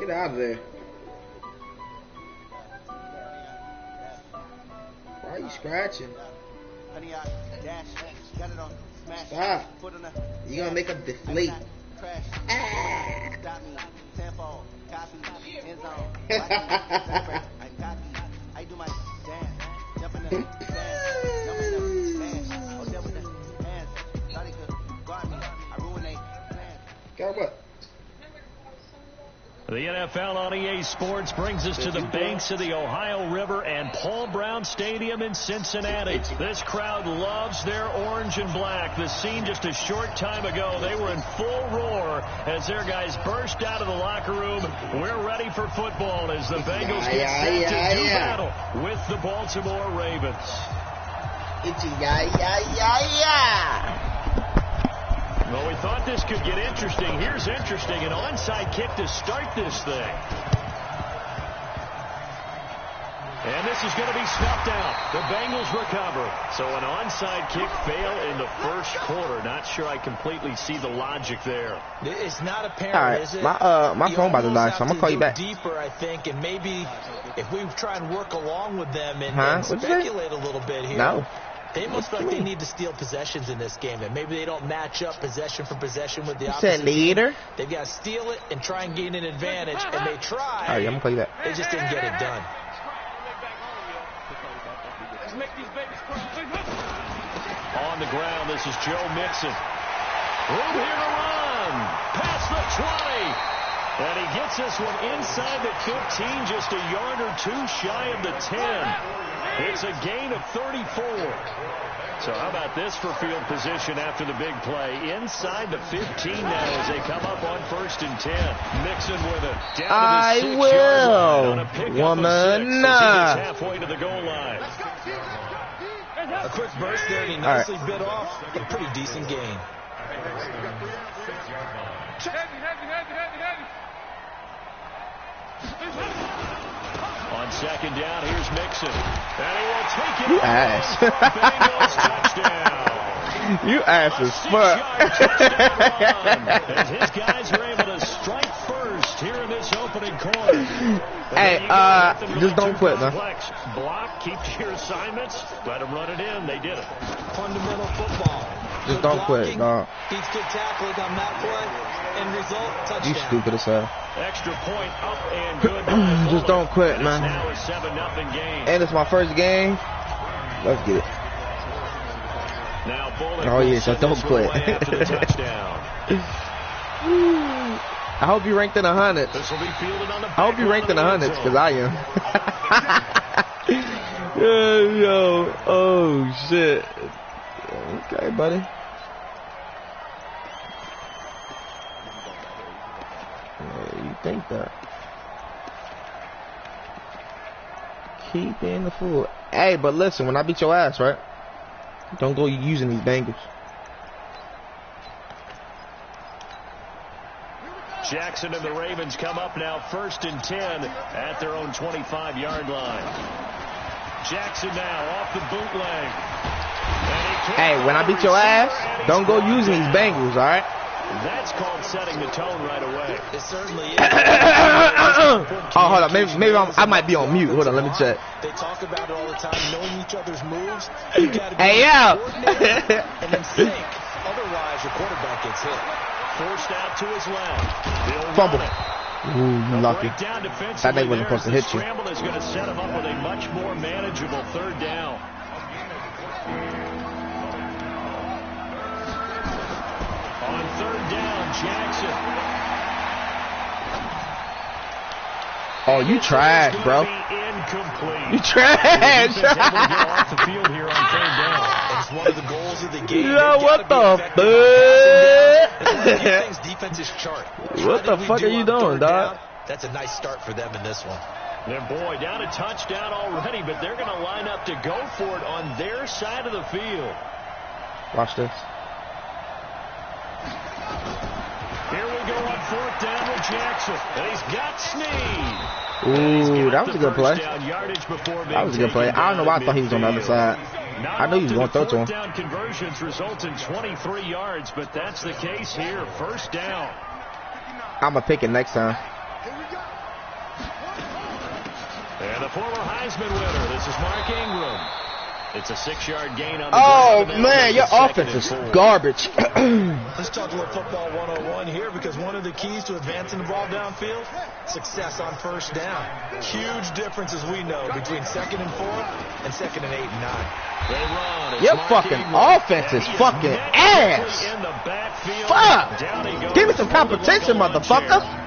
Get out of there. Why are you scratching? Stop. You're gonna make them deflate. Got what? The NFL on EA Sports brings us to the banks of the Ohio River and Paul Brown Stadium in Cincinnati. This crowd loves their orange and black. The scene just a short time ago, they were in full roar as their guys burst out of the locker room. We're ready for football as the Bengals get set to do battle with the Baltimore Ravens. Well, we thought this could get interesting. Here's interesting. An onside kick to start this thing. And this is going to be snuffed out. The Bengals recover. So an onside kick fail in the first quarter. Not sure I completely see the logic there. It's not apparent, all right, is it? My phone about to die, so I'm going to call you back. Deeper, I think, and maybe if we try and work along with them and speculate a little bit here. No. They must like they need to steal possessions in this game, and maybe they don't match up possession for possession with the opposite leader. They've got to steal it and try and gain an advantage, and they try. All right, I'm gonna call you back. They just didn't get it done. On the ground, this is Joe Mixon. Room here to run. Past the 20. And he gets this one inside the 15, just a yard or two shy of the 10. It's a gain of 34. So how about this for field position after the big play? Inside the 15 now as they come up on 1st and 10. Mixon with it. Down to the 6-yard line on a pickup of 6 as he gets halfway to the goal line. A quick burst there, and he nicely bit off a pretty decent gain. On 2nd down, here's Mixon. And he will take it. You ass. Bengals touchdown. You ass as fuck. As his guys are able to strike first here in this opening quarter. Hey, just don't quit, man. Block, keep to your assignments, let them run it in. They did it. Fundamental football. Just don't quit, dog. Beats good tackling on that play. End result, touchdown. You stupid as hell. Extra point up and good. Just don't quit, man. Now a 7-0 game. And it's my first game. Let's get it. Now Bullock. Oh yeah, so don't quit. I hope you ranked in the hundreds. I hope you ranked in the hundreds, because I am. Yo, oh shit. Okay, buddy. You think that? Keep being the fool. Hey, but listen, when I beat your ass, right? Don't go using these Bengals. Jackson and the Ravens come up now 1st and 10 at their own 25-yard line. Jackson now off the bootleg. Hey, when I beat your ass, don't go using these Bengals, all right? That's called setting the tone right away. It certainly is. Oh, hold on. Maybe I might be on mute. Hold on, let me check. They talk about it all the time, knowing each other's moves. Hey, yo! And then think. Otherwise, your quarterback gets hit. Forced out to his left. Fumble. Ooh, you lucky. That nigga wasn't supposed to hit you. Scramble is going to set him up with a much more manageable 3rd down. On 3rd down, Jackson. Oh, you trash, bro. You trash. Off the field here on 3rd down. It's one of the goals of the game. Yo, what the fuck? What the fuck are you doing, dog? That's a nice start for them in this one. And boy, down a touchdown already, but they're going to line up to go for it on their side of the field. Watch this. Here we go on 4th down with Jackson. And he's got Snead. Ooh, that was a good play. That was a good play. I don't know why I thought he was on the other side. I knew he was going to throw to him. Down conversions result in 23 yards, but that's the case here. 1st down. I'm going to pick it next time. And the former Heisman winner, this is Mark Ingram. It's a 6-yard gain on the Oh, ground. man, your offense is garbage. Let's talk a little football 101 here, because one of the keys to advancing the ball downfield, success on first down. Huge difference, as we know, between 2nd and 4 and 2nd and 8 and 9. They run. It's Your Mark fucking Ingram. offense is And he fucking met ass. in the backfield. Fuck. Down he goes. Give me some competition, Like a lawn motherfucker. chair.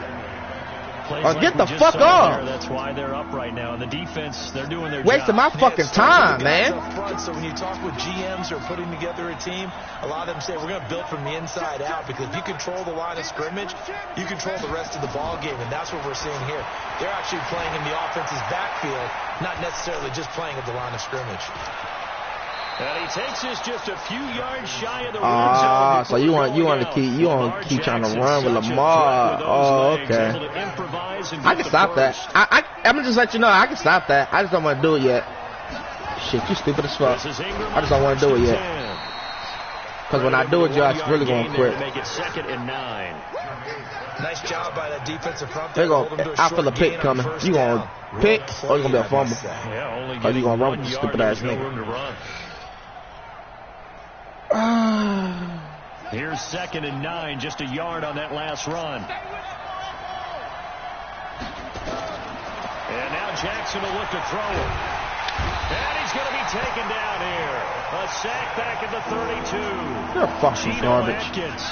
Plays Or like get we the just fuck saw off. there. That's why they're up right now. And the defense, they're doing their Wasting my job. fucking time, Guys man. up front, so when you talk with GMs who are putting together a team, a lot of them say we're going to build from the inside out, because if you control the line of scrimmage, you control the rest of the ball game, and that's what we're seeing here. They're actually playing in the offense's backfield, not necessarily just playing at the line of scrimmage. And he takes us just a few yards shy of the Ah, red zone. so you want before to going keep out. keep trying to Jackson, run with such a Lamar. threat with those Oh, legs, okay. able to improvise and I get can the stop that. first. I'm gonna just let you know I can stop that. I just don't want to do it yet. Shit, you stupid as fuck. This is Ingram I just don't want to do it yet. 10. Because when I do it, your ass really gonna Gain there quit. to make it 2nd and 9. Nice job by that defensive front. They Hold gonna, them to a I feel a short pick gain on coming. first You gonna down. pick Well or you gonna be a played, I fumble? must say. Yeah, only Oh, you getting gonna run 1 with the yard. stupid There's ass no nigga. room to run. Here's 2nd and 9, just a yard on that last run. And now Jackson will look to throw it. And he's going to be taken down here. A sack back at the 32. You're fucking Geno garbage. Atkins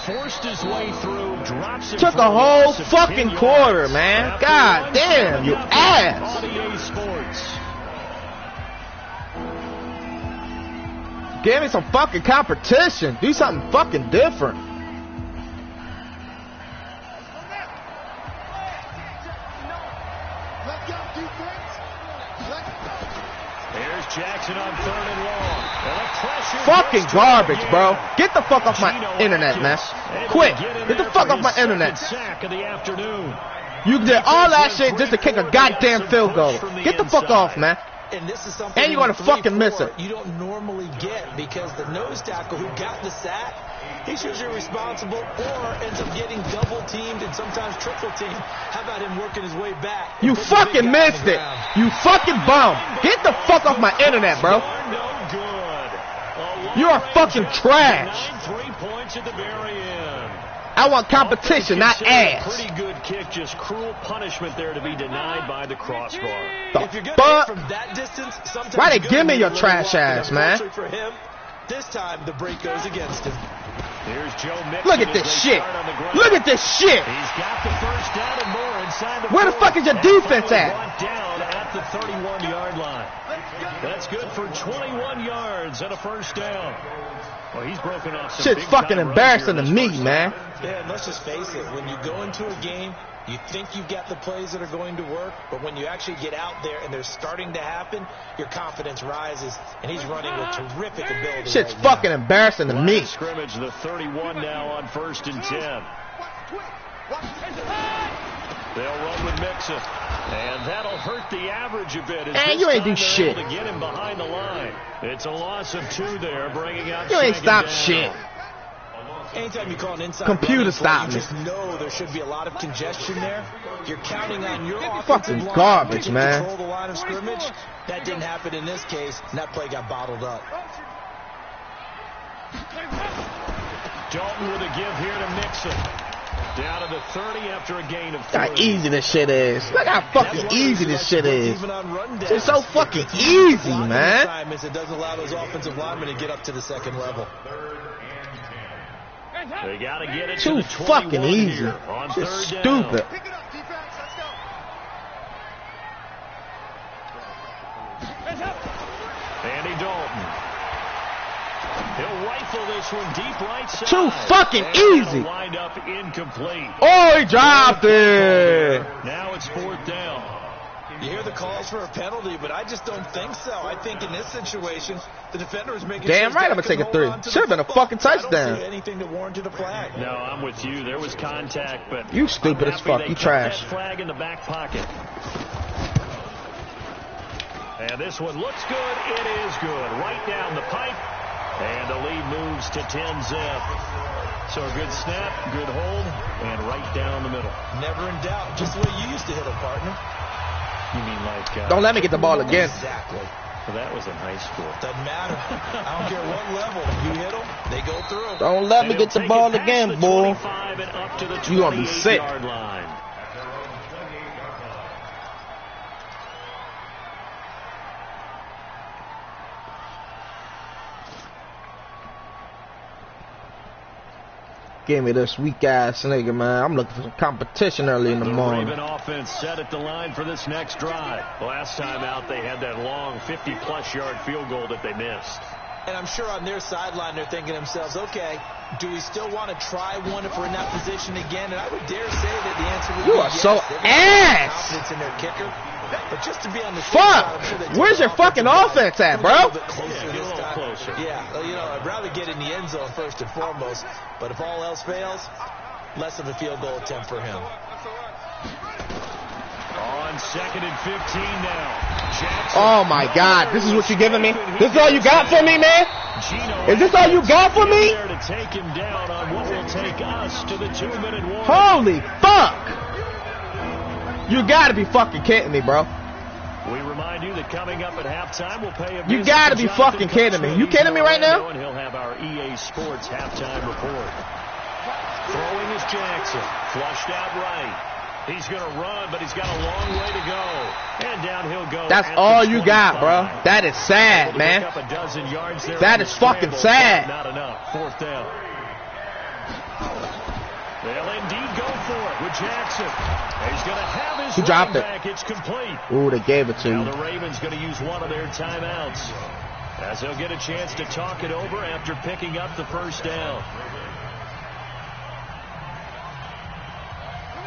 forced his way through, drops it Took for a whole loss of fucking 10 quarter, yards. man. After God one damn, you 7-0 ass. on EA Sports. Give me some fucking competition. Do something fucking different. Here's Jackson on 3rd and long. And the pressure Fucking gets to him garbage, again. bro. Get the fuck off my Geno internet, man. Atkins able Quick. to in Get the there fuck for off my his internet. second sack of the afternoon. You did all that shit just to kick a goddamn field goal. Get the fuck off, man. And this is something And you're gonna in fucking 3-4 miss it. you don't normally get, because the nose tackle who got the sack, he's usually responsible or ends up getting double teamed and sometimes triple teamed. How about him working his way back? and You putting the big fucking guy on missed the it. ground? You fucking bum. Get the fuck off my internet, bro. You're no good. You are fucking trash. 9 3 points at the very end. I want competition, not Considered ass. Pretty good kick, just cruel punishment there to be denied by the crossbar. If you're The gonna hit fuck? from that distance, sometimes Why they you're gonna give me need your a little trash walk, ass, and man? unfortunately for him, this time the break goes against him. Here's Joe Mixon. Look at as this they shit. start on the ground. Look at this shit. He's got the first down and more inside the Where the 40. fuck is your And defense finally at? brought down at the 31-yard line. That's good for 21 yards and a first down. Well, he's broken off some Shit's big-time fucking runs embarrassing here to in this me, first man. Yeah, and let's just face it, when you go into a game, you think you've got the plays that are going to work, but when you actually get out there and they're starting to happen, your confidence rises, and he's running with terrific ability. Shit's right fucking now. embarrassing to me. Scrimmage, the 31 now on 1st and 10. They'll run with Mixon. And that'll hurt the average a bit. And you ain't do shit. To get him behind the line. It's a loss of 2 there, bringing out You ain't 2nd stopped down. shit. Anytime you call an inside Computer running play, stop you me. just know there should be a lot of congestion there. You're counting on your offensive Fucking line garbage, to man. control the line of scrimmage. That didn't happen in this case, and that play got bottled up. Dalton with a give here to Mixon. Down to the 30 after a gain of 3. How easy this shit is. Look how That's fucking one of the easy reasons this I shit like is. even on run It's so downs. fucking It keeps easy, a lot of man. assignments. It doesn't allow those offensive linemen to get up to the second level. They got to get it Too to the 21 fucking easy. here on Shit's 3rd down. stupid. Andy Dalton. He'll rifle this one deep right side. Too fucking And it'll easy. wind up incomplete. Oh, he dropped it. Now it's 4th down. You hear the calls for a penalty, but I just don't think so. I think in this situation, the defender is making Damn sure right his I'm guy gonna take can a three. hold on to the Should've been a football. fucking I don't touchdown. see anything that warranted a flag. No, I'm with you. There was contact, but You stupid I'm as happy fuck. they You kept trash. that flag in the back pocket. And this one looks good. It is good. Right down the pipe. And the lead moves to 10-zip. So a good snap, good hold, and right down the middle. Never in doubt. Just the way you used to hit a partner. You mean like... Don't let me get the ball again. Exactly. Well, that was in high school. Doesn't matter. I don't care what level. You hit them, they go through. Don't let me get the ball again, boy. You gonna be sick. Line. Give me this weak ass nigga, man. I'm looking for some competition early in the morning. The Raven offense set at the line for this next drive. Last time out, they had that long 50-plus yard field goal that they missed. And I'm sure on their sideline, they're thinking to themselves, okay, do we still want to try one if we're in that position again? And I would dare say that the answer would be You are yes. so ass. Confidence in their kicker. But just to be on the Fuck! Where's your fucking offense at, bro? Closer. Yeah, well, you know, I'd rather get in the end zone first and foremost. But if all else fails, less of a field goal attempt for him. On 2nd and 15 now. Jackson. Oh my God! This is what you're giving me? This is all you got for me, man? Is this all you got for me? To take him down on what will take us to the 2-minute warning. Holy fuck! You gotta be fucking kidding me, bro. We remind you that coming up at halftime, we'll pay a You gotta be fucking kidding me. You kidding me right now? And he'll have our EA Sports halftime report. Throwing is Jackson. Flushed out right. He's going to run, but he's got a long way to go. And down he'll go. That's all you got, bro. That is sad, man. That is fucking sad. Not enough. 4th down. They'll indeed go for it with Jackson. He's going to have his He dropped it. back. It's complete. Ooh, they gave it to Now you. the Ravens going to use one of their timeouts as they'll get a chance to talk it over after picking up the first down.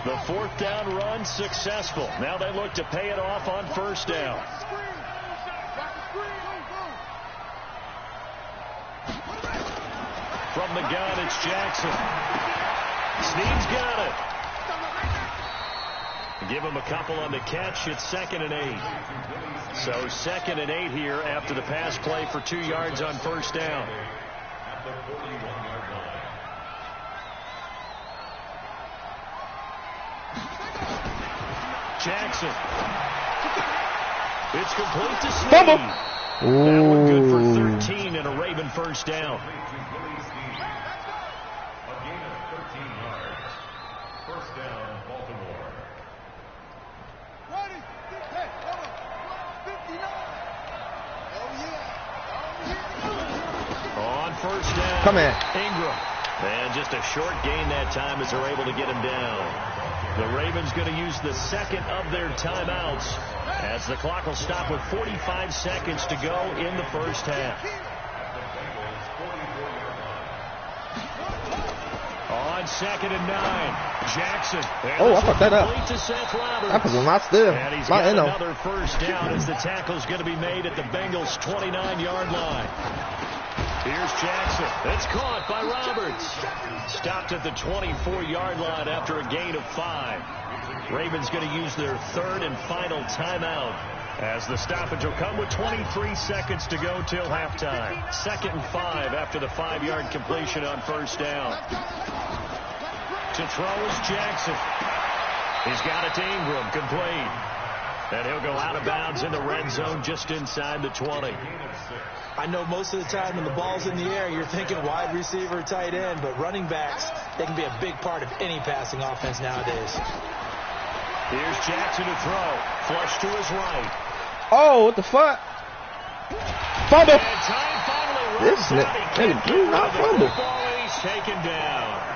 The 4th down run successful. Now they look to pay it off on 1st down. From the gun, it's Jackson. Snead's got it. Give him a couple on the catch. It's 2nd and 8. So 2nd and 8 here after the pass play for 2 yards on 1st down. Jackson. It's complete to Snead. Fumble. That one good for Ooh. 13 and a Raven first down. On 1st down. Come in. Ingram. And just a short gain that time as they're able to get him down. The Ravens going to use the 2nd of their timeouts as the clock will stop with 45 seconds to go in the first half. On 2nd and 9, Jackson. Oh, I fucked that up. To Seth Roberts. That was not still. And he's Not got in though. another first down as the tackle's going to be made at the Bengals' 29-yard line. Here's Jackson. It's caught by Roberts. Stopped at the 24-yard line after a gain of 5. Ravens going to use their 3rd and final timeout as the stoppage will come with 23 seconds to go till halftime. 2nd and 5 after the 5-yard completion on 1st down. To throw is Jackson. He's got it to Ingram, complete. And he'll go out of bounds in the red zone just inside the 20. I know most of the time when the ball's in the air, you're thinking wide receiver, tight end, but running backs, they can be a big part of any passing offense nowadays. Here's Jackson to throw. Flush to his right. Oh, what the fuck? Fumble. And time finally runs This out. He nigga can't do get not rid of the fumble. football, and he's taken down.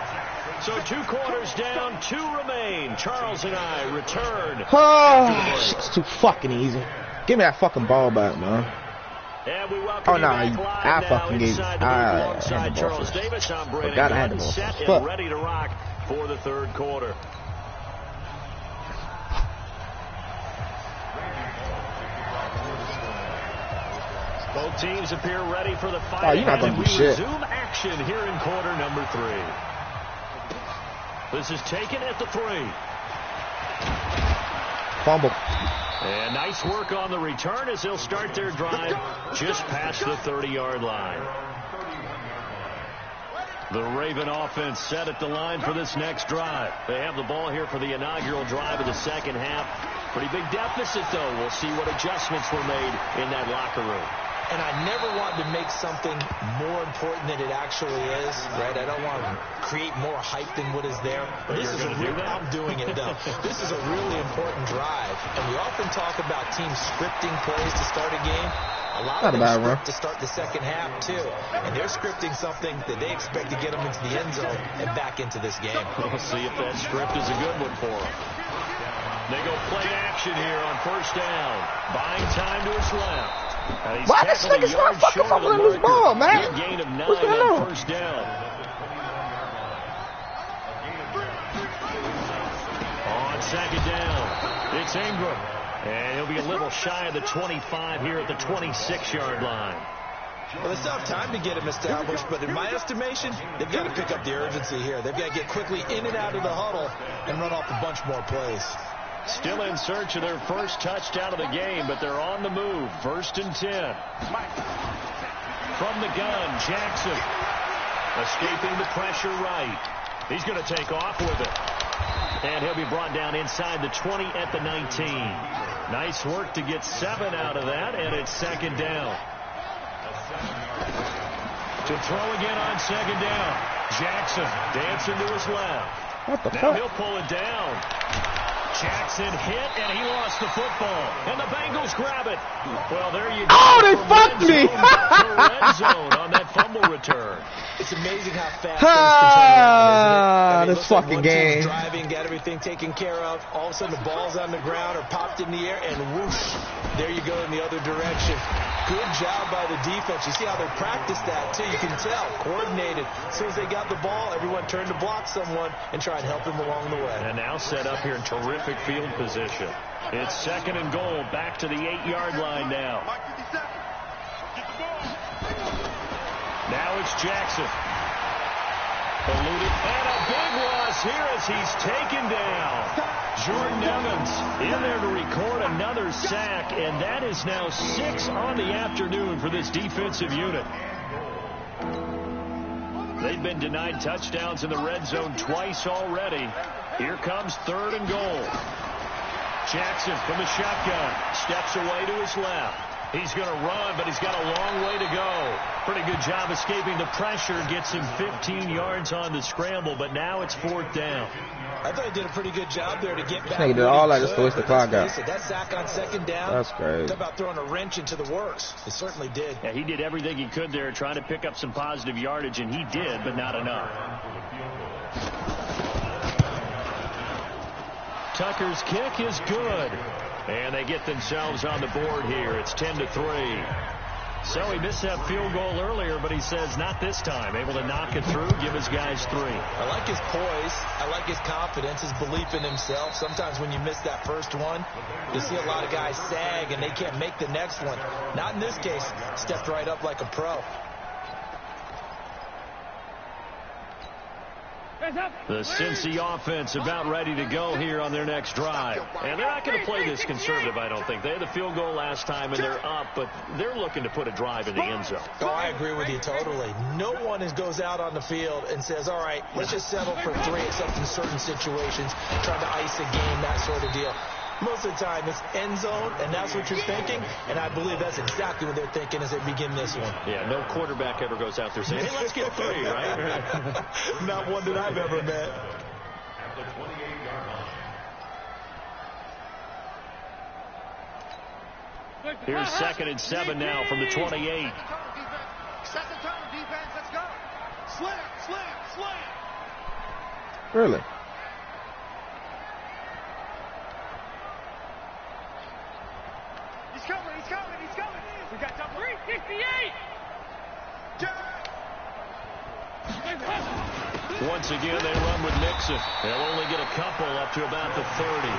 So 2 quarters down, 2 remain. Charles and I return. Oh, it's too fucking easy. Give me that fucking ball back, man. And we welcome Oh, you no, back I live now fucking gave inside it. the booth I had alongside the ball Charles first. Davis. I'm Brandon Forgot I had the Gunn, ball set first. and Fuck. ready to rock for the 3rd quarter. Both teams appear ready for the fight. Oh, you're not gonna and do we shit. resume action here in quarter number 3. This is taken at the 3. Fumble. And nice work on the return as they'll start their drive just past the 30-yard line. The Raven offense set at the line for this next drive. They have the ball here for the inaugural drive of the second half. Pretty big deficit, though. We'll see what adjustments were made in that locker room. And I never want to make something more important than it actually is, right? I don't want to create more hype than what is there. But this is I'm doing it, though. This is a really important drive. And we often talk about teams scripting plays to start a game. A lot of them script to start the second half, too. And they're scripting something that they expect to get them into the end zone and back into this game. We'll see if that script is a good one for them. They go play action here on first down. Buying time to his left. Why this nigga's not fucking fumbling this ball, man? Gain of 9 on first down. On second down, it's Ingram. And he'll be a little shy of the 25 here at the 26-yard line. Well, it's not time to get him established, but in my estimation, they've got to pick up the urgency here. They've got to get quickly in and out of the huddle and run off a bunch more plays. Still in search of their first touchdown of the game, but they're on the move. 1st and 10. From the gun, Jackson. Escaping the pressure right. He's going to take off with it. And he'll be brought down inside the 20 at the 19. Nice work to get 7 out of that, and it's second down. To throw again on second down. Jackson dancing to his left. What the now fuck? He'll pull it down. Jackson hit, and he lost the football. And the Bengals grab it. Well, there you go. Oh, they fucked me. Red zone on that fumble return. It's amazing how fast things can turn around, isn't it? This fucking game. Driving, got everything taken care of. All of a sudden, the ball's on the ground or popped in the air, and whoosh, there you go in the other direction. Good job by the defense. You see how they practiced that, too. You can tell. Coordinated. As soon as they got the ball, everyone turned to block someone and try and help them along the way. And now set up here in terrific field position. It's 2nd and goal. Back to the 8-yard line now. Now it's Jackson. Eluded, and a big loss here as he's taken down. Jordan Evans in there to record another sack, and that is now 6 on the afternoon for this defensive unit. They've been denied touchdowns in the red zone twice already. Here comes 3rd and goal. Jackson from the shotgun steps away to his left. He's going to run, but he's got a long way to go. Pretty good job escaping the pressure. Gets him 15 yards on the scramble, but now it's 4th down. I thought he did a pretty good job there to get back. He did all that just to waste the clock out. That sack on second down. That's great. Talk about throwing a wrench into the works. It certainly did. Yeah, he did everything he could there trying to pick up some positive yardage, and he did, but not enough. Tucker's kick is good. And they get themselves on the board here. It's 10-3. So he missed that field goal earlier, but he says not this time. Able to knock it through, give his guys 3. I like his poise. I like his confidence, his belief in himself. Sometimes when you miss that first one, you see a lot of guys sag and they can't make the next one. Not in this case. Stepped right up like a pro. The Cincy offense about ready to go here on their next drive. And they're not going to play this conservative, I don't think. They had the field goal last time, and they're up, but they're looking to put a drive in the end zone. Oh, I agree with you totally. No one goes out on the field and says, all right, let's just settle for 3, except in certain situations, trying to ice a game, that sort of deal. Most of the time, it's end zone, and that's what you're thinking, and I believe that's exactly what they're thinking as they begin this one. Yeah, no quarterback ever goes out there saying, hey, let's get 3, right? Not one that I've ever met. Here's 2nd and 7 now from the 28. Set the tone, defense, let's go. Slam. Really? He's coming. We got double. 368. Once again, they run with Mixon. They'll only get a couple up to about the 30.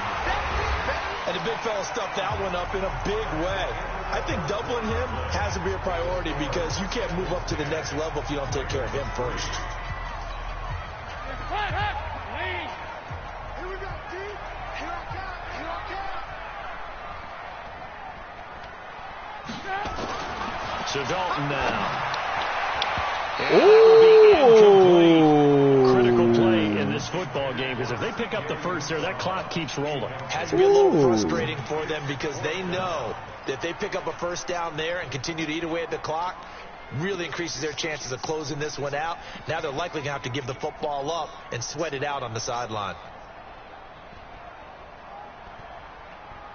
And the big fella stuffed that one up in a big way. I think doubling him has to be a priority because you can't move up to the next level if you don't take care of him first. Here we go, D. Here I come. So Dalton now. Ooh. Critical play in this football game because if they pick pick up the first there, that clock keeps rolling. Has to be a little frustrating for them because they know that if they pick up a first down there and continue to eat away at the clock, really increases their chances of closing this one out. Now they're likely going to have to give the football up and sweat it out on the sideline.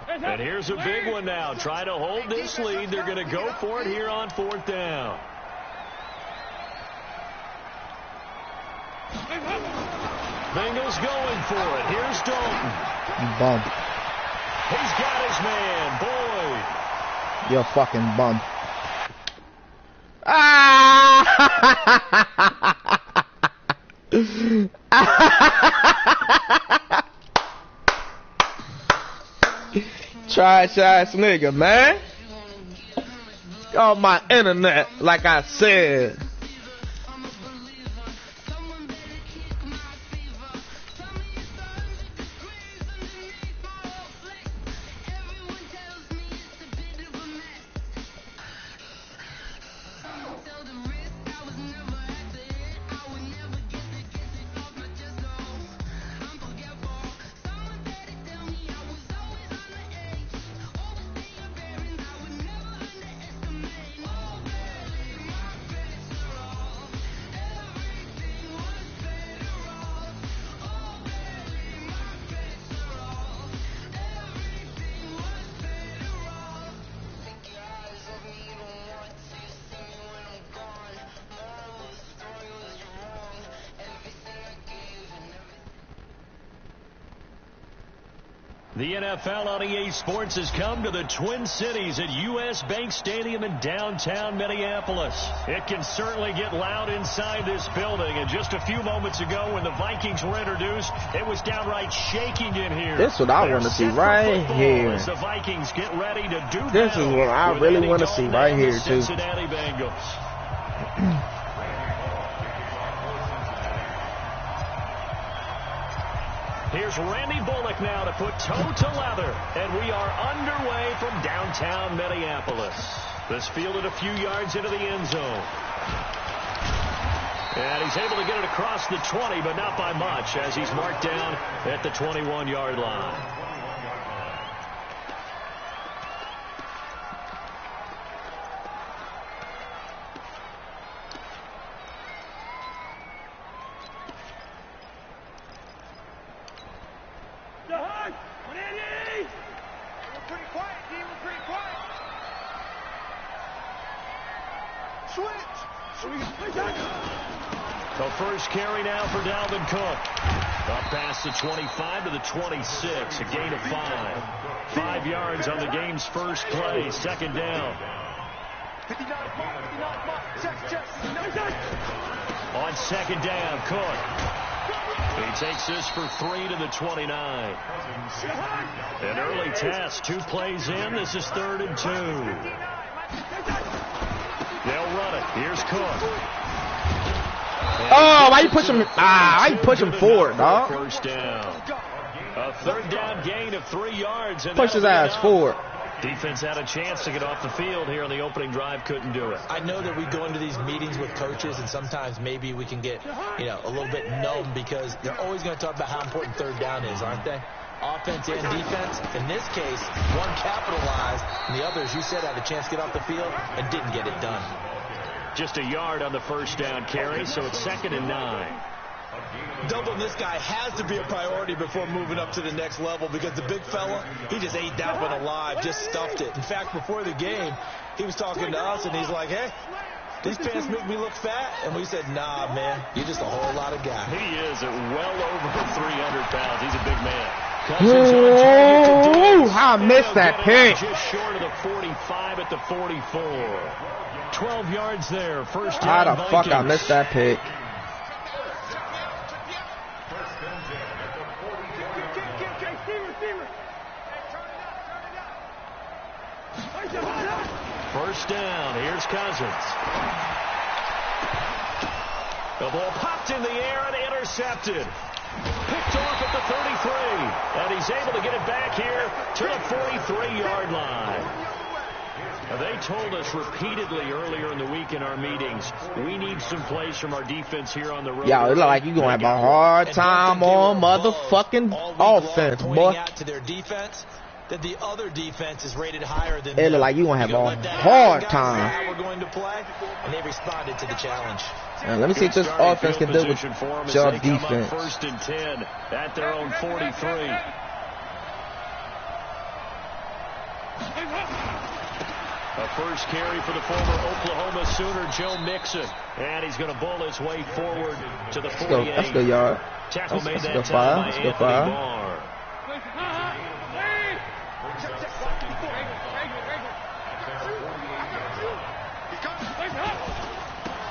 And here's a big one now. Try to hold this lead. They're going to go for it here on 4th down. Bengals going for it. Here's Dalton. Bum. He's got his man, Boyd. You're a fucking bum. Ah! Trash ass nigga, man. On my internet, like I said. The NFL on EA Sports has come to the Twin Cities at U.S. Bank Stadium in downtown Minneapolis. It can certainly get loud inside this building. And just a few moments ago when the Vikings were introduced, it was downright shaking in here. This is what I want to see right here. As the Vikings get ready to do this is what I really want to see right here, too. Cincinnati Bengals. Here's Randy Bullock now to put toe to leather. And we are underway from downtown Minneapolis. This fielded a few yards into the end zone. And he's able to get it across the 20, but not by much, as he's marked down at the 21-yard line. The first carry now for Dalvin Cook. Up past the 25 to the 26, a gain of 5. 5 yards on the game's first play, second down. On second down, Cook. He takes this for 3 to the 29. An early test, 2 plays in. This is 3rd and 2. They'll run it. Here's Cook. Oh, why you push him? Why you push him forward, dog? First down. A 3rd down gain of 3 yards. And push his ass forward. Defense had a chance to get off the field here on the opening drive, couldn't do it. I know that we go into these meetings with coaches, and sometimes maybe we can get, a little bit numb because they're always going to talk about how important 3rd down is, aren't they? Offense and defense. In this case, one capitalized, and the other, as you said, had a chance to get off the field and didn't get it done. Just a yard on the first down carry, so it's 2nd and 9. Doubling this guy has to be a priority before moving up to the next level because the big fella, he just ate that one alive, just stuffed it. In fact, before the game, he was talking to us, and he's like, hey, these pants make me look fat. And we said, nah, man, you're just a whole lot of guy. He is at well over 300 pounds. He's a big man. Ooh, I missed that pick. Just short of the 45 at the 44. 12 yards there. First down. How the fuck I missed that pick? First down. Here's Cousins. The ball popped in the air and intercepted. Picked off at the 33. And he's able to get it back here to the 43-yard line. They told us repeatedly earlier in the week in our meetings, we need some plays from our defense here on the road. Yo, it look like you're going to have a hard time on motherfucking offense, boy. To their defense, that the other defense is rated higher than It look like you're going to have a hard time. We're going to play, and they responded to the challenge. And let me see what this offense can do with your defense. First and 10 at their own 43. A first carry for the former Oklahoma Sooner, Joe Mixon. And he's going to bowl his way forward to the 48. That's good yard. Tackle made that good time by fire. That's Anthony good fire. Barr.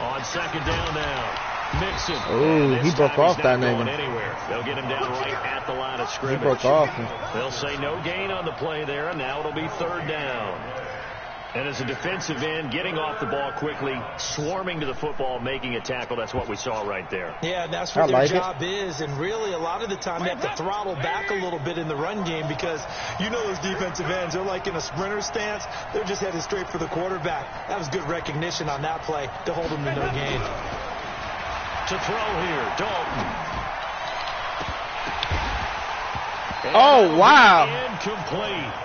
On second down now, Mixon. Ooh, he broke off that nigga. nigga. They'll get him down right at the line of scrimmage. He broke off. They'll say no gain on the play there, and now it'll be third down. And as a defensive end, getting off the ball quickly, swarming to the football, making a tackle, that's what we saw right there. Yeah, and that's what their job is. And really, a lot of the time, they have to throttle back a little bit in the run game because you know those defensive ends, they're like in a sprinter stance. They're just headed straight for the quarterback. That was good recognition on that play to hold them to no gain. To throw here, Dalton. Oh, wow. Incomplete.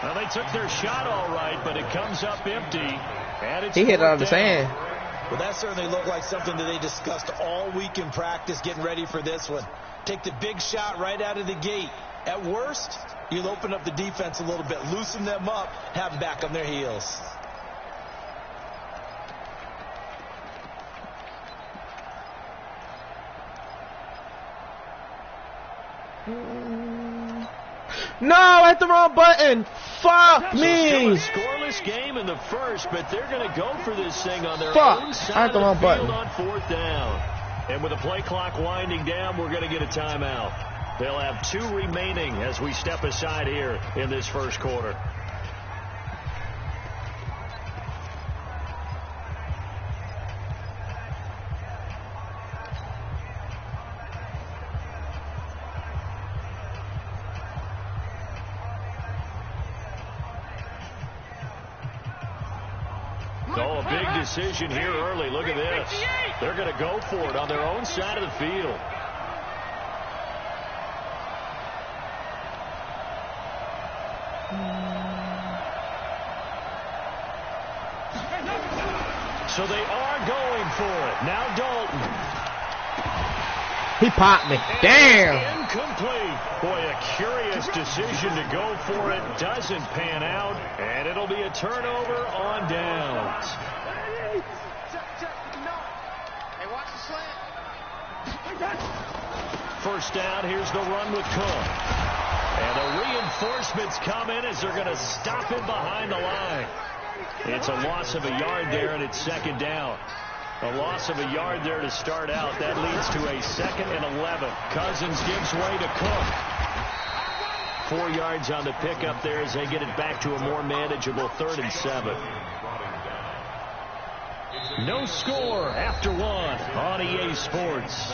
Well, they took their shot all right, but it comes up empty. And it's he hit it out of his hand. Well, that certainly looked like something that they discussed all week in practice, getting ready for this one. Take the big shot right out of the gate. At worst, you'll open up the defense a little bit, loosen them up, have them back on their heels. No, I hit the wrong button. Fuck me. Scoreless game in the first, but they're going to go for this thing on their own side I hit the wrong button. on fourth down. And with the play clock winding down, we're going to get a timeout. They'll have 2 remaining as we step aside here in this first quarter. Oh, a big decision here early. Look at this. They're going to go for it on their own side of the field. So they are going for it. Now Dalton. He popped me. Damn. Incomplete. Boy, a curious decision to go for it. Doesn't pan out. And it'll be a turnover on downs. Hey, watch the slant. First down, here's the run with Cook. And the reinforcements come in as they're going to stop him behind the line. It's a loss of a yard there, and it's second down. A loss of a yard there to start out. That leads to a 2nd and 11. Cousins gives way to Cook. 4 yards on the pickup there as they get it back to a more manageable 3rd and 7. No score after 1 on EA Sports.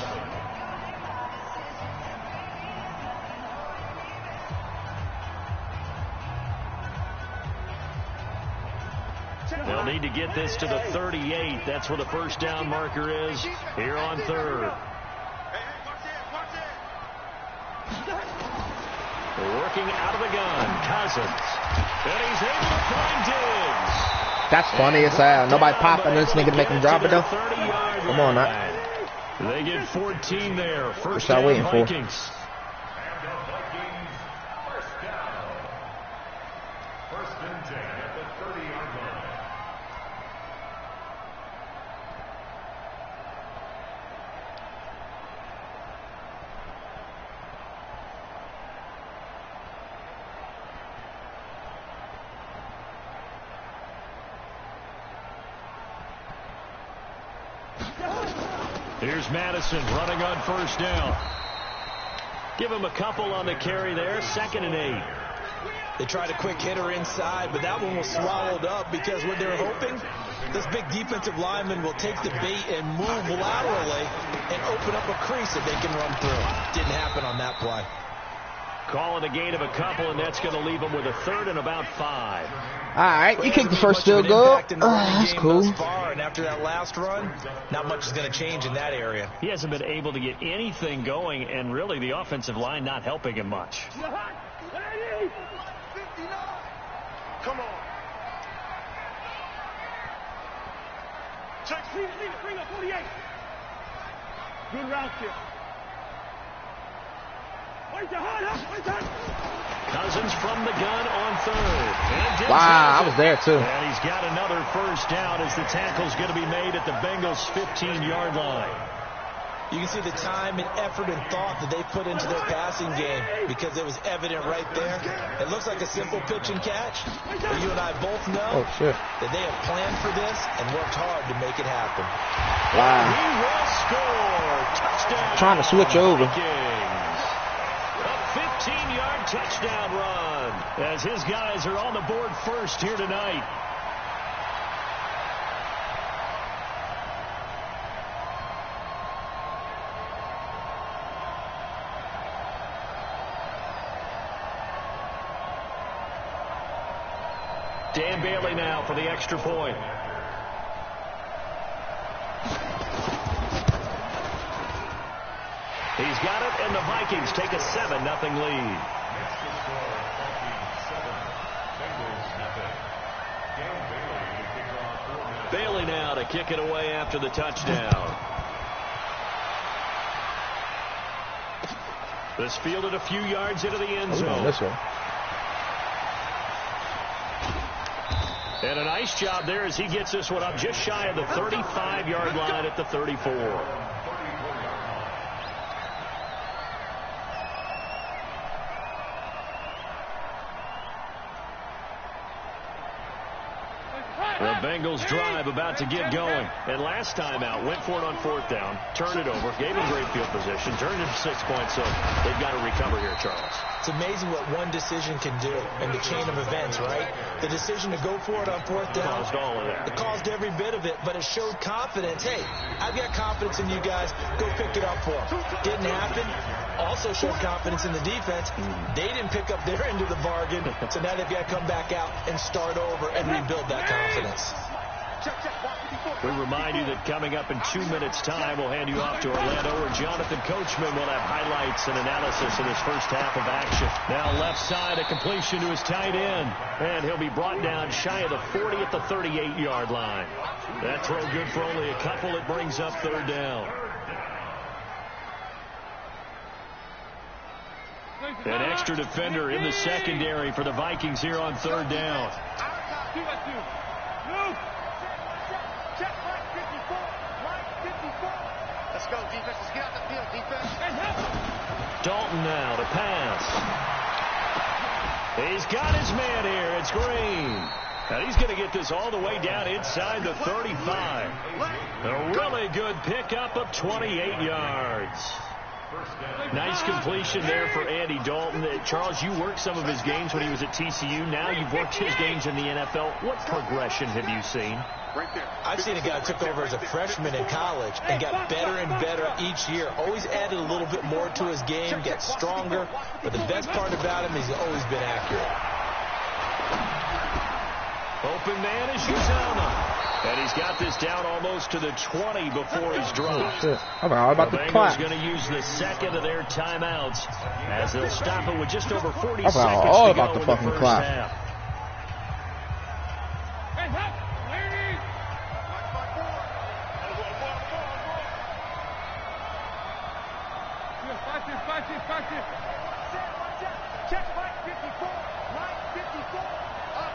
They'll need to get this to the 38. That's where the first down marker is here on 3rd. Working out of the gun, Cousins. And he's able to find Diggs. That's funny as hell. Nobody popping this nigga to make him drop it though. Come on now. They get 14 there. First down down Vikings. Vikings. Here's Madison running on first down. Give him a couple on the carry there. 2nd and 8. They tried a quick hitter inside, but that one was swallowed up because what they're hoping, this big defensive lineman will take the bait and move laterally and open up a crease that they can run through. Didn't happen on that play. Call it a gain of a couple, and that's going to leave them with a third and about 5. All right, you kicked the first field goal. That's cool. Far, and after that last run, not much is going to change in that area. He hasn't been able to get anything going, and really the offensive line not helping him much. Come on. Check. Bring up 48. Good route here. Cousins from the gun on third. Wow, I was there too. And he's got another first down as the tackle's going to be made at the Bengals' 15-yard line. You can see the time and effort and thought that they put into their passing game because it was evident right there. It looks like a simple pitch and catch, but you and I both know that they have planned for this and worked hard to make it happen. Wow. He will score. Touchdown. Trying to switch over. Vikings. A 15-yard touchdown run as his guys are on the board first here tonight. Dan Bailey now for the extra point. He's got it, and the Vikings take a 7-0 lead. Bailey now to kick it away after the touchdown. This fielded a few yards into the end zone. This one. And a nice job there as he gets this one up just shy of the 35-yard line at the 34. The Bengals drive about to get going. And last time out, went for it on fourth down, turned it over, gave him great field position, turned it to 6 points, so they've got to recover here, Charles. It's amazing what one decision can do in the chain of events, right? The decision to go for it on fourth down. Caused all of that. It caused every bit of it, but it showed confidence. Hey, I've got confidence in you guys. Go pick it up for them. Didn't happen. Also showed confidence in the defense. They didn't pick up their end of the bargain, so now they've got to come back out and start over and rebuild that confidence. We remind you that coming up in 2 minutes' time, we'll hand you off to Orlando, where Jonathan Coachman will have highlights and analysis of this first half of action. Now left side, a completion to his tight end, and he'll be brought down shy of the 40 at the 38-yard line. That throw good for only a couple. It brings up third down. An extra defender in the secondary for the Vikings here on third down. Let's go, defense. Let's get out the field, defense. Dalton now to pass. He's got his man here. It's Green. Now he's going to get this all the way down inside the 35. A really good pickup of 28 yards. Nice completion there for Andy Dalton. Charles, you worked some of his games when he was at TCU. Now you've worked his games in the NFL. What progression have you seen? I've seen a guy who took over as a freshman in college and got better and better each year. Always added a little bit more to his game, get stronger. But the best part about him is he's always been accurate. Open man is Uzomah. And he's got this down almost to the 20 before he's dropped. Oh, about the the Bengals going to use the second of their timeouts as they'll stop it with just over 40 seconds all to go about the in fucking the first clock. half. Check Mike 54. Mike 54.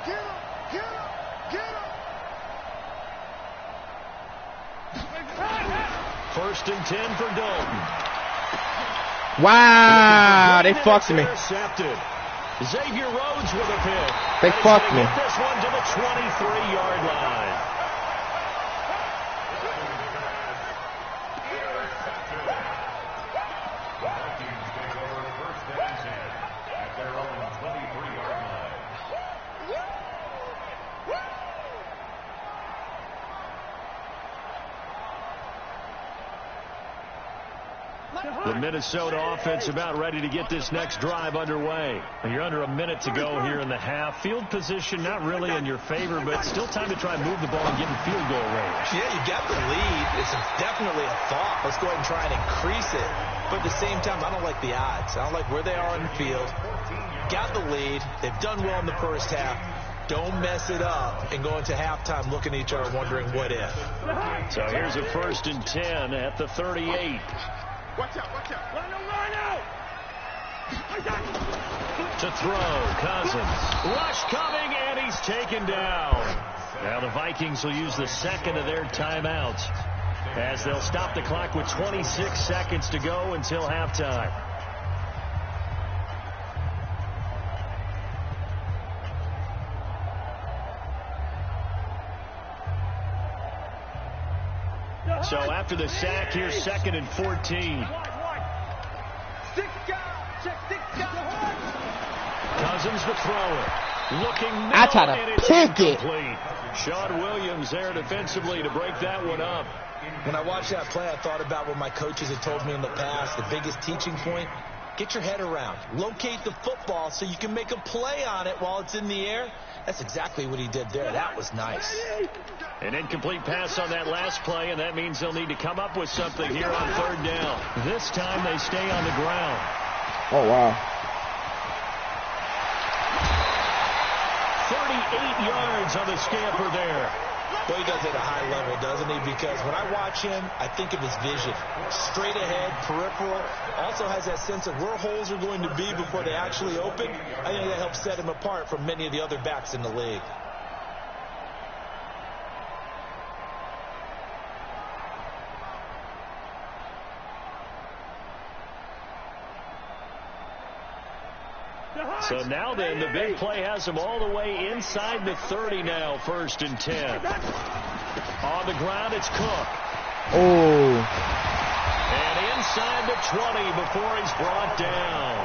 Get him. Get him. Get him. First and 10 for Dalton. Wow, they fucked me. Intercepted. Xavier Rhodes with a pick. They fucked me. Get this one to the 23-yard line. The The Minnesota offense about ready to get this next drive underway. You're under a minute to go here in the half. Field position not really in your favor, but still time to try and move the ball and get in field goal range. Yeah, you got the lead. It's definitely a thought. Let's go ahead and try and increase it. But at the same time, I don't like the odds. I don't like where they are on the field. Got the lead. They've done well in the first half. Don't mess it up and go into halftime looking at each other wondering what if. So here's a 1st and 10 at the 38. Watch out, watch out. Run out. To throw, Cousins. Rush coming, and he's taken down. Now the Vikings will use the second of their timeouts as they'll stop the clock with 26 seconds to go until halftime. So after the sack, here's 2nd and 14. Cousins to throw it. Looking now, I try to and it's pick it. incomplete. Sean Williams there defensively to break that one up. When I watched that play, I thought about what my coaches had told me in the past. The biggest teaching point, get your head around. Locate the football so you can make a play on it while it's in the air. That's exactly what he did there. That was nice. An incomplete pass on that last play, and that means they'll need to come up with something here on 3rd down. This time they stay on the ground. Oh, wow. 38 yards on the scamper there. Well, he does it at a high level, doesn't he? Because when I watch him, I think of his vision. Straight ahead, peripheral. Also has that sense of where holes are going to be before they actually open. I think that helps set him apart from many of the other backs in the league. So now then, the big play has them all the way inside the 30 now, 1st and 10. On the ground, it's Cook. Oh. And inside the 20 before he's brought down.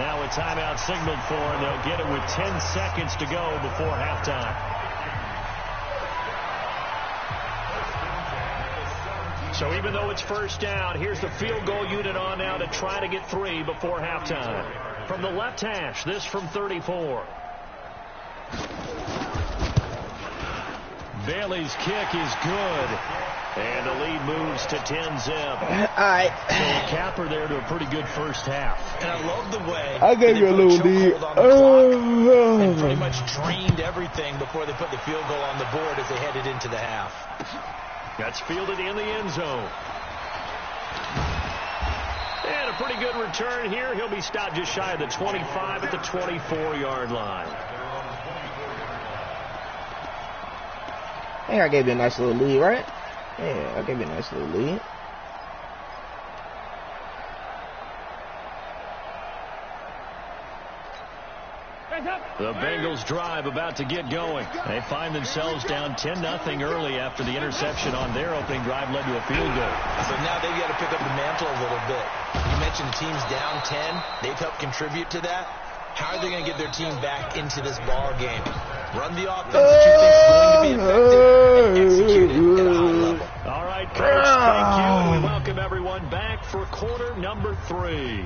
Now a timeout signaled for, and they'll get it with 10 seconds to go before halftime. So even though it's 1st down, here's the field goal unit on now to try to get 3 before halftime. From the left hash, this from 34. Bailey's kick is good. And the lead moves to 10-zip. All right. So a capper there to a pretty good first half. And I love the way I gave you a little lead. And pretty much drained everything before they put the field goal on the board as they headed into the half. That's fielded in the end zone. And a pretty good return here. He'll be stopped just shy of the 25 at the 24-yard line. I think I gave you a nice little lead, right? Yeah, I gave you a nice little lead. The Bengals drive about to get going. They find themselves down 10-0 early after the interception on their opening drive led to a field goal. So now they've got to pick up the mantle a little bit. You mentioned the team's down 10. They've helped contribute to that. How are they going to get their team back into this ball game? Run the offense that you think is going to be effective and execute it at a high level. All right, Coach, thank you. And we welcome everyone back for quarter number 3.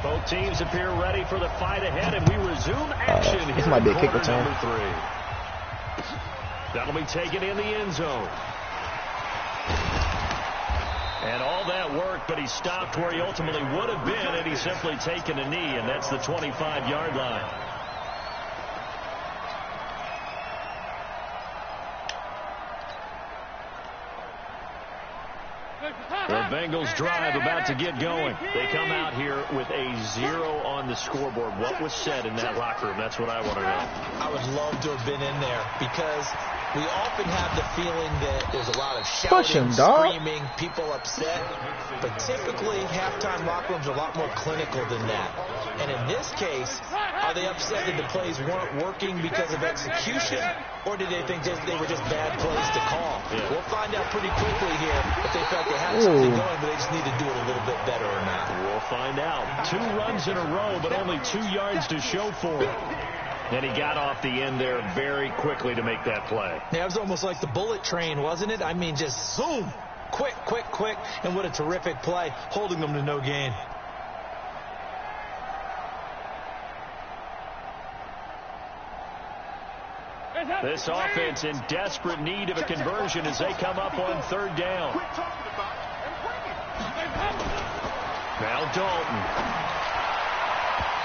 Both teams appear ready for the fight ahead, and we resume action here. This might be a kick return. Number 3. That'll be taken in the end zone. And all that work, but he stopped where he ultimately would have been had he simply taken a knee, and that's the 25-yard line. The Bengals drive about to get going. They come out here with a 0 on the scoreboard. What was said in that locker room? That's what I want to know. I would love to have been in there because we often have the feeling that there's a lot of shouting, screaming, people upset. But typically, halftime locker rooms are a lot more clinical than that. And in this case, are they upset that the plays weren't working because of execution? Or did they think they were just bad plays to call? Yeah. We'll find out pretty quickly here if they felt they had something going, but they just need to do it a little bit better or not. We'll find out. 2 runs in a row, but only 2 yards to show for it. And he got off the end there very quickly to make that play. Yeah, it was almost like the bullet train, wasn't it? I mean, just zoom. Quick, quick, quick. And what a terrific play, holding them to no gain. This offense in desperate need of a conversion as they come up on third down. Now Dalton.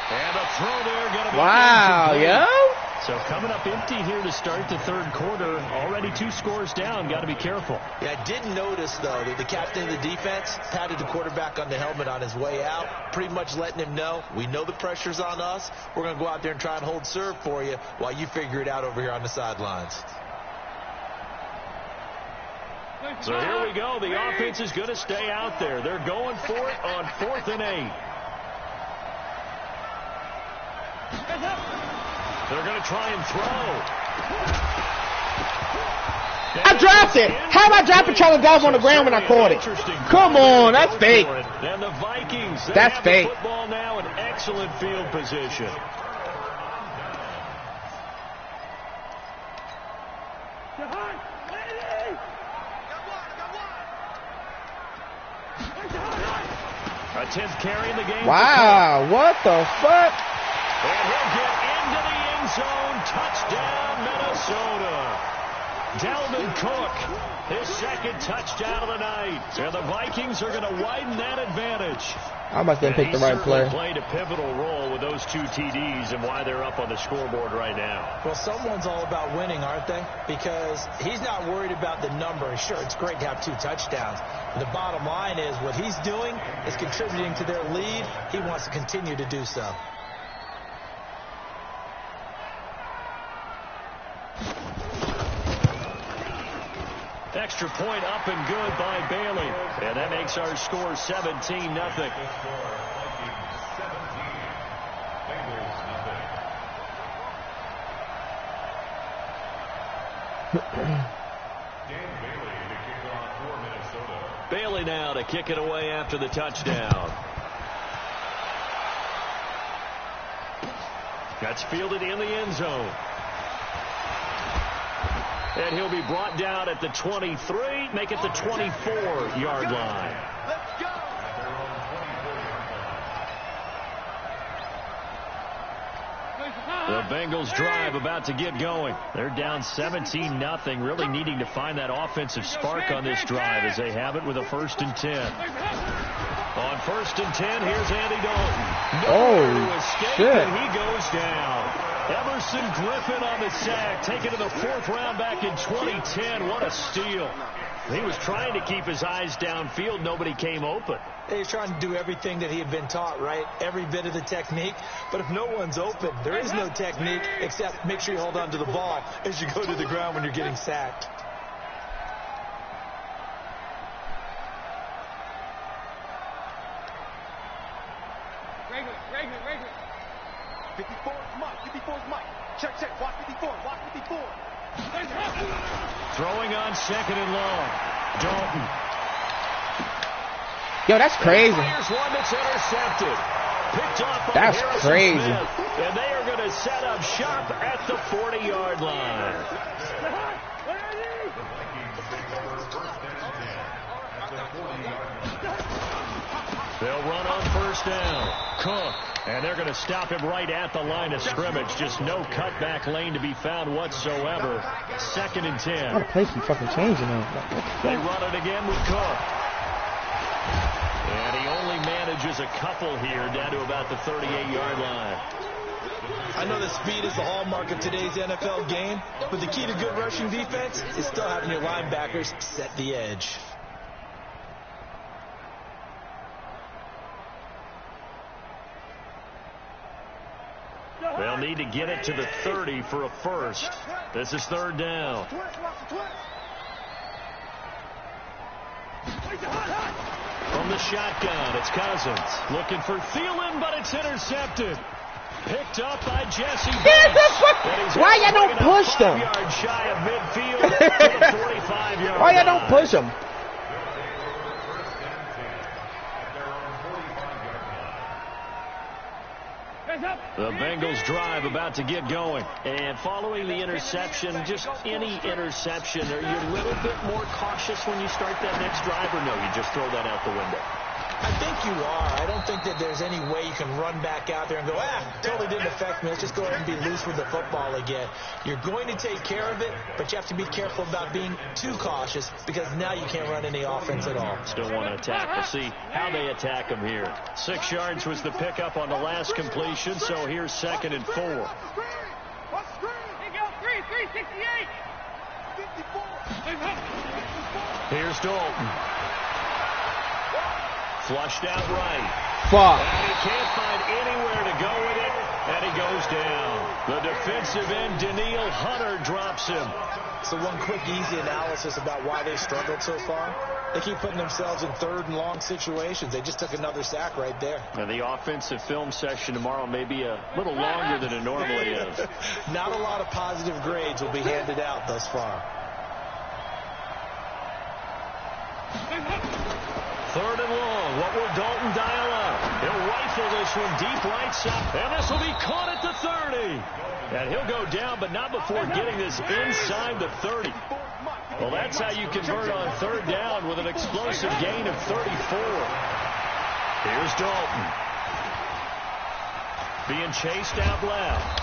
And a throw there going to be Wow, yo. So coming up empty here to start the third quarter. Already 2 scores down. Got to be careful. Yeah, I did notice, though, that the captain of the defense patted the quarterback on the helmet on his way out, pretty much letting him know, we know the pressure's on us. We're going to go out there and try and hold serve for you while you figure it out over here on the sidelines. So here we go. The offense is going to stay out there. They're going for it on 4th and 8. They're going to try and throw. I dropped it. How am I dropping Charlie Dove on the ground when I caught it? Come on, that's fake. And the Vikings, that's fake. The football now in excellent field position. A 10th carry in the game. Wow, what the fuck? And he'll get into the end zone. Touchdown, Minnesota. Dalvin Cook, his second touchdown of the night. And the Vikings are going to widen that advantage. I must have picked the right play. He played a pivotal role with those 2 TDs and why they're up on the scoreboard right now. Well, someone's all about winning, aren't they? Because he's not worried about the number. Sure, it's great to have 2 touchdowns. But the bottom line is what he's doing is contributing to their lead. He wants to continue to do so. Extra point up and good by Bailey. And that makes our score 17-0. Bailey now to kick it away after the touchdown. That's fielded in the end zone. And he'll be brought down at the 23, make it the 24-yard line. Let's go. The Bengals drive about to get going. They're down 17-0, really needing to find that offensive spark on this drive as they have it with a 1st and 10. On 1st and 10, here's Andy Dalton. Nowhere to escape, shit. and he goes down. Emerson Griffin on the sack, taken to the 4th round back in 2010. What a steal. He was trying to keep his eyes downfield. Nobody came open. He's trying to do everything that he had been taught, right? Every bit of the technique. But if no one's open, there is no technique except make sure you hold on to the ball as you go to the ground when you're getting sacked. Regular. 54 is Mike. 54 is Mike. Check. Watch 54. Watch 54. Throwing on 2nd and long. Dalton. Yo, that's crazy. Fires one that's intercepted. Picked off by That's Harrison crazy. Smith. And they are going to set up shop at the 40-yard line. They'll run on 1st down. Cook. And they're going to stop him right at the line of scrimmage. Just no cutback lane to be found whatsoever. 2nd and 10. How the play keep fucking changing now. They run it again with Cook. And he only manages a couple here down to about the 38-yard line. I know that speed is the hallmark of today's NFL game, but the key to good rushing defense is still having your linebackers set the edge. They'll need to get it to the 30 for a first. This is 3rd down. From the shotgun, it's Cousins. Looking for Thielen, but it's intercepted. Picked up by Jesse Bates. Why y'all don't push them? 5 yards shy of midfield to the 45-yard Why y'all line. don't push them? The Bengals drive about to get going. And following the interception, just any interception, are you a little bit more cautious when you start that next drive, or no, you just throw that out the window? I think you are. I don't think that there's any way you can run back out there and go, totally didn't affect me. Let's just go ahead and be loose with the football again. You're going to take care of it, but you have to be careful about being too cautious because now you can't run any offense at all. Still want to attack. We'll see how they attack them here. 6 yards was the pickup on the last completion, so here's 2nd and 4. Here you go, 368. 54. Here's Dalton. Flushed out right. Fuck. And he can't find anywhere to go with it, and he goes down. The defensive end, Danielle Hunter, drops him. So one quick, easy analysis about why they struggled so far. They keep putting themselves in 3rd and long situations. They just took another sack right there. And the offensive film session tomorrow may be a little longer than it normally is. Not a lot of positive grades will be handed out thus far. 3rd and long. What will Dalton dial up? He'll rifle this one deep right side. And this will be caught at the 30. And he'll go down, but not before getting this inside the 30. Well, that's how you convert on 3rd down with an explosive gain of 34. Here's Dalton. Being chased out left.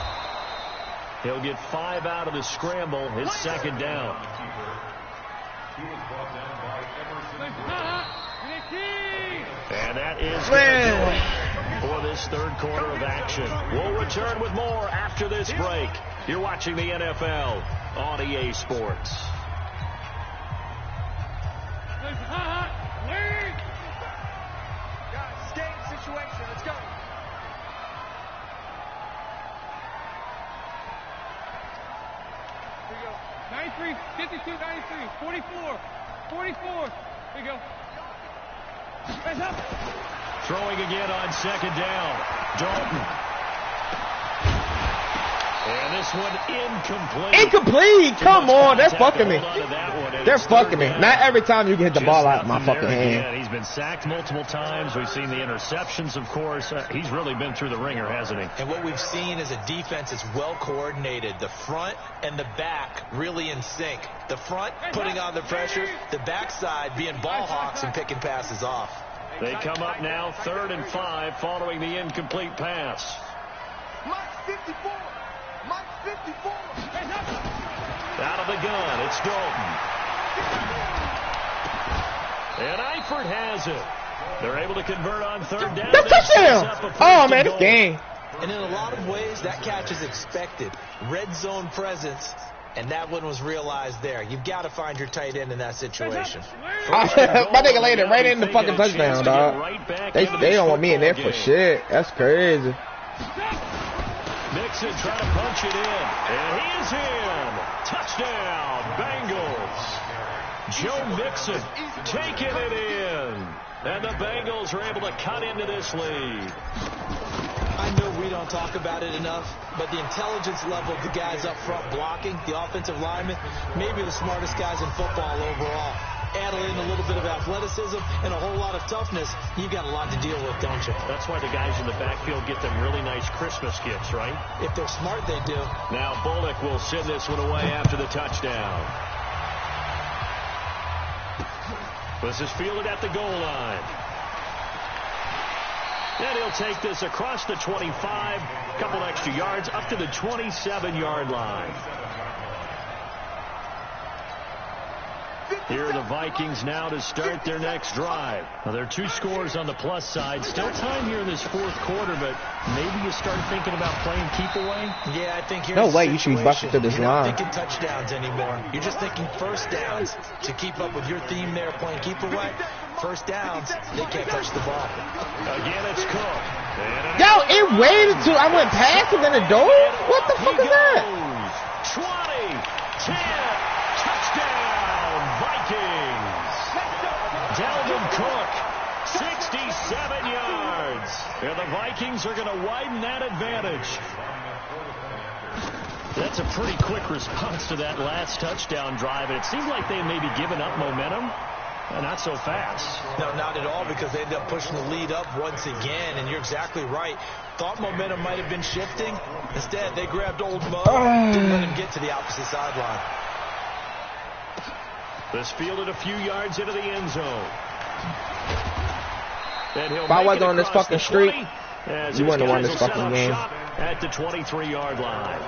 He'll get 5 out of the scramble, his 2nd down. And that is for this 3rd quarter of action. We'll return with more after this break. You're watching the NFL on EA Sports. Guys, escape situation. Let's go. Here we go. 93, 52, 93, 44, 44. Here we go. Hands up. Throwing again on 2nd down. Dalton. And this one incomplete. Incomplete! Come on, they're fucking me. They're fucking me. Not every time you can hit the ball out of my fucking hand. He's been sacked multiple times. We've seen the interceptions, of course. He's really been through the ringer, hasn't he? And what we've seen is a defense that's well coordinated. The front and the back really in sync. The front putting on the pressure, the backside being ball hawks and picking passes off. They come up now 3rd and 5 following the incomplete pass. Mike 54. Mike 54. Hands up. Out of the gun, it's Dalton. And Eifert has it. They're able to convert on 3rd down. That's touchdown! Oh, man, this game. And in a lot of ways, that catch is expected. Red zone presence, and that one was realized there. You've got to find your tight end in that situation. My nigga laid it right in the fucking touchdown, dog. They don't want me in there for shit. That's crazy. Mixon trying to punch it in. And he is in. Touchdown, Bengals. Joe Mixon taking it in. And the Bengals are able to cut into this lead. I know we don't talk about it enough, but the intelligence level of the guys up front blocking, the offensive linemen, maybe the smartest guys in football overall. Add in a little bit of athleticism and a whole lot of toughness, you've got a lot to deal with, don't you? That's why the guys in the backfield get them really nice Christmas gifts, right? If they're smart, they do. Now Bullock will send this one away after the touchdown. This is fielded at the goal line. And he'll take this across the 25, couple extra yards, up to the 27-yard line. Here are the Vikings now to start their next drive. Now, there are 2 scores on the plus side. Still time here in this 4th quarter, but maybe you start thinking about playing keep away? Yeah, I think No way you should be busting through this You're line. not thinking touchdowns anymore. You're just thinking 1st downs to keep up with your theme there, playing keep away. 1st downs, they can't touch the ball. Again, it's Cook. Yo, it waited till I went past him in the door? What the fuck is that? 20, 10, touchdown, Vikings. Dalvin Cook, 67 yards. And the Vikings are going to widen that advantage. That's a pretty quick response to that last touchdown drive. And it seemed like they may be giving up momentum. Not so fast. No, not at all, because they ended up pushing the lead up once again, and you're exactly right. Thought momentum might have been shifting. Instead, they grabbed old Mo, didn't let him get to the opposite sideline. This fielded a few yards into the end zone. If I wasn't on this fucking street, you wouldn't have won this fucking game. At the 23-yard line.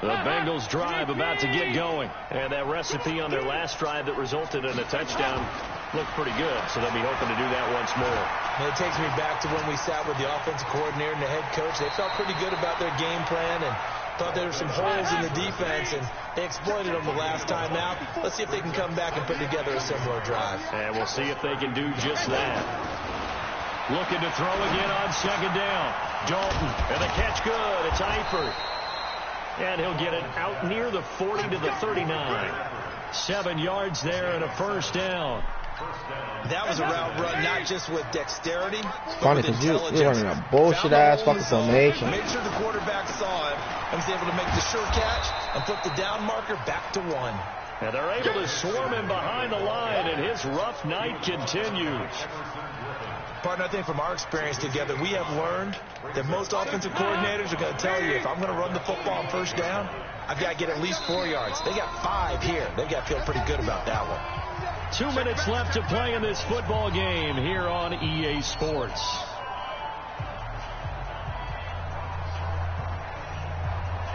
The Bengals drive about to get going. And that recipe on their last drive that resulted in a touchdown looked pretty good. So they'll be hoping to do that once more. And it takes me back to when we sat with the offensive coordinator and the head coach. They felt pretty good about their game plan and thought there were some holes in the defense, and they exploited them the last time out. Let's see if they can come back and put together a similar drive. And we'll see if they can do just that. Looking to throw again on second down. Dalton, and the catch good. It's Eifert. And he'll get it out near the 40 to the 39. 7 yards there and a first down. That was a route run, not just with dexterity, funny because you're running a bullshit-ass fucking formation. Made sure the quarterback saw him and was able to make the sure catch and put the down marker back to 1. And they're able to swarm him behind the line, and his rough night continues. Partner, I think from our experience together, we have learned that most offensive coordinators are going to tell you, if I'm going to run the football on first down, I've got to get at least 4 yards. They got 5 here. They've got to feel pretty good about that one. 2 minutes left to play in this football game here on EA Sports.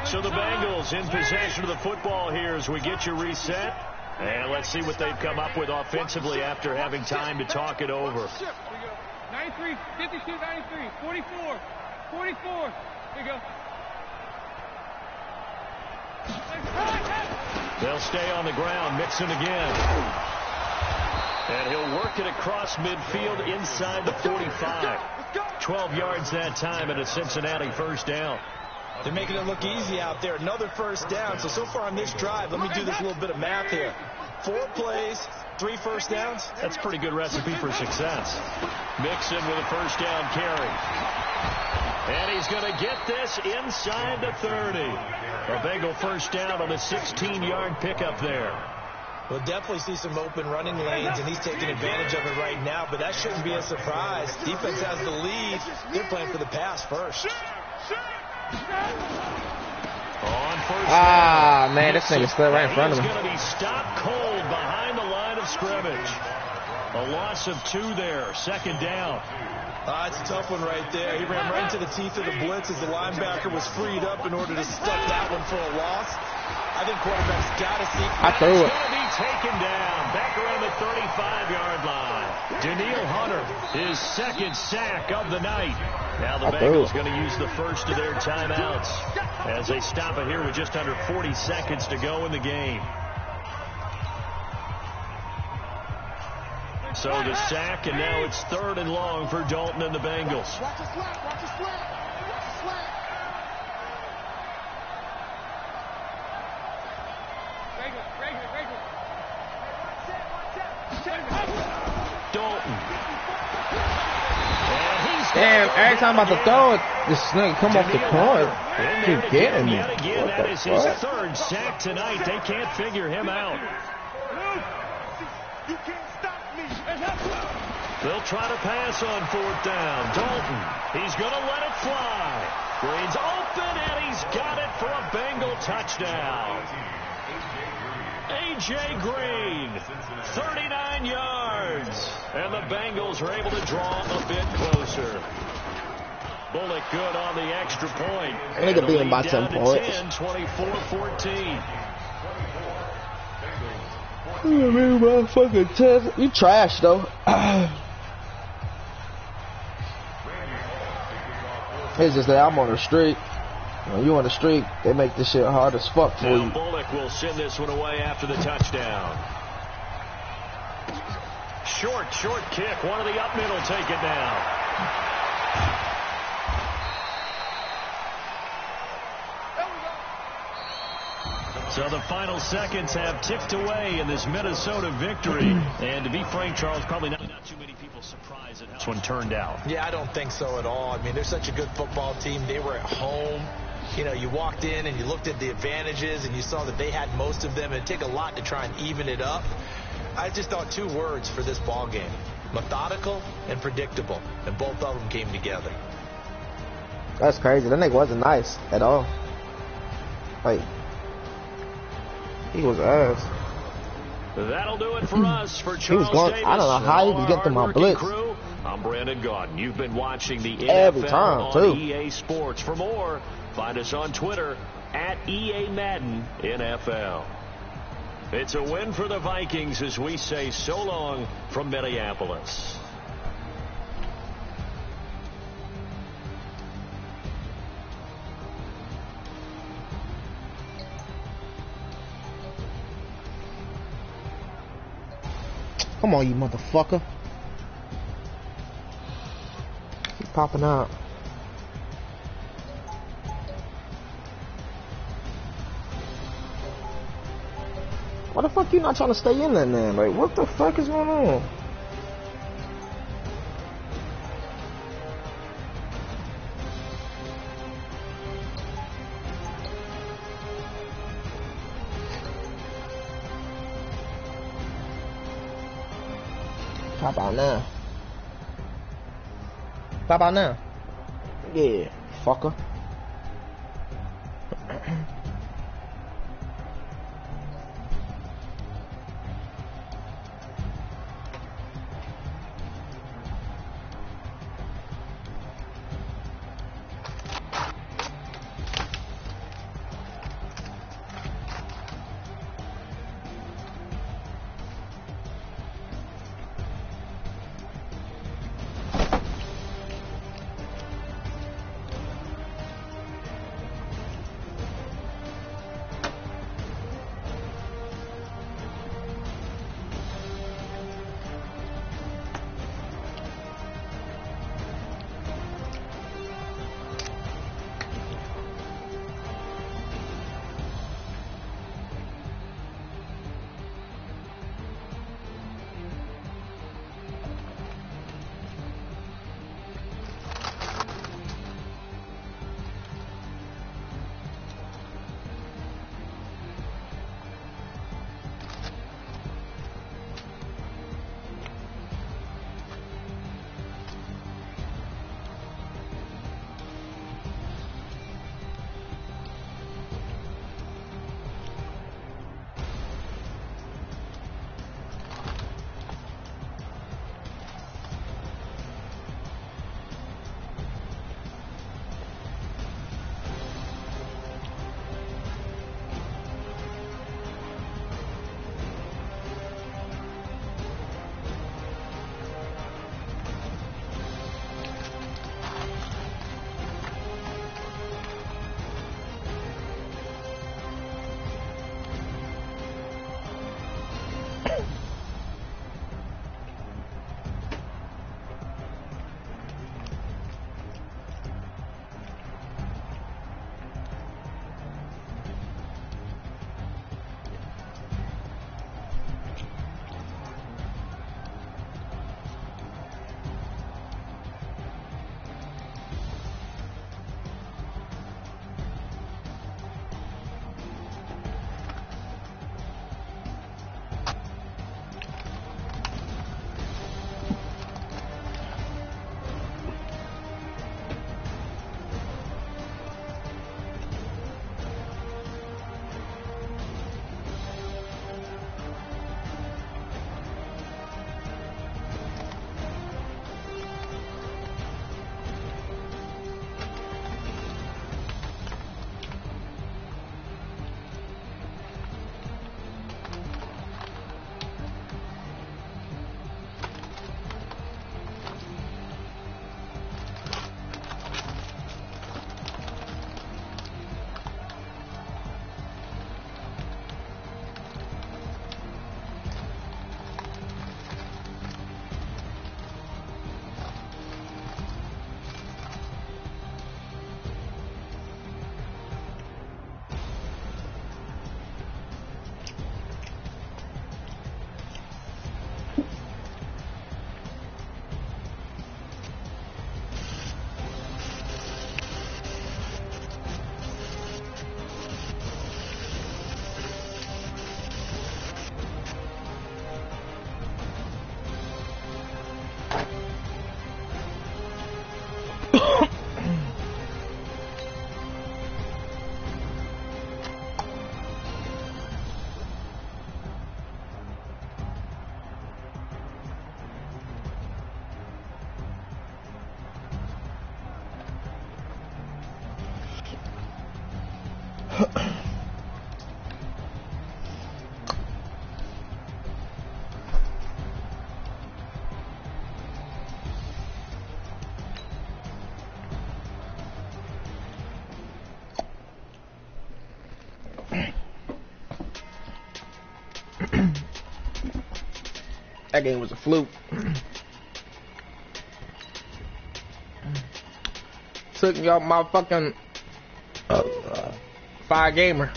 So the Bengals in possession of the football here as we get you reset. And let's see what they've come up with offensively after having time to talk it over. 93, 52, 93, 44, 44. There you go. They'll stay on the ground. Mixon again. And he'll work it across midfield inside the 45. 12 yards that time and a Cincinnati first down. They're making it look easy out there. Another first down. So far on this drive, let me do this little bit of math here. 4 plays, 3 first downs. That's a pretty good recipe for success. Mixon with a first down carry. And he's going to get this inside the 30. A Bengal first down on a 16-yard pickup there. We'll definitely see some open running lanes, and he's taking advantage of it right now, but that shouldn't be a surprise. Defense has the lead. They're playing for the pass first. On first down. Man, this thing is still right in front of him. He's going to be stopped cold behind the line of scrimmage. A loss of 2 there. Second down. It's a tough one right there. He ran right into the teeth of the blitz as the linebacker was freed up in order to stuff that one for a loss. I think quarterback's got to see. I threw it. He's going to be taken down back around the 35-yard line. Danielle Hunter, his second sack of the night. Now the Bengals going to use the first of their timeouts as they stop it here with just under 40 seconds to go in the game. So the sack, and now it's 3rd and long for Dalton and the Bengals. Watch the slack, watch the slack, watch the slack. Dalton. Damn, every time I'm about to throw it, this nigga come off the corner. Keep getting me. Again, that is his 3rd sack tonight. They can't figure him out. You can't stop me. They'll try to pass on 4th down. Dalton, he's going to let it fly. Green's open, and he's got it for a Bengal touchdown. A.J. Green, 39 yards. And the Bengals are able to draw a bit closer. Bullock good on the extra point. I think beat him by 10 points. 24-14. Motherfucking test. You trash though. It's just that I'm on the street. When you on the street, they make this shit hard as fuck for you. Bullock will send this one away after the touchdown. Short kick. One of the up middle take it down. So the final seconds have ticked away in this Minnesota victory. And to be frank, Charles, probably not too many people This one turned out. Yeah, I don't think so at all. I mean, they're such a good football team. They were at home. You know, you walked in and you looked at the advantages and you saw that they had most of them. It'd take a lot to try and even it up. I just thought 2 words for this ball game: methodical and predictable, and both of them came together. That's crazy. That nigga wasn't nice at all. Like, he was ass. That'll do it for us. For Charles He was going, Davis, I don't know how he was getting to my blitz. Crew, I'm Brandon Gaudin. You've been watching the Every NFL time, on too. EA Sports. For more, find us on Twitter at EA Madden NFL. It's a win for the Vikings as we say so long from Minneapolis. Come on, you motherfucker. Keep popping out. Why the fuck you not trying to stay in there, man? Like, what the fuck is going on? Pop out now. Pop out now. Yeah, fucker. That game was a fluke. Took me off my fucking 5-gamer.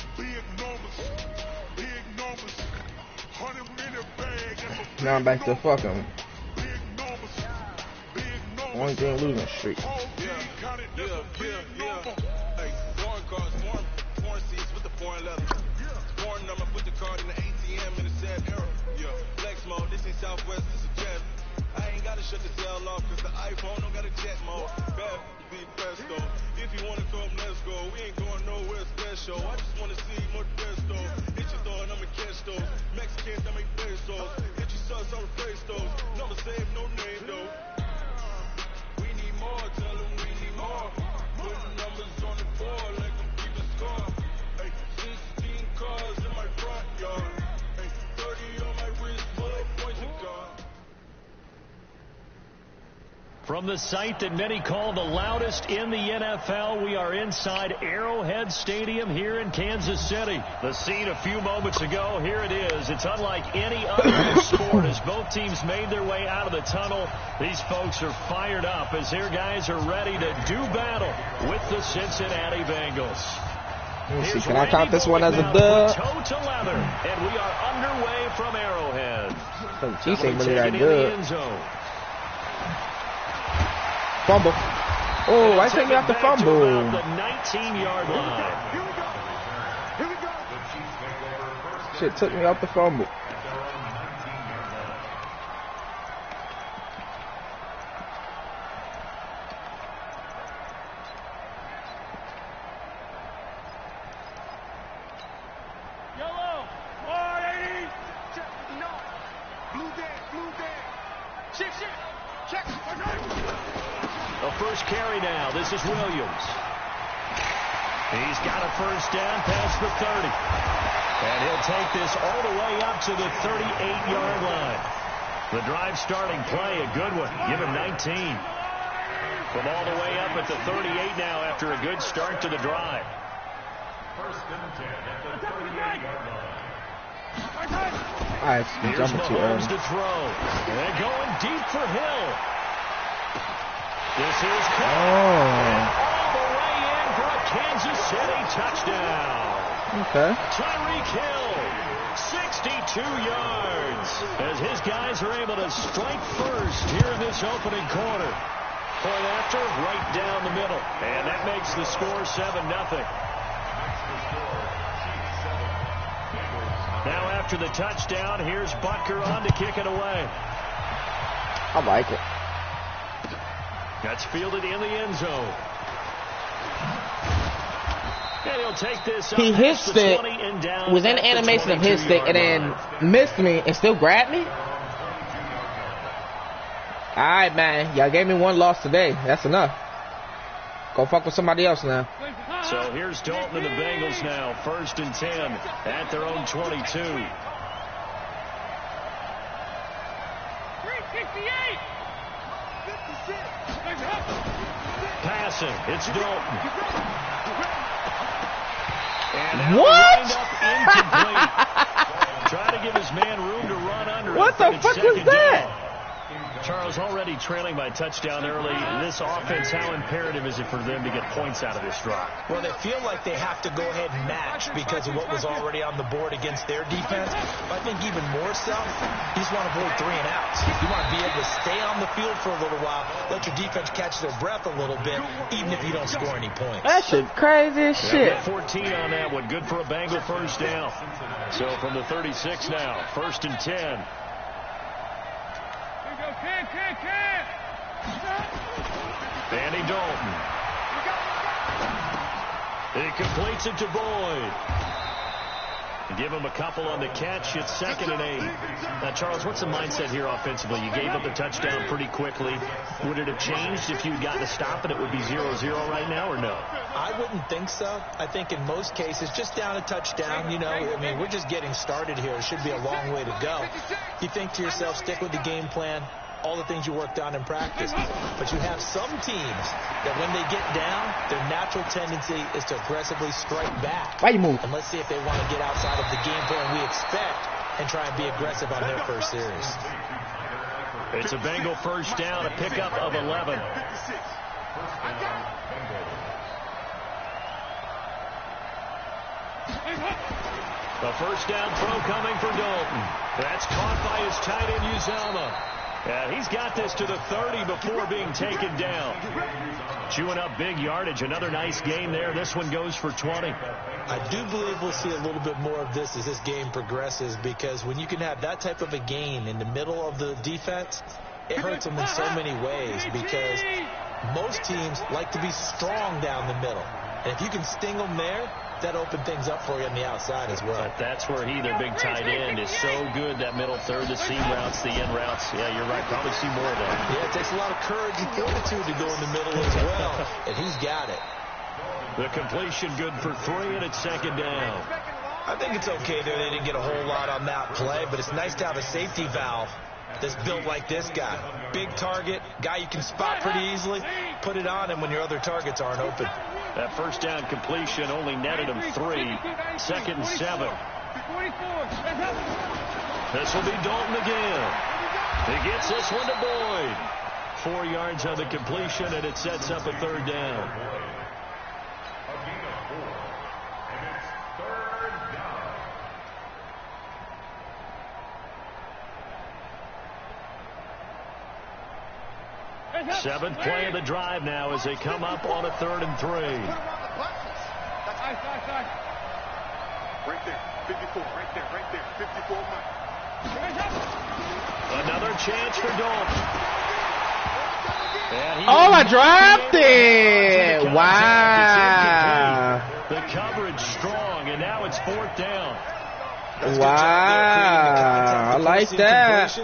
Now I'm back to fucking one game losing streak. Southwest is a jet. I ain't gotta shut the cell off cause the iPhone don't got a jet mode. Bad be best though. If you wanna come, let's go. We ain't going nowhere special. I just wanna see more pesto. Hit your thought, I'ma catch those. Mexicans that make pesos. Hit your sus, I'll replace those. Never save no name though. We need more, tell them we need more. Putting numbers on the board like I'm keeping score. Hey, 16 cars in my front yard. Hey, 30 on my wrist. From the site that many call the loudest in the NFL, we are inside Arrowhead Stadium here in Kansas City. The scene a few moments ago, here it is. It's unlike any other sport as both teams made their way out of the tunnel. These folks are fired up as their guys are ready to do battle with the Cincinnati Bengals. Let me see, can I count this one as a dub? Toe to leather, and we are underway from Arrowhead. Some Chiefs ain't really that good. Fumble. Oh, why take me off the fumble? The 19-yard line. Here we go. Shit took me off the fumble. Yellow. 180. No. Blue dead. Check. A first carry now. This is Williams. He's got a first down past the 30. And he'll take this all the way up to the 38-yard line. The drive starting play, a good one. Give him 19. From all the way up at the 38 now after a good start to the drive. First and 10 at the 38-yard line. I actually jumping too early. To throw. And going deep for Hill. This is all the way in for a Kansas City touchdown. Okay. Tyreek Hill, 62 yards, as his guys are able to strike first here in this opening quarter. Point after, right down the middle, and that makes the score 7-0. Now after the touchdown, here's Butker on to kick it away. I like it. That's fielded in the end zone. And he'll take this He hit stick, was in the animation of his stick, and then missed me and still grabbed me? Alright, man. Y'all gave me one loss today. That's enough. Go fuck with somebody else now. So here's Dalton and the Bengals now. 1st and 10 at their own 22. 368. Passing. It's Dalton. And what? Incomplete. Trying to give his man room to run under. What the fuck was that? Charles, already trailing by touchdown early. This offense, how imperative is it for them to get points out of this drive? Well, they feel like they have to go ahead and match because of what was already on the board against their defense. But I think even more so, you just want to avoid 3 and outs. You want to be able to stay on the field for a little while, let your defense catch their breath a little bit, even if you don't score any points. That shit crazy as shit. 14 on that one. Good for a Bengal first down. So from the 36 now, 1st and 10. Andy Dalton. He completes it to Boyd. Give him a couple on the catch. It's 2nd and 8. Now, Charles, what's the mindset here offensively? You gave up the touchdown pretty quickly. Would it have changed if you had gotten a stop and it would be 0-0 right now, or no? I wouldn't think so. I think in most cases, just down a touchdown, you know, I mean, we're just getting started here. It should be a long way to go. You think to yourself, stick with the game plan, all the things you worked on in practice. But you have some teams that when they get down, their natural tendency is to aggressively strike back. Why you move? And let's see if they want to get outside of the game plan we expect and try and be aggressive on their first series. It's a Bengal first down, a pickup of 11. A first down throw coming for Dalton. That's caught by his tight end, Uzomah. Yeah, he's got this to the 30 before being taken down. Chewing up big yardage. Another nice gain there. This one goes for 20. I do believe we'll see a little bit more of this as this game progresses, because when you can have that type of a gain in the middle of the defense, it hurts them in so many ways, because most teams like to be strong down the middle. And if you can sting them there, that opened things up for you on the outside as well. But that's where their big tight end, is so good, that middle third, the seam routes, the in routes. Yeah, you're right. Probably see more of that. Yeah, it takes a lot of courage and fortitude to go in the middle as well, and he's got it. The completion good for 3, and it's second down. I think it's okay there. They didn't get a whole lot on that play, but it's nice to have a safety valve that's built like this guy. Big target, guy you can spot pretty easily. Put it on him when your other targets aren't open. That first down completion only netted him 3. Second and 7. This will be Dalton again. He gets this one to Boyd. 4 yards on the completion, and it sets up a third down. Seventh play of the drive now as they come up on a 3rd and 3. Right there, 54, right there, 54 miles. Another chance for Dalton. Oh, I dropped it! Wow. The coverage strong, and now it's 4th down. Wow, I like that.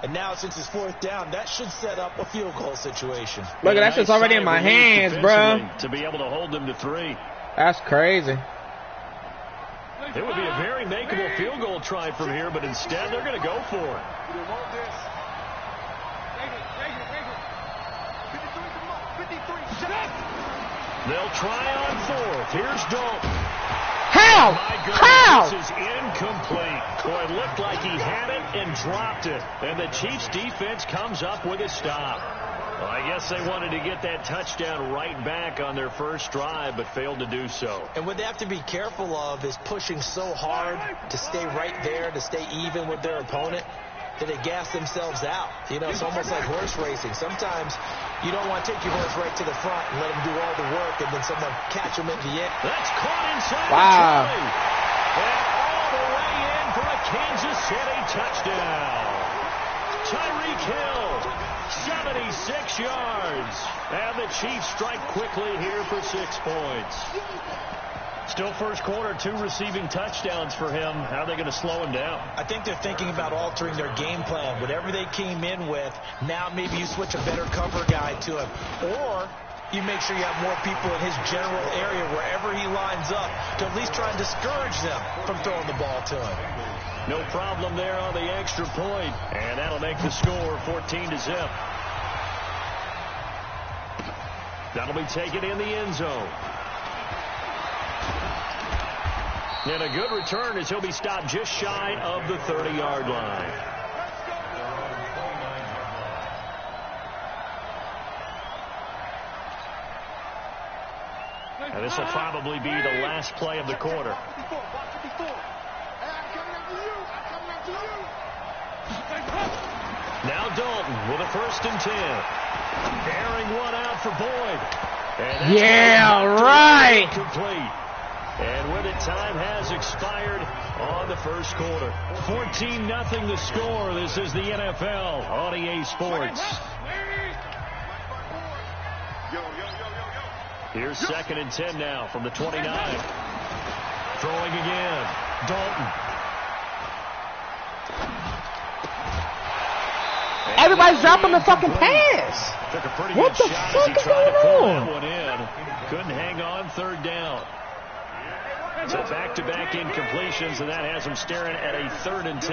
And now, since it's 4th down, that should set up a field goal situation. Look at that, shit's already in my hands, bro. To be able to hold them to 3. That's crazy. It would be a very makeable field goal try from here, but instead they're going to go for it. They'll try on 4th. Here's Dalton. How? How? This is incomplete. Boy, it looked like he had it and dropped it. And the Chiefs defense comes up with a stop. Well, I guess they wanted to get that touchdown right back on their first drive, but failed to do so. And what they have to be careful of is pushing so hard to stay right there, to stay even with their opponent, that they gas themselves out. You know, it's almost like horse racing. Sometimes you don't want to take your horse right to the front and let them do all the work, and then someone catch them at the end. That's caught inside. Wow. And all the way in for a Kansas City touchdown. Tyreek Hill, 76 yards. And the Chiefs strike quickly here for 6 points. Still first quarter, 2 receiving touchdowns for him. How are they going to slow him down? I think they're thinking about altering their game plan. Whatever they came in with, now maybe you switch a better cover guy to him. Or you make sure you have more people in his general area wherever he lines up to at least try and discourage them from throwing the ball to him. No problem there on the extra point. And that'll make the score 14-0. That'll be taken in the end zone. And a good return as he'll be stopped just shy of the 30-yard line. And this will probably be the last play of the quarter. Now Dalton with a 1st and 10. Airing one out for Boyd. And yeah, right. Complete. And with it, time has expired on the first quarter. 14-0 the score. This is the NFL on EA Sports. Here's 2nd and 10 now from the 29. Throwing again. Dalton. Everybody's dropping the fucking pass. Took a pretty What good the shot fuck as he is tried to going pull on? that one in. Couldn't hang on 3rd down. So back-to-back incompletions, and that has him staring at a 3rd and 10.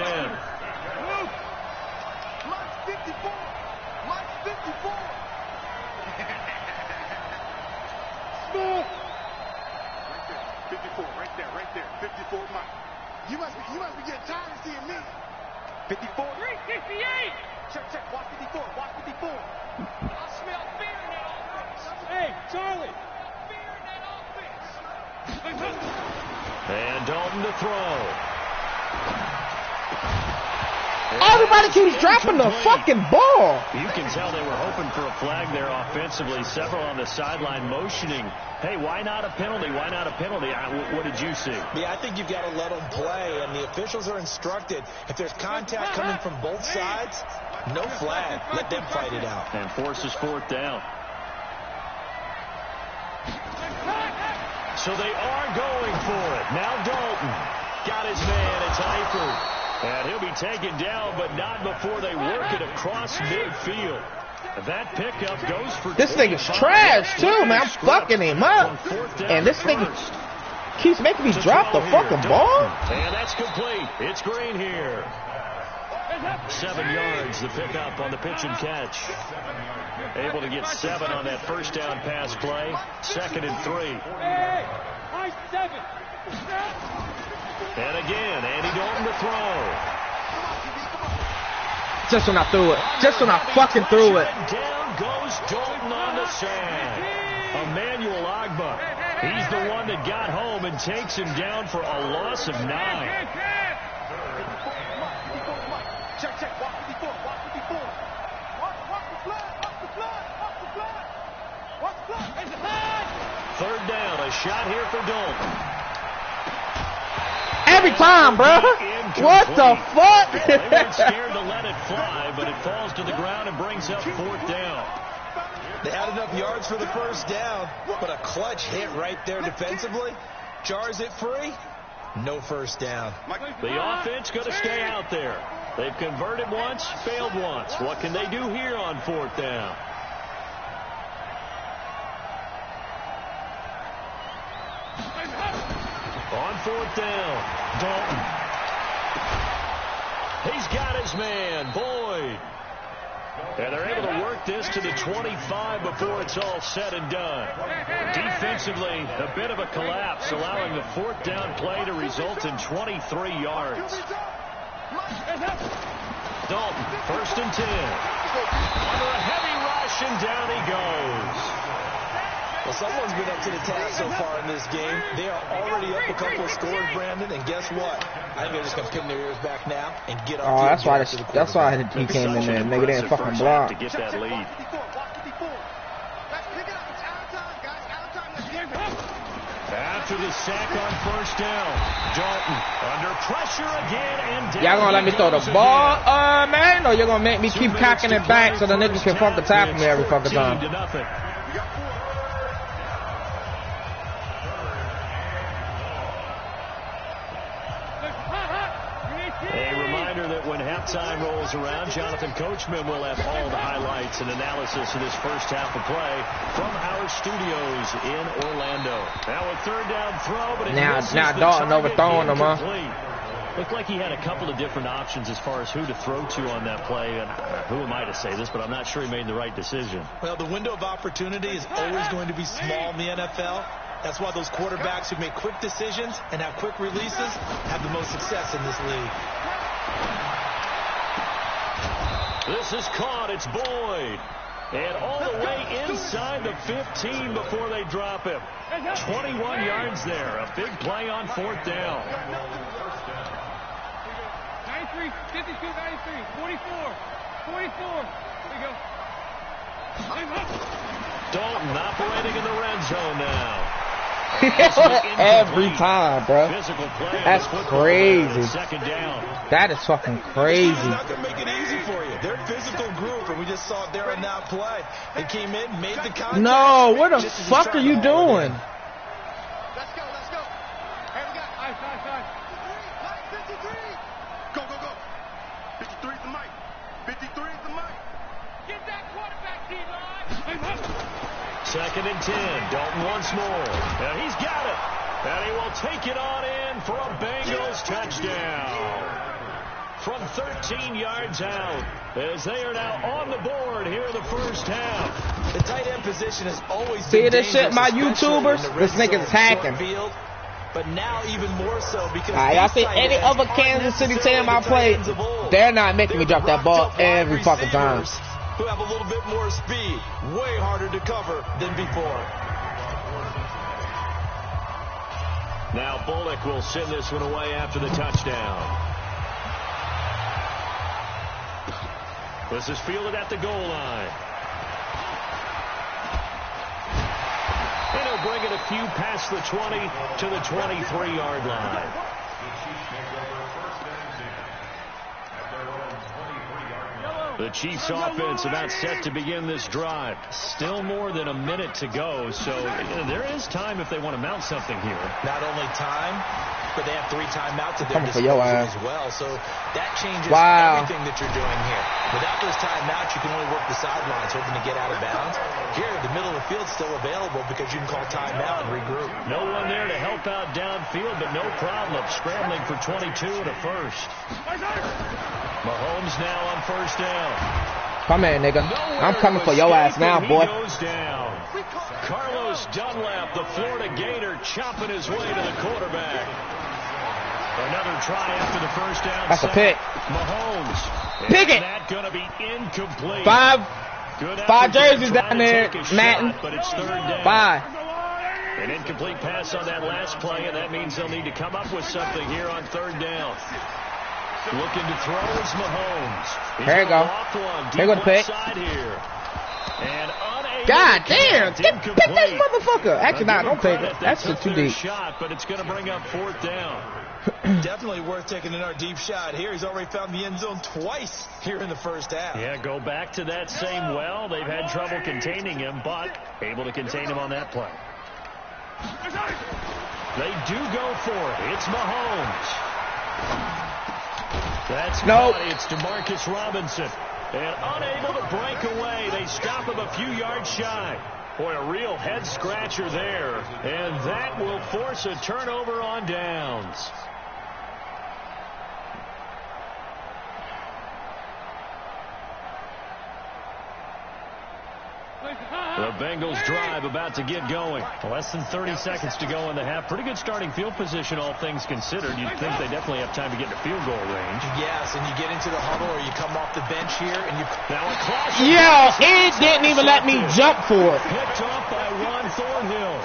Mike 54. Mike 54. Smooth. Right there, 54, right there. 54 Mike. You must be getting tired of seeing me. 54. 368. Check. Watch 54. Watch 54. I smell fear in that offense. Hey, Charlie. Fear in that offense. And Dalton to throw. Everybody keeps dropping the fucking ball. You can tell they were hoping for a flag there offensively. Several on the sideline motioning, hey, why not a penalty? Why not a penalty? What did you see? Yeah, I think you've got to let them play, and the officials are instructed, if there's contact coming from both sides, no flag. Let them fight it out. And forces fourth down. So they are going for it. Now Dalton got his man. It's Eifert. And he'll be taken down, but not before they work it across midfield. That pickup goes for This nigga's trash, too, man. I'm fucking him up. And this nigga keeps making me drop the fucking ball. And that's complete. It's Green here. 7 yards, the pickup on the pitch and catch. Able to get 7 on that first down pass play. 2nd and 3. Hey, 7. And again, Andy Dalton to throw. Just when I threw it. Just when I fucking threw it. Down goes Dalton on the sack. Emmanuel Agba. He's the one that got home and takes him down for a loss of 9. Check. Watch 54. Watch 54. Watch the flag. Watch the flag. 3rd down, a shot here for Dalton. Every time, bro. What the fuck? They weren't scared to let it fly, but it falls to the ground and brings up 4th down. They had enough yards for the first down, but a clutch hit right there defensively. Jars it free. No first down. The offense going to stay out there. They've converted once, failed once. What can they do here on 4th down? On 4th down, Dalton. He's got his man, Boyd. And they're able to work this to the 25 before it's all said and done. Defensively, a bit of a collapse, allowing the 4th down play to result in 23 yards. Dalton, 1st and 10. Under a heavy rush, and down he goes. Well, someone's been up to the task so far in this game. They are already up a couple of scores, Brandon, and guess what? I think they're just going to pin their ears back now and get up. Oh, that's why he came in there. Nigga didn't fucking block. To get that lead. After the sack on 1st down, Dalton under pressure again, and y'all gonna let me throw the ball, man? Or you're gonna make me keep cocking it back so the niggas can fucking tackle me every fucking time? A reminder that when halftime rolls around, Jonathan Coachman will have all the highlights and analysis of this first half of play from our studios in Orlando. Now a 3rd down throw, but now Dalton overthrowing him, huh? Looked like he had a couple of different options as far as who to throw to on that play. And who am I to say this, but I'm not sure he made the right decision. Well, the window of opportunity is always going to be small in the NFL. That's why those quarterbacks who make quick decisions and have quick releases have the most success in this league. This is caught. It's Boyd. And all the way inside the 15 before they drop him. 21 yards there. A big play on 4th down. 93, 52, 93, 44. There you go. Dalton operating in the red zone now. Every time, bro. That's crazy. 2nd down. That is fucking crazy. They're not going to make it easy for you. They're a physical group, and we just saw it there on that play. They came in, made the contact. No, what the fuck are you doing? Let's go. Hey, we got Nice. 53. Go. 53 is the mic. 53 is the mic. Get that quarterback, D-line. 2nd and 10. Dalton once more. Now he's got it. And he will take it on in for a Bengals touchdown. From 13 yards out, as they are now on the board here in the first half. The tight end position has always See been this shit, my dangerous, especially YouTubers? in the red This nigga's zone, hacking. short field. but now even more so because I see any other Kansas City team I played, they're not making me drop that ball every fucking time. Who have a little bit more speed, way harder to cover than before. Now Bullock will send this one away after the touchdown. This is fielded at the goal line. And he'll bring it a few past the 20 to the 23-yard line. The Chiefs offense about set to begin this drive. Still more than a minute to go, so there is time if they want to mount something here. Not only time, but they have 3 timeouts at their Coming for your disposal ass. as well. So that changes Wow. everything that you're doing here. Without those timeouts, you can only work the sidelines, hoping to get out of bounds. Here, the middle of the field's still available because you can call timeout and regroup. No one there to help out downfield, but no problem. Scrambling for 22 and a first. Mahomes now on first down. Come in, nigga. I'm coming for your ass now, boy. He goes down. Carlos Dunlap, the Florida Gator, chopping his way to the quarterback. Another try after the first down. That's a pick. Mahomes. Pick it. That's going to be incomplete. Five Five jerseys down there, Madden. But it's third down. 5. An incomplete pass on that last play, and that means they'll need to come up with something here on third down. Looking to throw is Mahomes. There you go. There you go the pick. Here. And God damn. Pick this motherfucker. Actually, nah, don't pick it. That's just too deep. Shot, but it's going to bring up fourth down. Definitely worth taking in our deep shot here. He's already found the end zone twice here in the first half. Yeah, go back to that same well. They've had trouble containing him, but able to contain him on that play. They do go for it. It's Mahomes. That's nope. It's DeMarcus Robinson. And unable to break away. They stop him a few yards shy. Boy, a real head scratcher there. And that will force a turnover on downs. The Bengals drive about to get going. Less than 30 seconds to go in the half. Pretty good starting field position, all things considered. You'd think they definitely have time to get to field goal range. Yes, and you get into the huddle or you come off the bench here and you... Now a clash. Yo, it didn't even let me jump for it. Picked off by Ron Thornhill.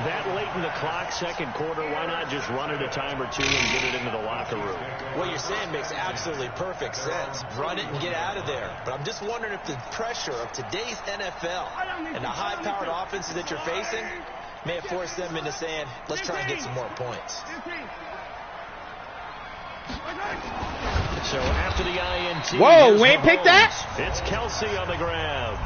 That late in the clock, second quarter, why not just run it a time or two and get it into the locker room? What you're saying makes absolutely perfect sense. Run it and get out of there. But I'm just wondering if the pressure of today's NFL and the high-powered offenses that you're facing may have forced them into saying, let's try and get some more points. So after the INT, whoa, we ain't picked that? It's Kelsey on the ground.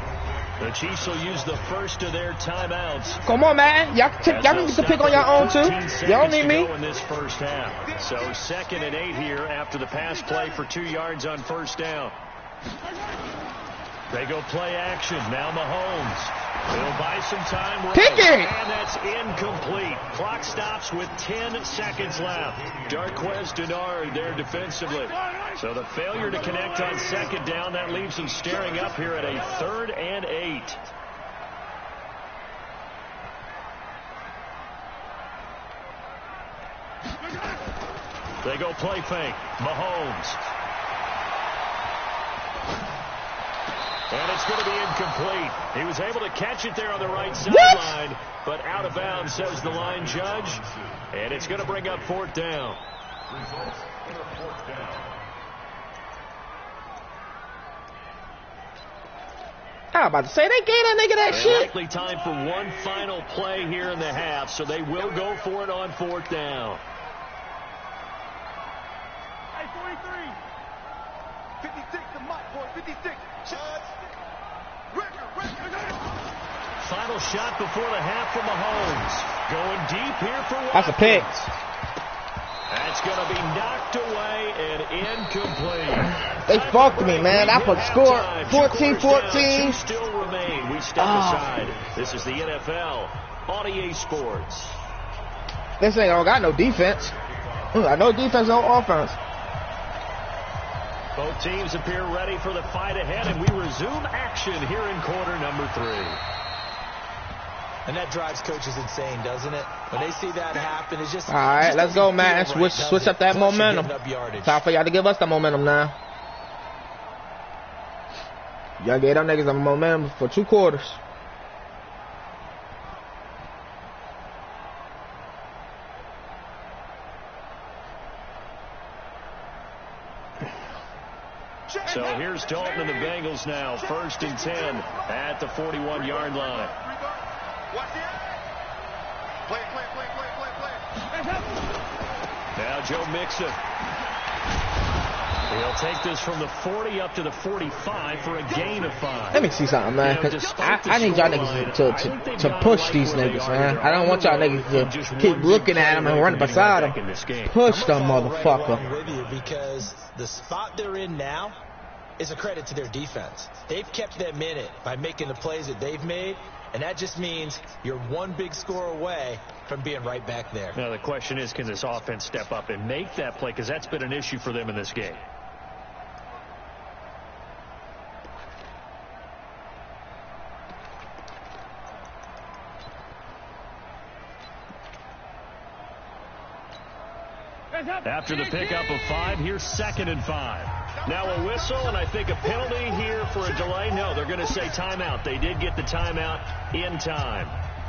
The Chiefs will use the first of their timeouts. Come on, man. Y'all can get the pick on your own, too. Y'all don't need me. In this first half. So 2nd and 8 here after the pass play for 2 yards on first down. They go play action. Now Mahomes. He'll buy some time. Pick it! And that's incomplete. Clock stops with 10 seconds left. Darquez Denard there defensively. So the failure to connect on second down, that leaves them staring up here at a 3rd and 8. They go play fake. Mahomes. And it's going to be incomplete. He was able to catch it there on the right sideline, but out of bounds, says the line judge. And it's going to bring up fourth down. I'm about to say, they gave that nigga that shit. Likely time for one final play here in the half, so they will go for it on fourth down. Hey, 43. 56 to Mike, boy. 56. Final shot before the half from Mahomes. Going deep here for Watkins. That's a pick. That's going to be knocked away and incomplete. They fucked me, man. I put score 14-14. Two still remain. We step aside. This is the NFL on EA Sports. This ain't don't got no defense. I know defense, no offense. Both teams appear ready for the fight ahead, and we resume action here in quarter number 3. And that drives coaches insane, doesn't it? When they see that happen, it's just... All right, let's go, man. Switch up that momentum. Time for y'all to give us the momentum now. Y'all gave them niggas the momentum for 2 quarters. So here's Dalton and the Bengals now. 1st and 10 at the 41-yard line. Now Joe Mixon. He'll take this from the 40 up to the 45 for a gain of 5. Let me see something, man. Cause I need y'all niggas to push these niggas, man. I don't want y'all niggas to keep looking at them and running beside them. Push them, motherfucker. I'm with you because the spot they're in now is a credit to their defense. They've kept them in it by making the plays that they've made, and that just means you're one big score away from being right back there. Now the question is, can this offense step up and make that play? Because that's been an issue for them in this game. After the pickup of 5, here's 2nd and 5. Now a whistle, and I think a penalty here for a delay. No, they're going to say timeout. They did get the timeout in time.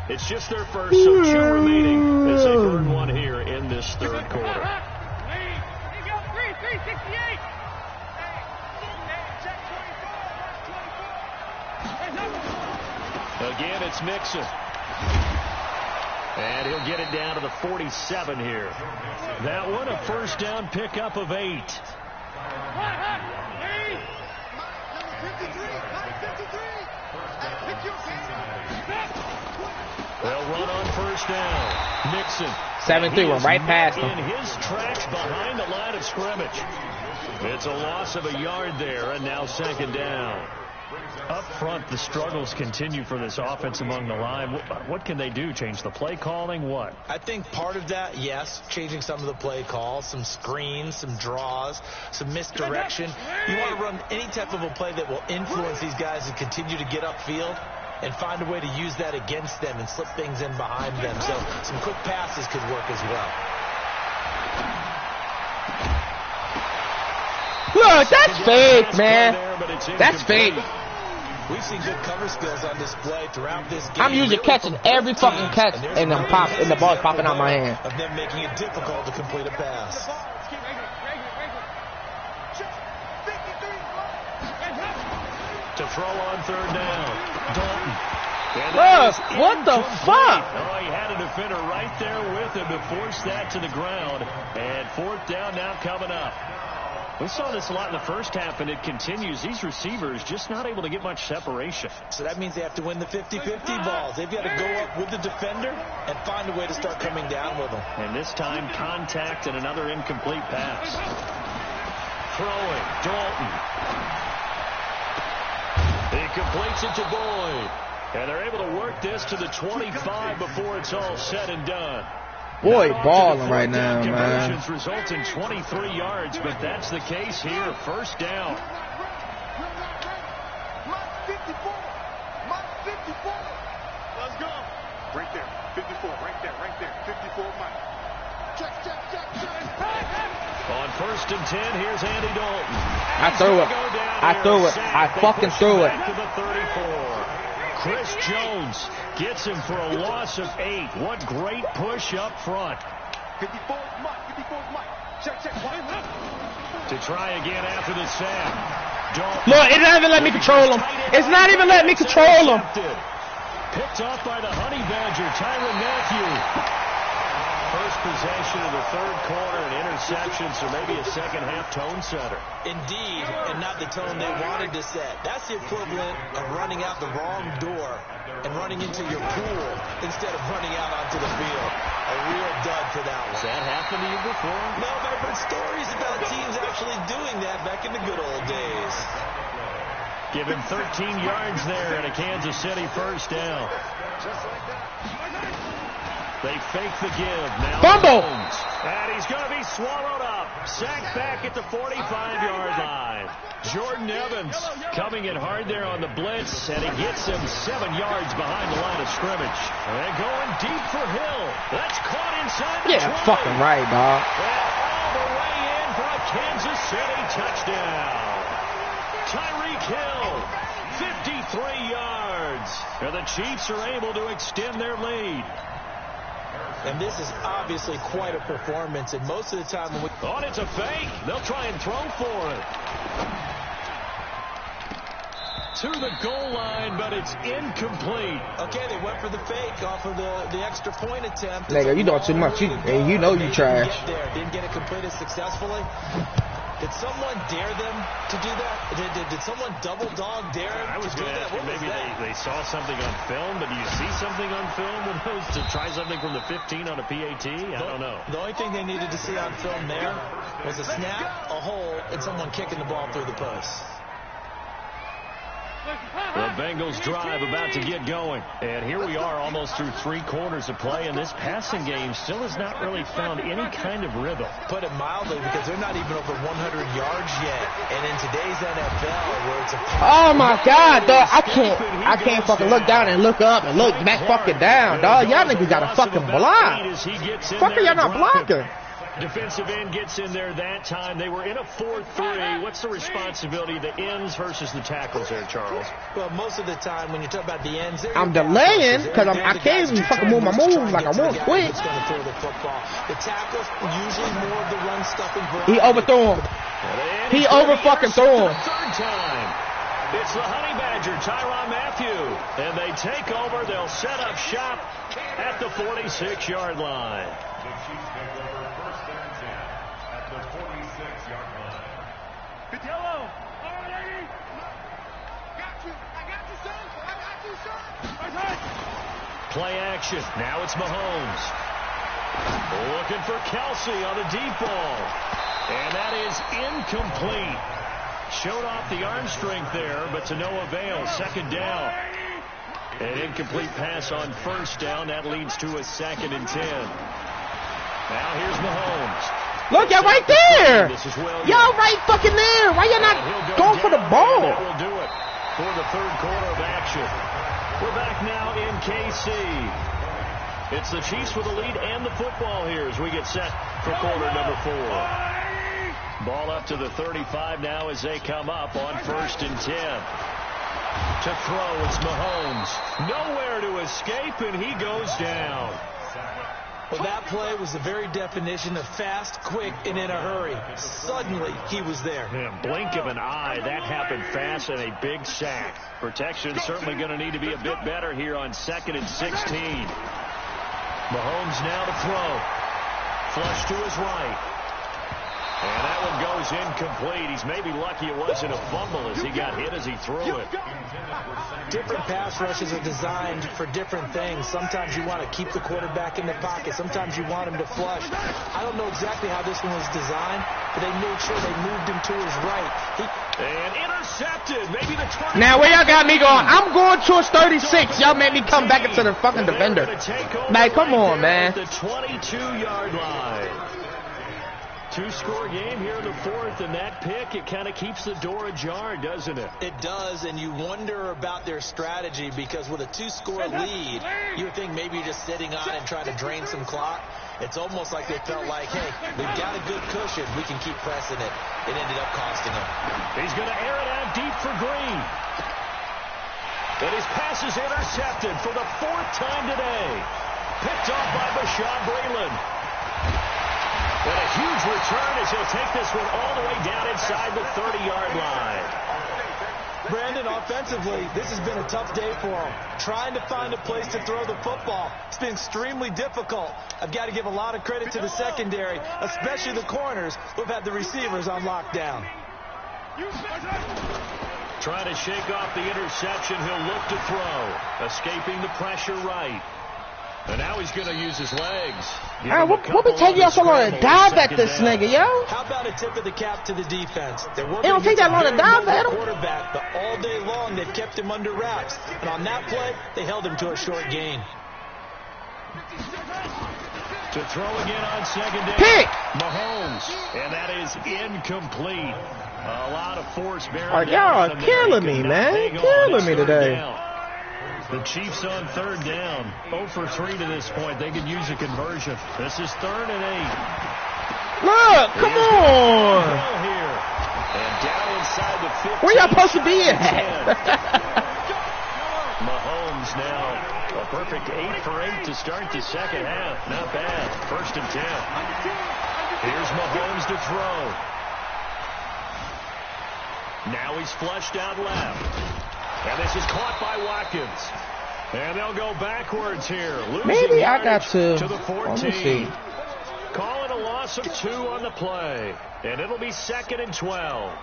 It's just their first, so 2 remaining as they burn 1 here in this 3rd quarter. Again, it's Mixon. And he'll get it down to the 47 here. That one, a 1st down pickup of 8. They'll run on 1st down. Mixon. 7-3 went right past him. In his tracks behind the line of scrimmage. It's a loss of a yard there, and now 2nd down. Up front, the struggles continue for this offense among the line. What can they do? Change the play calling? What? I think part of that, yes, changing some of the play calls, some screens, some draws, some misdirection. You want to run any type of a play that will influence these guys to continue to get upfield and find a way to use that against them and slip things in behind them. So some quick passes could work as well. Look, that's fake, man. That's fake. We've seen good cover skills on display throughout this game. I'm usually catching every fucking catch, and the ball's popping out my hand. Of them making it difficult to complete a pass. To throw on 3rd down, Dalton. Look, what the fuck? Oh, he had a defender right there with him to force that to the ground. And 4th down now coming up. We saw this a lot in the first half, and it continues. These receivers just not able to get much separation. So that means they have to win the 50-50 balls. They've got to go up with the defender and find a way to start coming down with them. And this time, contact and another incomplete pass. Throwing, Dalton. He completes it to Boyd. And they're able to work this to the 25 before it's all said and done. Boy, balling right now, man. Results in 23 yards, but that's the case here. 1st down. Let's go. Right there. 54. Right there. 54, Mike. Check. On 1st and 10, here's Andy Dalton. I fucking threw it. Back to the 34. Chris Jones gets him for a loss of 8. What great push up front. 54, Mike. Check. To try again after the sack. Dalton. Look, it doesn't even let me control him. It's not even letting me control him. Picked off by the Honey Badger, Tyrann Mathieu. First possession of the 3rd quarter, an interception, so maybe a second-half tone setter. Indeed, and not the tone they wanted to set. That's the equivalent of running out the wrong door and running into your pool instead of running out onto the field. A real dud for that one. Has that happened to you before? No, but I've heard stories about teams actually doing that back in the good old days. Give him 13 yards there and a Kansas City 1st down. They fake the give. Now Fumble. Mahomes. And he's going to be swallowed up. Sacked back at the 45-yard line. Jordan Evans coming in hard there on the blitz, and he gets him 7 yards behind the line of scrimmage. And going deep for Hill. That's caught inside the 20. Fucking right, dog. And all the way in for a Kansas City touchdown. Tyreek Hill, 53 yards. And the Chiefs are able to extend their lead. And this is obviously quite a performance. And most of the time when we... Oh, it's a fake. They'll try and throw for it. To the goal line, but it's incomplete. Okay, they went for the fake off of the extra point attempt. Nigga, you doing too much. You know you trash. Didn't get it completed successfully. Did someone dare them to do that? Did someone double dog dare them I was to do going to that? ask you, maybe they saw something on film, but do you see something on film with those to try something from the 15 on a PAT? I don't know. The only thing they needed to see on film there was a snap, a hole, and someone kicking the ball through the post. The Bengals drive about to get going. And here we are almost through 3 quarters of play, and this passing game still has not really found any kind of rhythm. Put it mildly, because they're not even over 100 yards yet. And in today's NFL, where it's a... Oh my God, dog. I can't fucking look down and look up and look back fucking down, dog. Y'all niggas got a fucking block. Fuck are y'all not blocking? Defensive end gets in there that time. They were in a 4-3. What's the responsibility of the ends versus the tackles there, Charles? Well, most of the time when you talk about the ends, I'm delaying because I can't even fucking move my moves like I want quick. The tackles usually more of the run stuffing. He overthrew him. He over fucking threw him. Third time. It's the Honey Badger, Tyrann Mathieu. And they take over. They'll set up shop at the 46-yard line. Yellow. All right, lady. Got you. I got you, son. I got you, son. Play action. Now it's Mahomes. Looking for Kelsey on the deep ball. And that is incomplete. Showed off the arm strength there, but to no avail. Second down. An incomplete pass on first down. That leads to a 2nd and 10. Now here's Mahomes. Look, y'all right there. Y'all right fucking there. Why y'all not going for the ball? That will do it for the 3rd quarter of action. We're back now in KC. It's the Chiefs with the lead and the football here as we get set for quarter number 4. Ball up to the 35 now as they come up on 1st and 10. To throw, it's Mahomes. Nowhere to escape, and he goes down. Well, that play was the very definition of fast, quick, and in a hurry. Suddenly, he was there. Yeah, blink of an eye, that happened fast, and a big sack. Protection certainly going to need to be a bit better here on 2nd and 16. Mahomes now to throw. Flush to his right. And that one goes incomplete. He's maybe lucky it wasn't a fumble as he got hit as he threw it. Different pass rushes are designed for different things. Sometimes you want to keep the quarterback in the pocket. Sometimes you want him to flush. I don't know exactly how this one was designed, but they made sure they moved him to his right. And intercepted. Maybe the 20. Now, where y'all got me going? I'm going towards 36. Y'all made me come back into the fucking defender. Man, come on, man. The 22-yard line. 2-score game here in the 4th, and that pick, it kind of keeps the door ajar, doesn't it? It does, and you wonder about their strategy because with a 2-score lead, you would think maybe you're just sitting on and trying to drain some clock. It's almost like they felt like, hey, we've got a good cushion. We can keep pressing it. It ended up costing them. He's going to air it out deep for Green. And his pass is intercepted for the 4th time today. Picked off by Bashaud Breeland. And a huge return as he'll take this one all the way down inside the 30-yard line. Brandon, offensively, this has been a tough day for him. Trying to find a place to throw the football. It's been extremely difficult. I've got to give a lot of credit to the secondary, especially the corners who've had the receivers on lockdown. Trying to shake off the interception. He'll look to throw. Escaping the pressure right. And now he's going to use his legs. What be taking y'all so long to dive at this nigga, yo? How about a tip of the cap to the defense? It don't take that long to dive at him. Quarterback, but all day long they've kept him under wraps. And on that play, they held him to a short gain. To throw again on second down. Pick! Mahomes. And that is incomplete. A lot of force bearing. Y'all are killing me, man. Killing me today. The Chiefs on third down. 0 for 3 to this point. They could use a conversion. This is 3rd and 8. Look, come on. Here. And down inside the 15. Where y'all supposed to be at? Mahomes now a perfect 8 for 8 to start the second half. Not bad. 1st and 10. Here's Mahomes to throw. Now he's flushed out left. And this is caught by Watkins. And they'll go backwards here. Maybe I got to the 14. Let me see. Call it a loss of 2 on the play. And it'll be 2nd and 12.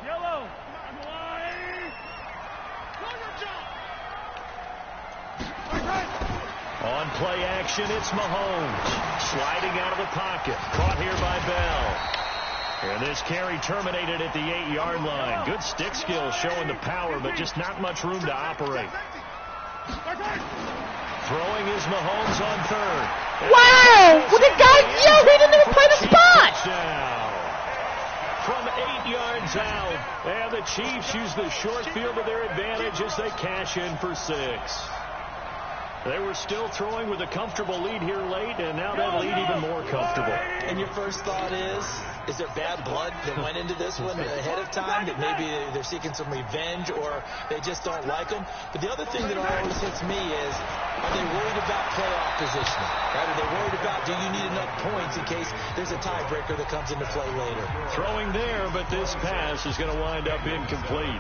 Yellow. On play action, it's Mahomes. Sliding out of the pocket. Caught here by Bell. And this carry terminated at the 8-yard line. Good stick skill showing the power, but just not much room to operate. Throwing is Mahomes on 3rd. Wow! Well, the guy, he didn't even play the spot. Touchdown. From 8 yards out. And the Chiefs use the short field to their advantage as they cash in for 6. They were still throwing with a comfortable lead here late, and now that lead even more comfortable. And your first thought is there bad blood that went into this one ahead of time, that maybe they're seeking some revenge or they just don't like them? But the other thing that always hits me is, are they worried about playoff positioning? Right? Are they worried about, do you need enough points in case there's a tiebreaker that comes into play later? Throwing there, but this pass is going to wind up incomplete.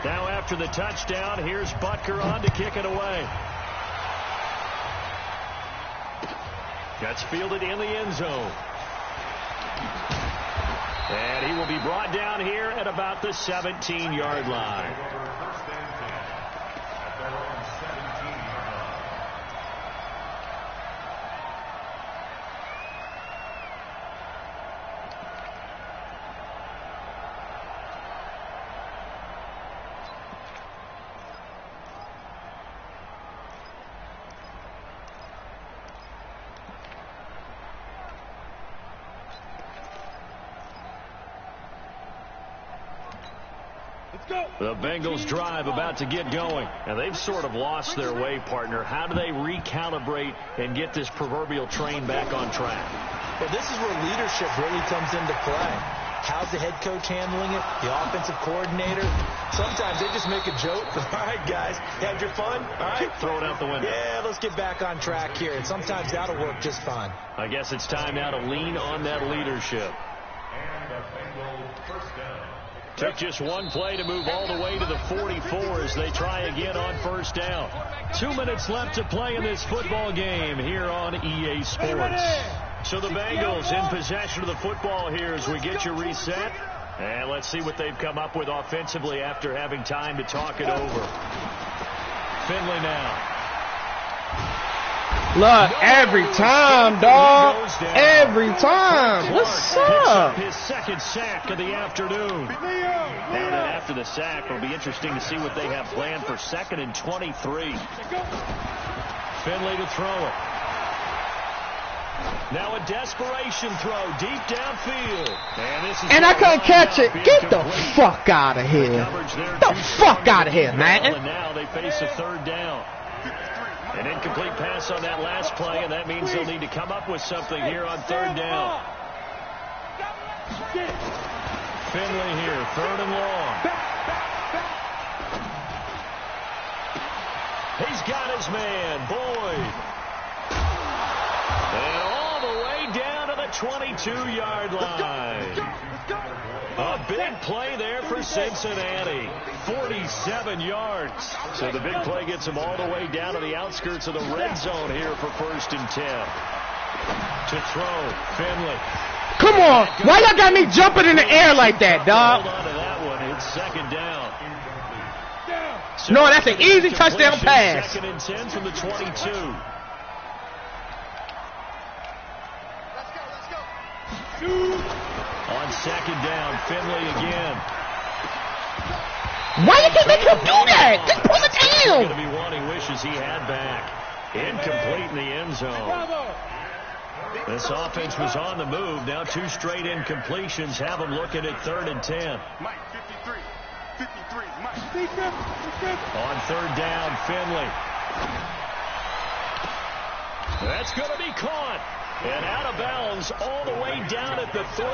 Now after the touchdown, here's Butker on to kick it away. That's fielded in the end zone. And he will be brought down here at about the 17-yard line. The Bengals drive about to get going, and they've sort of lost their way, partner. How do they recalibrate and get this proverbial train back on track? Well, this is where leadership really comes into play. How's the head coach handling it? The offensive coordinator? Sometimes they just make a joke. All right, guys, had your fun? All right. Throw it out the window. Yeah, let's get back on track here, and sometimes that'll work just fine. I guess it's time now to lean on that leadership. Took just one play to move all the way to the 44 as they try again on 1st down. 2 minutes left to play in this football game here on EA Sports. So the Bengals in possession of the football here as we get you reset. And let's see what they've come up with offensively after having time to talk it over. Finley now. Look, every time, dog. Every time. What's up? His 2nd sack of the afternoon. Now that after the sack, it'll be interesting to see what they have planned for 2nd and 23. Finley to throw it. Now a desperation throw deep downfield. And I couldn't catch it. Get the fuck out of here. Get the fuck out of here, man. And now they face a 3rd down. An incomplete pass on that last play, and that means they'll need to come up with something here on 3rd down. Finley here, 3rd and long. He's got his man, Boyd. And all the way down to the 22-yard line. A big play there for Cincinnati. 47 yards. So the big play gets them all the way down to the outskirts of the red zone here for 1st and 10. To throw, Finley. Come on. Why y'all got me jumping in the air like that, dog? Hold on to that one. It's 2nd down. No, that's an easy touchdown pass. 2nd and 10 from the 22. On second down, Finley again. Why you can't make him do that? Just pull it Going to down. be one he wishes he had back. Incomplete in the end zone. This offense was on the move. Now 2 straight incompletions have them looking at 3rd and 10. Mike, 53. 53, Mike. On 3rd down, Finley. That's going to be caught. And out of bounds all the way down at the 3.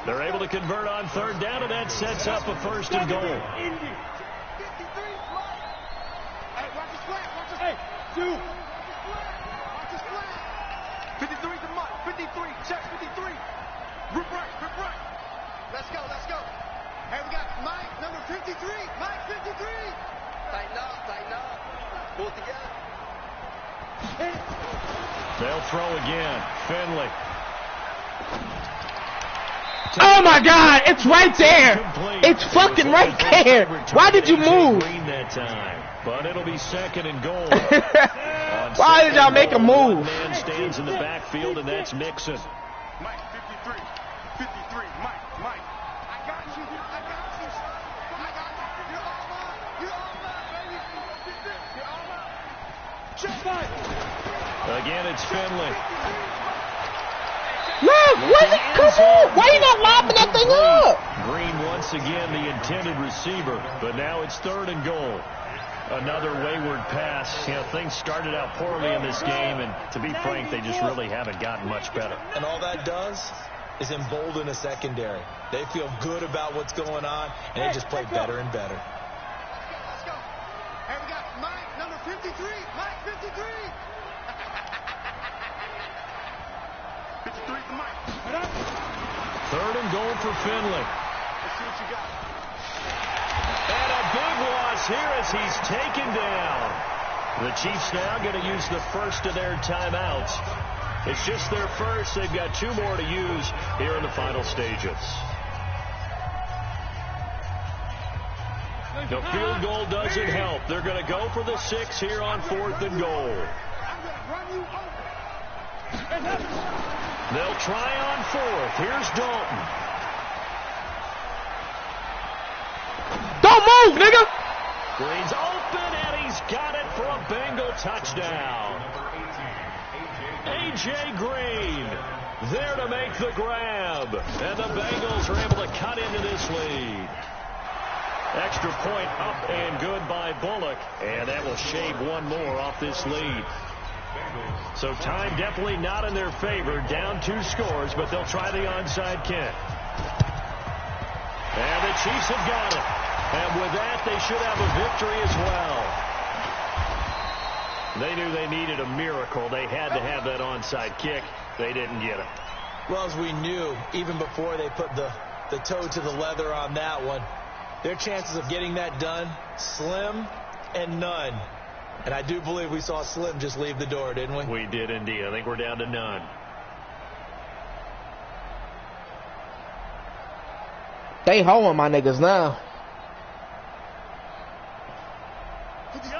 They're able to convert on 3rd down, and that sets up a 1st and goal. 53, Mike. Hey, watch his flag. Watch his flag. Hey, 2. Watch his flag. 53 to Mike. 53. Check 53. Rip right. Rip right. Let's go. Let's go. Hey, we got Mike, number 53. Mike, 53. Tighten up. Tighten up. Pull it together. They'll throw again. Finley. Oh my God! It's right there. It's fucking right there. Why did you move? Green that time, but it'll be 2nd and goal. Why did y'all make a move? Man stands in the backfield, and that's Mixon. Mike, 53. 53. Mike. Mike. I got you. I got you. I got you. You're all mine. You're all mine, baby. You're all mine. Check Mike. Again, it's Finley. Look, where's it? Come on! Why you not lobbing that thing up? Green once again the intended receiver, but now it's 3rd and goal. Another wayward pass. You know, things started out poorly in this game, and to be frank, they just really haven't gotten much better. And all that does is embolden a secondary. They feel good about what's going on, and they just play better and better. Let's go. Hey, we got Mike, number 53. Mike, 53. 53 to Mike. 3rd and goal for Finley. Let's see what you got. And a big loss here as he's taken down. The Chiefs now going to use the first of their timeouts. It's just their first. They've got 2 more to use here in the final stages. The field goal doesn't help. They're going to go for the 6 here on 4th and goal. I'm going to run you over. They'll try on 4th. Here's Dalton. Don't move, nigga. Green's open, and he's got it for a Bengal touchdown. A.J. Green there to make the grab. And the Bengals are able to cut into this lead. Extra point up and good by Bullock. And that will shave 1 more off this lead. So time definitely not in their favor. Down 2 scores, but they'll try the onside kick. And the Chiefs have got it. And with that, they should have a victory as well. They knew they needed a miracle. They had to have that onside kick. They didn't get it. Well, as we knew, even before they put the toe to the leather on that one, their chances of getting that done, slim and none. And I do believe we saw Slim just leave the door, didn't we? We did indeed. I think we're down to none. They hoeing my niggas now.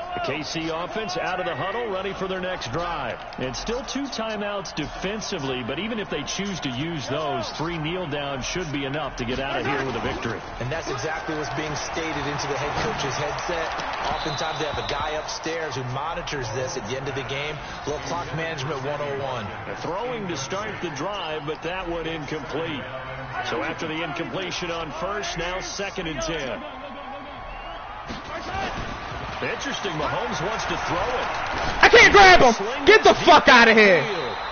The KC offense out of the huddle, ready for their next drive. And still 2 timeouts defensively, but even if they choose to use those, 3 kneel downs should be enough to get out of here with a victory. And that's exactly what's being stated into the head coach's headset. Oftentimes they have a guy upstairs who monitors this at the end of the game. A little clock management 101. Throwing to start the drive, but that one incomplete. So after the incompletion on 1st, now 2nd and 10. Interesting, Mahomes wants to throw it. I can't grab him. Get the fuck out of here.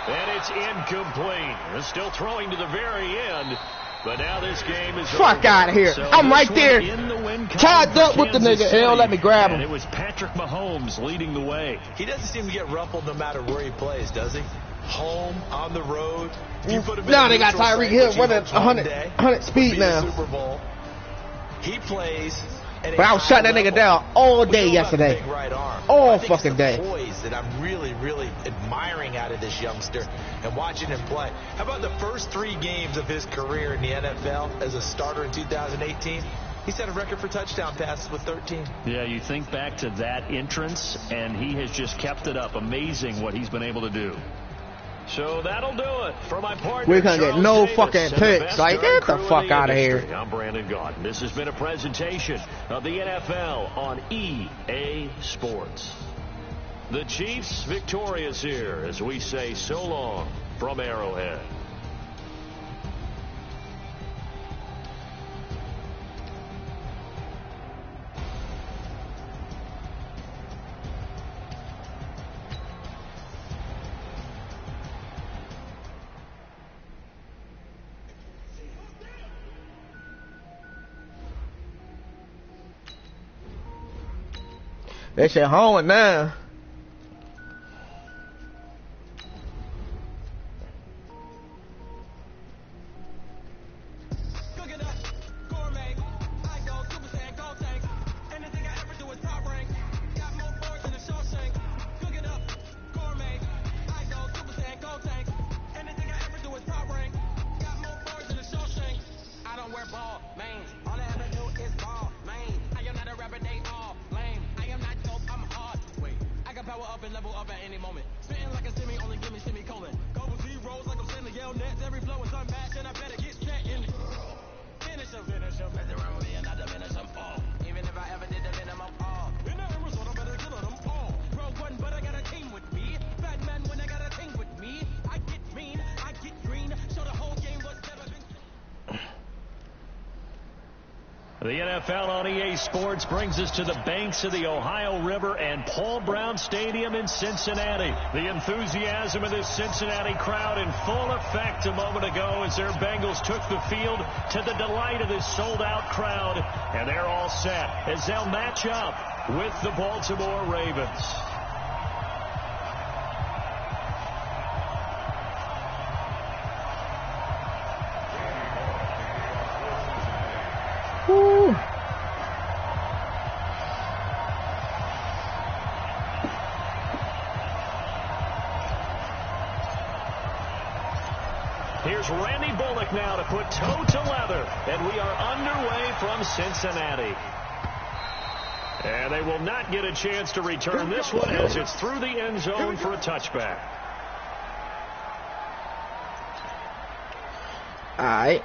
And it's incomplete. They're still throwing to the very end. But now this game is Fuck over. out of here. So I'm right this there. one in the win Tied column up for with the Kansas nigga. He don't City. let me grab him. And it was Patrick Mahomes leading the way. He doesn't seem to get ruffled no matter where he plays, does he? Home, on the road. You put him in Now a they got neutral Tyreek site, Hill which he running hopes one 100 day 100 speed will be the now. Super Bowl. He plays. But I was shutting that nigga down all day yesterday. Right arm. All I think fucking it's the day. poise that I'm really, really admiring out of this youngster and watching him play. How about the first 3 games of his career in the NFL as a starter in 2018? He set a record for touchdown passes with 13. Yeah, you think back to that entrance, and he has just kept it up. Amazing what he's been able to do. So that'll do it for my partner. We're gonna get Charles no Davis fucking and the picks. best Like, darn get the crew fuck in the out of industry. here. I'm Brandon Gaudin. This has been a presentation of the NFL on EA Sports. The Chiefs victorious here as we say so long from Arrowhead. That shit home now. The NFL on EA Sports brings us to the banks of the Ohio River and Paul Brown Stadium in Cincinnati. The enthusiasm of this Cincinnati crowd in full effect a moment ago as their Bengals took the field to the delight of this sold-out crowd. And they're all set as they'll match up with the Baltimore Ravens. Woo. Here's Randy Bullock now to put toe to leather, and we are underway from Cincinnati. And they will not get a chance to return this one as it's through the end zone for a touchback. All right.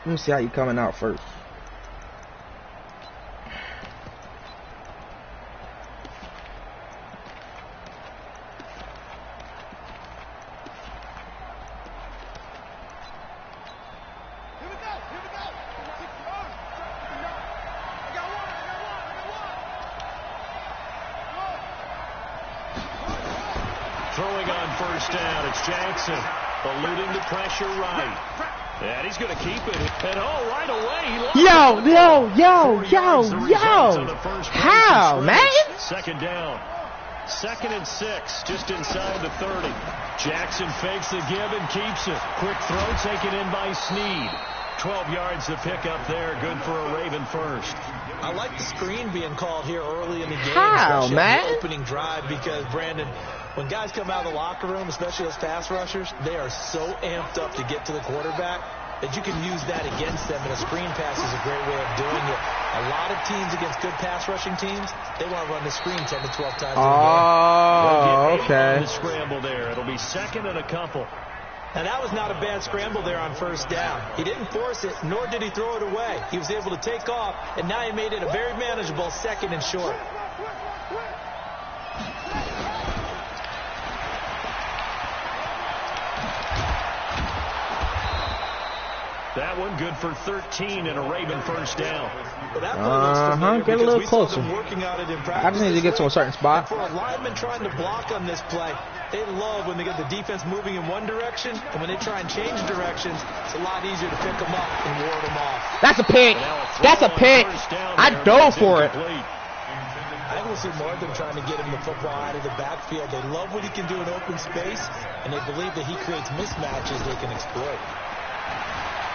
Let me see how you coming out first. Throwing on first down, it's Jackson, eluding the pressure right. And he's going to keep it. And oh, right away, he lost it. How, man? Second down. 2nd and 6, just inside the 30. Jackson fakes the give and keeps it. Quick throw taken in by Snead. 12 yards to pick up there. Good for a Raven first. I like the screen being called here early in the game. How, especially man? on the opening drive, because, Brandon, when guys come out of the locker room, especially those pass rushers, they are so amped up to get to the quarterback that you can use that against them, and a screen pass is a great way of doing it. A lot of teams against good pass rushing teams, they want to run the screen 10 to 12 times Oh, a game. okay. The scramble there. It'll be 2nd and a couple. And that was not a bad scramble there on first down. He didn't force it, nor did he throw it away. He was able to take off, and now he made it a very manageable 2nd and short. That one good for 13 and a Raven first down. Well, get a little closer. I just need to get to a certain spot. For a lineman trying to block on this play, they love when they get the defense moving in one direction, and when they try and change directions, it's a lot easier to pick them up and ward them off. That's a pick. That's a pick. I dove for it. I think we'll see more of them trying to get him the football out of the backfield. They love what he can do in open space, and they believe that he creates mismatches they can exploit.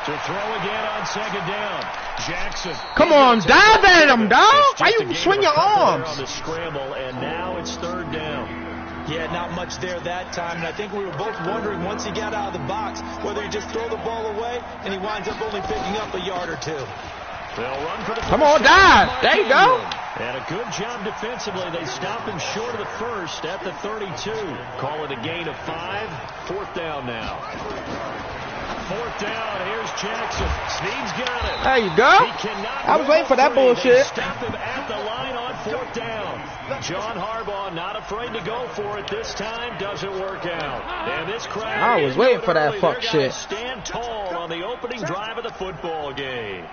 To throw again on 2nd down. Jackson. Come on, dive at him, dog. Why you swing your arms? On the scramble, and now it's 3rd down. Yeah, not much there that time, and I think we were both wondering once he got out of the box whether he just throw the ball away and he winds up only picking up a yard or two. They'll run for the Come on, dive. There you go. And a good job defensively. They stop him short of the first at the 32. Call it a gain of 5. 4th down now. 4th down. Here's Jackson. Snead's got it. There you go. I was waiting for that bullshit. Stop him at the line on 4th down. John Harbaugh not afraid to go for it this time. Doesn't work out. And this crowd. I was waiting for that fuck shit. Stand tall on the opening drive of the football game.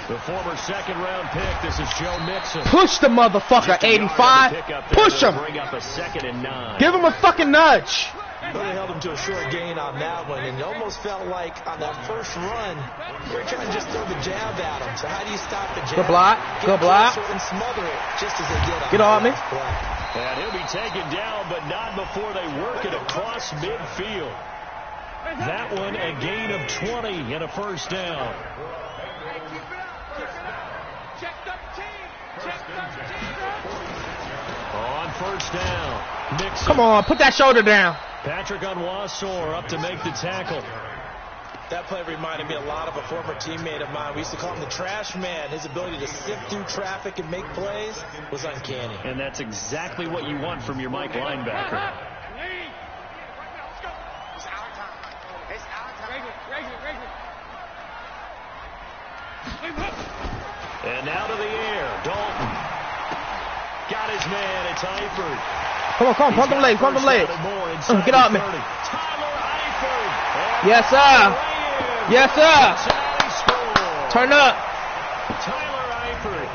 The former 2nd-round pick. This is Joe Mixon. Push the motherfucker, 85. Push him. Bring up a 2nd and 9. Give him a fucking nudge. Well, they held him to a short gain on that one, and it almost felt like on that first run, they're trying to just throw the jab at him. So how do you stop the jab? Good block. Good block. And smother it, just as they did on Get on me. And he'll be taken down, but not before they work it across midfield. That one a gain of 20 and a 1st down. Check 13. Check 13. On 1st down, Mixon. Come on, put that shoulder down. Patrick Onwuasor up to make the tackle. That play reminded me a lot of a former teammate of mine. We used to call him the trash man. His ability to sift through traffic and make plays was uncanny. And that's exactly what you want from your Mike linebacker. And now to the air, Dalton. Got his man, it's Eifert. Come on, pump them legs, pump them legs. Get out, man. Yes, sir. Yes, sir. Turn up. Tyler Eifert,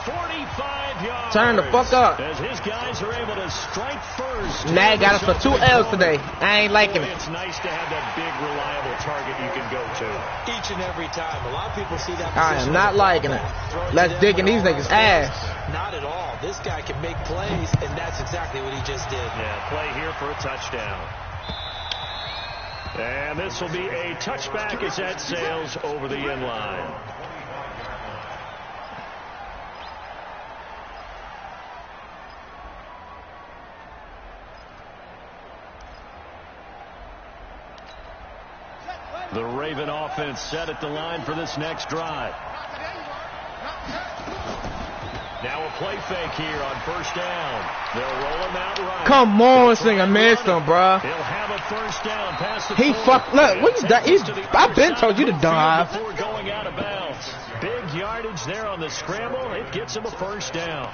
45 yards. Turn the fuck up. As his guys are able to strike first. Nag got us for 2 L's today. I ain't liking it. It's nice to have that big, reliable target you can go to. Each and every time. A lot of people see that. I am not liking it. Let's dig in these niggas' ass. Not at all. This guy can make plays, and that's exactly what he just did. Yeah, play here for a touchdown. And this will be a touchback as that sails over the end line. The Raven offense set at the line for this next drive. Now a play fake here on 1st down. They'll roll him out right. Come on, Singer, missed him, bruh. He'll have a 1st down past the He fucked. Look, what you done? I've been told you to dive. Before going out of bounds. Big yardage there on the scramble. It gets him a 1st down.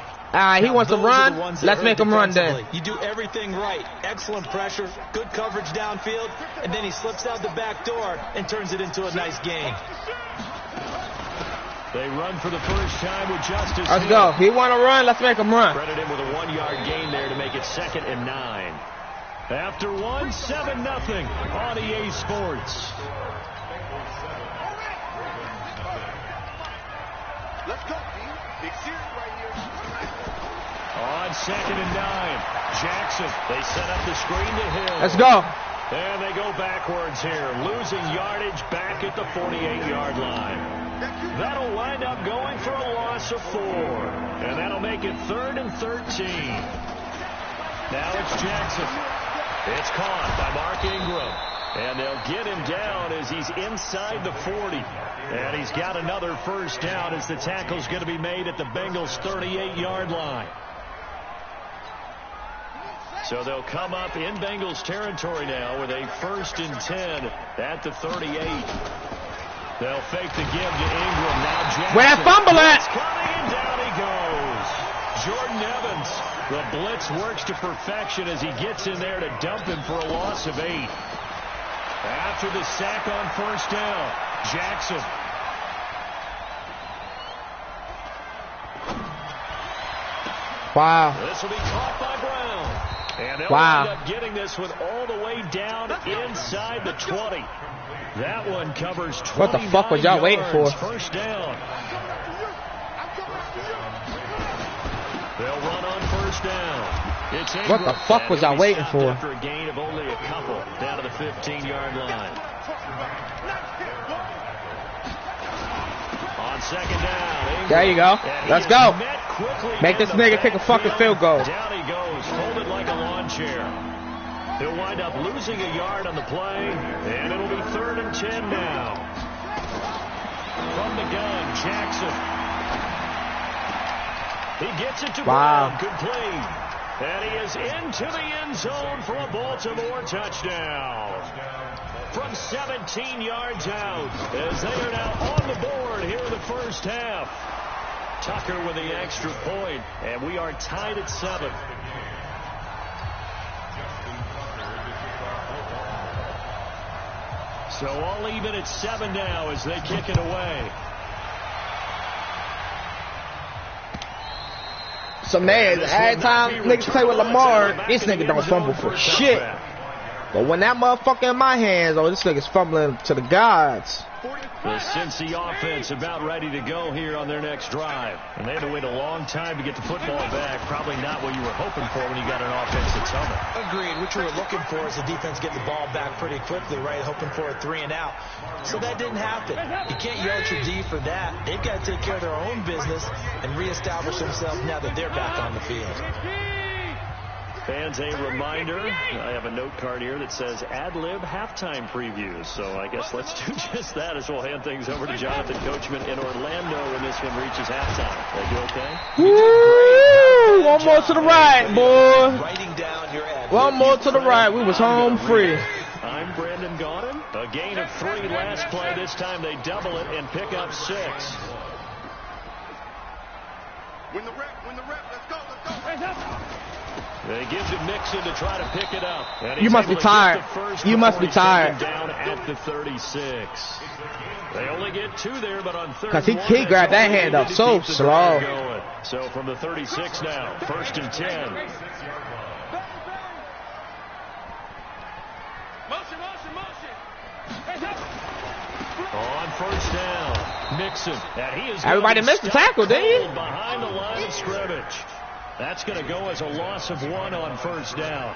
He wants to run. Let's make him run then. You do everything right. Excellent pressure, good coverage downfield, and then he slips out the back door and turns it into a nice gain. They run for the first time with Justice. Let's go. He want to run. Let's make him run. Credit him with a 1-yard gain there to make it 2nd and 9. After 1, 7-0 on EA Sports. Let's go, team. Big series right here. On 2nd and 9, Jackson. They set up the screen to Hill. Let's go. And they go backwards here, losing yardage back at the 48-yard line. That'll wind up going for a loss of 4. And that'll make it 3rd and 13. Now it's Jackson. It's caught by Mark Ingram. And they'll get him down as he's inside the 40. And he's got another 1st down as the tackle's going to be made at the Bengals' 38-yard line. So they'll come up in Bengals territory now with a 1st and 10 at the 38. They'll fake the give to Ingram. Now Jackson. Where that fumble at? Coming and down he goes. Jordan Evans. The blitz works to perfection as he gets in there to dump him for a loss of 8. After the sack on 1st down, Jackson. Wow. This will be caught by Brown. And they'll Wow. end up getting this one all the way down inside the 20. That one covers 29 What the fuck was y'all waiting for? 1st down. They'll run on 1st down. It's Ingram. What the fuck was y'all waiting for? After a gain of only a couple down to the 15-yard line. On 2nd down. Ingram. There you go. Let's go. Make this nigga kick a fucking field goal. Down he goes, folded like a lawn chair. He'll wind up losing a yard on the play, and it'll be 3rd and 10 now. From the gun, Jackson. He gets it to Brown. Complete. And he is into the end zone for a Baltimore touchdown. From 17 yards out, as they are now on the board here in the first half. Tucker with the extra point, and we are tied at 7. So all even at 7 now as they kick it away. So man, every time niggas play with Lamar, this nigga don't fumble for shit. But when that motherfucker in my hands, oh, this nigga's fumbling to the gods. The Cincy offense about ready to go here on their next drive. And they had to wait a long time to get the football back. Probably not what you were hoping for when you got an offense that's humming. Agreed. What you were looking for is the defense getting the ball back pretty quickly, right? Hoping for a 3 and out. So that didn't happen. You can't yell at your D for that. They've got to take care of their own business and reestablish themselves now that they're back on the field. Fans, a reminder, I have a note card here that says ad-lib halftime previews. So I guess let's do just that as we'll hand things over to Jonathan Coachman in Orlando when this one reaches halftime. Are you okay? Woo! One more to the right, boy. Writing down your ad. One more to the right. We was home free. I'm Brandon Gaudin. A gain of 3 last play. This time they double it and pick up 6. Win the rep, let's go, let's go. They give to Mixon to try to pick it up. You must be tired. You must be tired. Down at the 36. They only get 2 there, but on 3rd. Because he grabbed that hand up so slow. So from the 36 now, 1st and 10. Motion. On 1st down, Mixon. And he is everybody missed the tackle, didn't he? Behind the line of scrimmage. That's going to go as a loss of 1 on 1st down.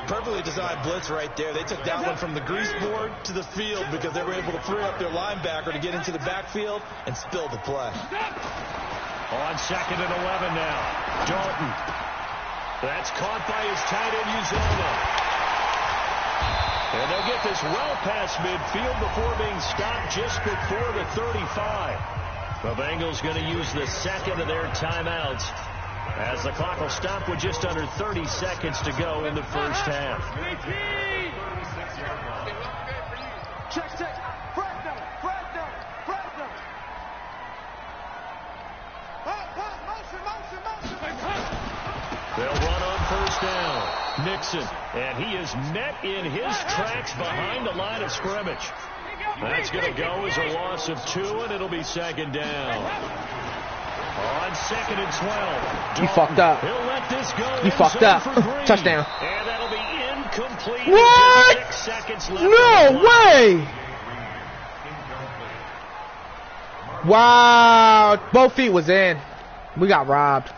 Perfectly designed blitz right there. They took that one from the grease board to the field because they were able to free up their linebacker to get into the backfield and spill the play. On 2nd and 11 now, Dalton. That's caught by his tight end, Uzomah. And they'll get this well past midfield before being stopped just before the 35. The Bengals going to use the 2nd of their timeouts, as the clock will stop with just under 30 seconds to go in the first half. Check. Fresno. Motion. They'll run on 1st down. Nixon, and he is met in his tracks behind the line of scrimmage. That's going to go as a loss of 2, and it'll be 2nd down. On 2nd and 12. You fucked up. He'll let this go. You fucked up. Touchdown. And that'll be incomplete. What? Just 6 seconds left. No way. Wow. Both feet was in. We got robbed.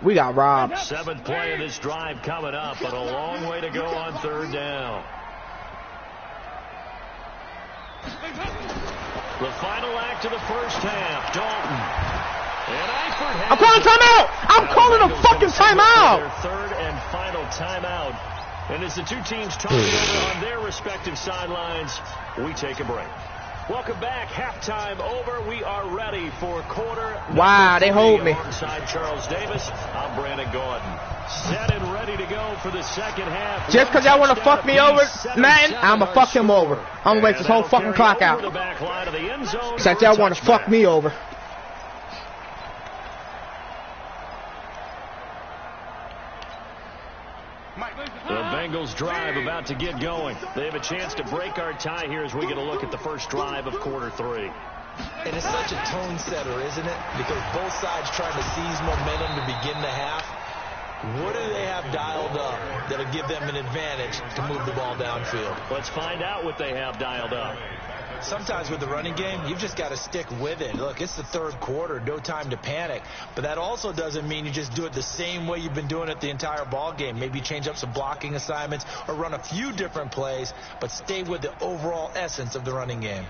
7th play of this drive coming up, but a long way to go on 3rd down. The final act of the first half, Dalton. And Eifert. I'm calling timeout. I'm calling a fucking timeout. Their 3rd and final timeout. And as the 2 teams talk together on their respective sidelines, we take a break. Welcome back. Halftime over. We are ready for quarter. Wow, they hold me. Alongside Charles Davis, I'm Brandon Gaudin. Set and ready to go for the 2nd half. Just because y'all want to fuck me over, man, I'ma fuck him over. I'm gonna wait this whole fucking clock out. Since y'all want to fuck me over. The Bengals drive about to get going. They have a chance to break our tie here as we get a look at the first drive of quarter 3. And it's such a tone setter, isn't it? Because both sides trying to seize momentum to begin the half. What do they have dialed up that'll give them an advantage to move the ball downfield? Let's find out what they have dialed up. Sometimes with the running game, you've just got to stick with it. Look, it's the 3rd quarter, no time to panic. But that also doesn't mean you just do it the same way you've been doing it the entire ball game. Maybe change up some blocking assignments or run a few different plays, but stay with the overall essence of the running game.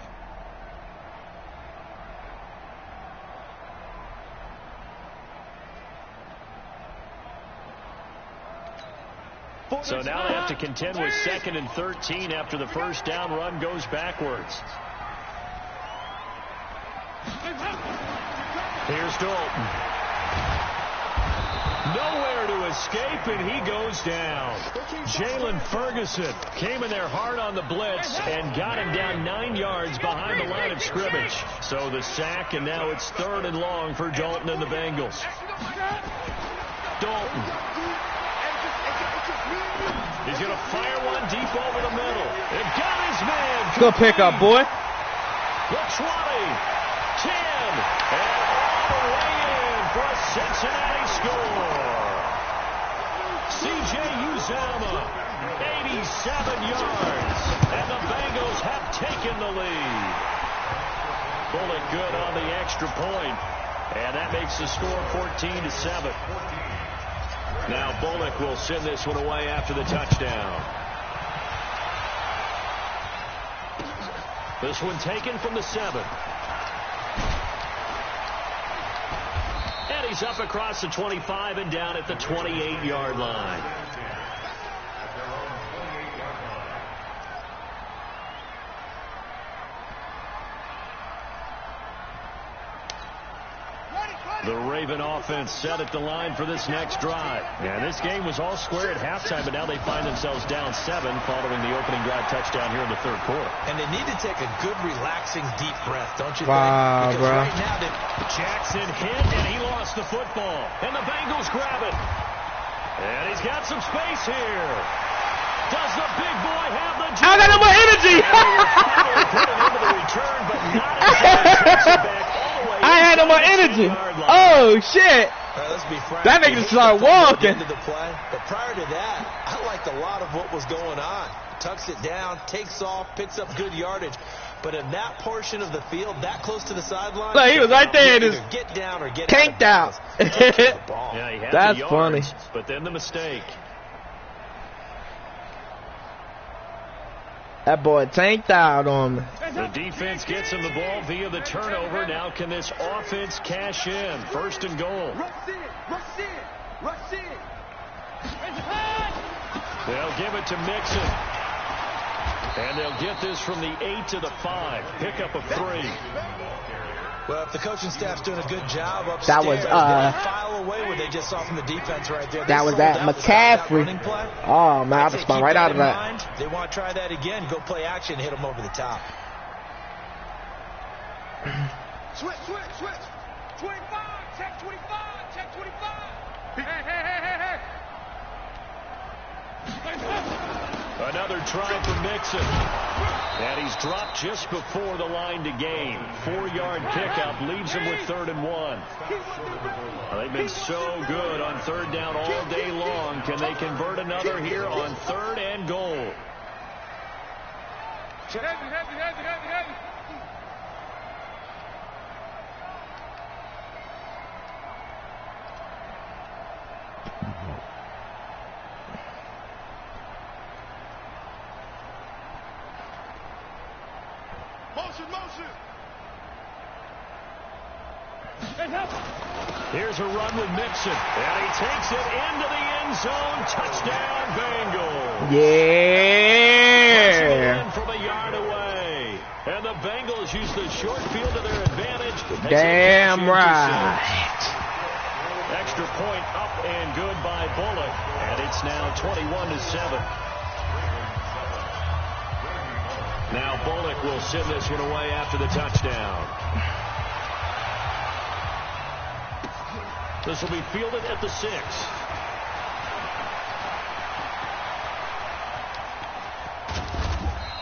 So now they have to contend with 2nd and 13 after the first down run goes backwards. Here's Dalton. Nowhere to escape, and he goes down. Jalen Ferguson came in there hard on the blitz and got him down 9 yards behind the line of scrimmage. So the sack, and now it's 3rd and long for Dalton and the Bengals. Dalton. He's going to fire one deep over the middle. It got his man. Good pickup, boy. The 20, 10, and all the way in for a Cincinnati score. C.J. Uzomah, 87 yards, and the Bengals have taken the lead. Bullock good on the extra point, and that makes the score 14-7. Now Bullock will send this one away after the touchdown. This one taken from the 7. And he's up across the 25 and down at the 28-yard line. The Raven offense set at the line for this next drive. And this game was all square at halftime, but now they find themselves down 7 following the opening drive touchdown here in the 3rd quarter. And they need to take a good, relaxing, deep breath, don't you wow, think? Bro. Right now Jackson hit, and he lost the football. And the Bengals grab it. And he's got some space here. Does the big boy have the jump? I got more energy. Put it into the return, but not in back. I had no more energy. Oh, shit. Let's be frank. That nigga started walking. The play, but prior to that, I liked a lot of what was going on. Tucks it down, takes off, picks up good yardage. But in that portion of the field, that close to the sideline, look, he was right there. Just get down or get tanked out. Yeah, he had that's the funny. yards, but then the mistake. That boy tanked out on me. The defense gets him the ball via the turnover. Now can this offense cash in? 1st and goal. Rush in, rush in, rush in. They'll give it to Mixon. And they'll get this from the 8 to the 5. Pickup of 3. Well, if the coaching staff's doing a good job upstairs, that was file away what they just saw from the defense right there. That was that McCaffrey. Oh man, I just spun right out of that. They want to try that again. Go play action, hit them over the top. Switch, switch, switch. 25, check 25, check 25. Hey. Another try for Mixon. And he's dropped just before the line to gain. 4-yard pickup leaves him with 3rd and 1. Well, they've been so good on 3rd down all day long. Can they convert another here on 3rd and goal? Heavy. Motion. Here's a run with Mixon. And he takes it into the end zone. Touchdown, Bengals. Yeah. From a yard away. And the Bengals use the short field to their advantage. Damn right. Extra point up and good by Bullock. And it's now 21-7. Now Bullock will send this one away after the touchdown. This will be fielded at the 6.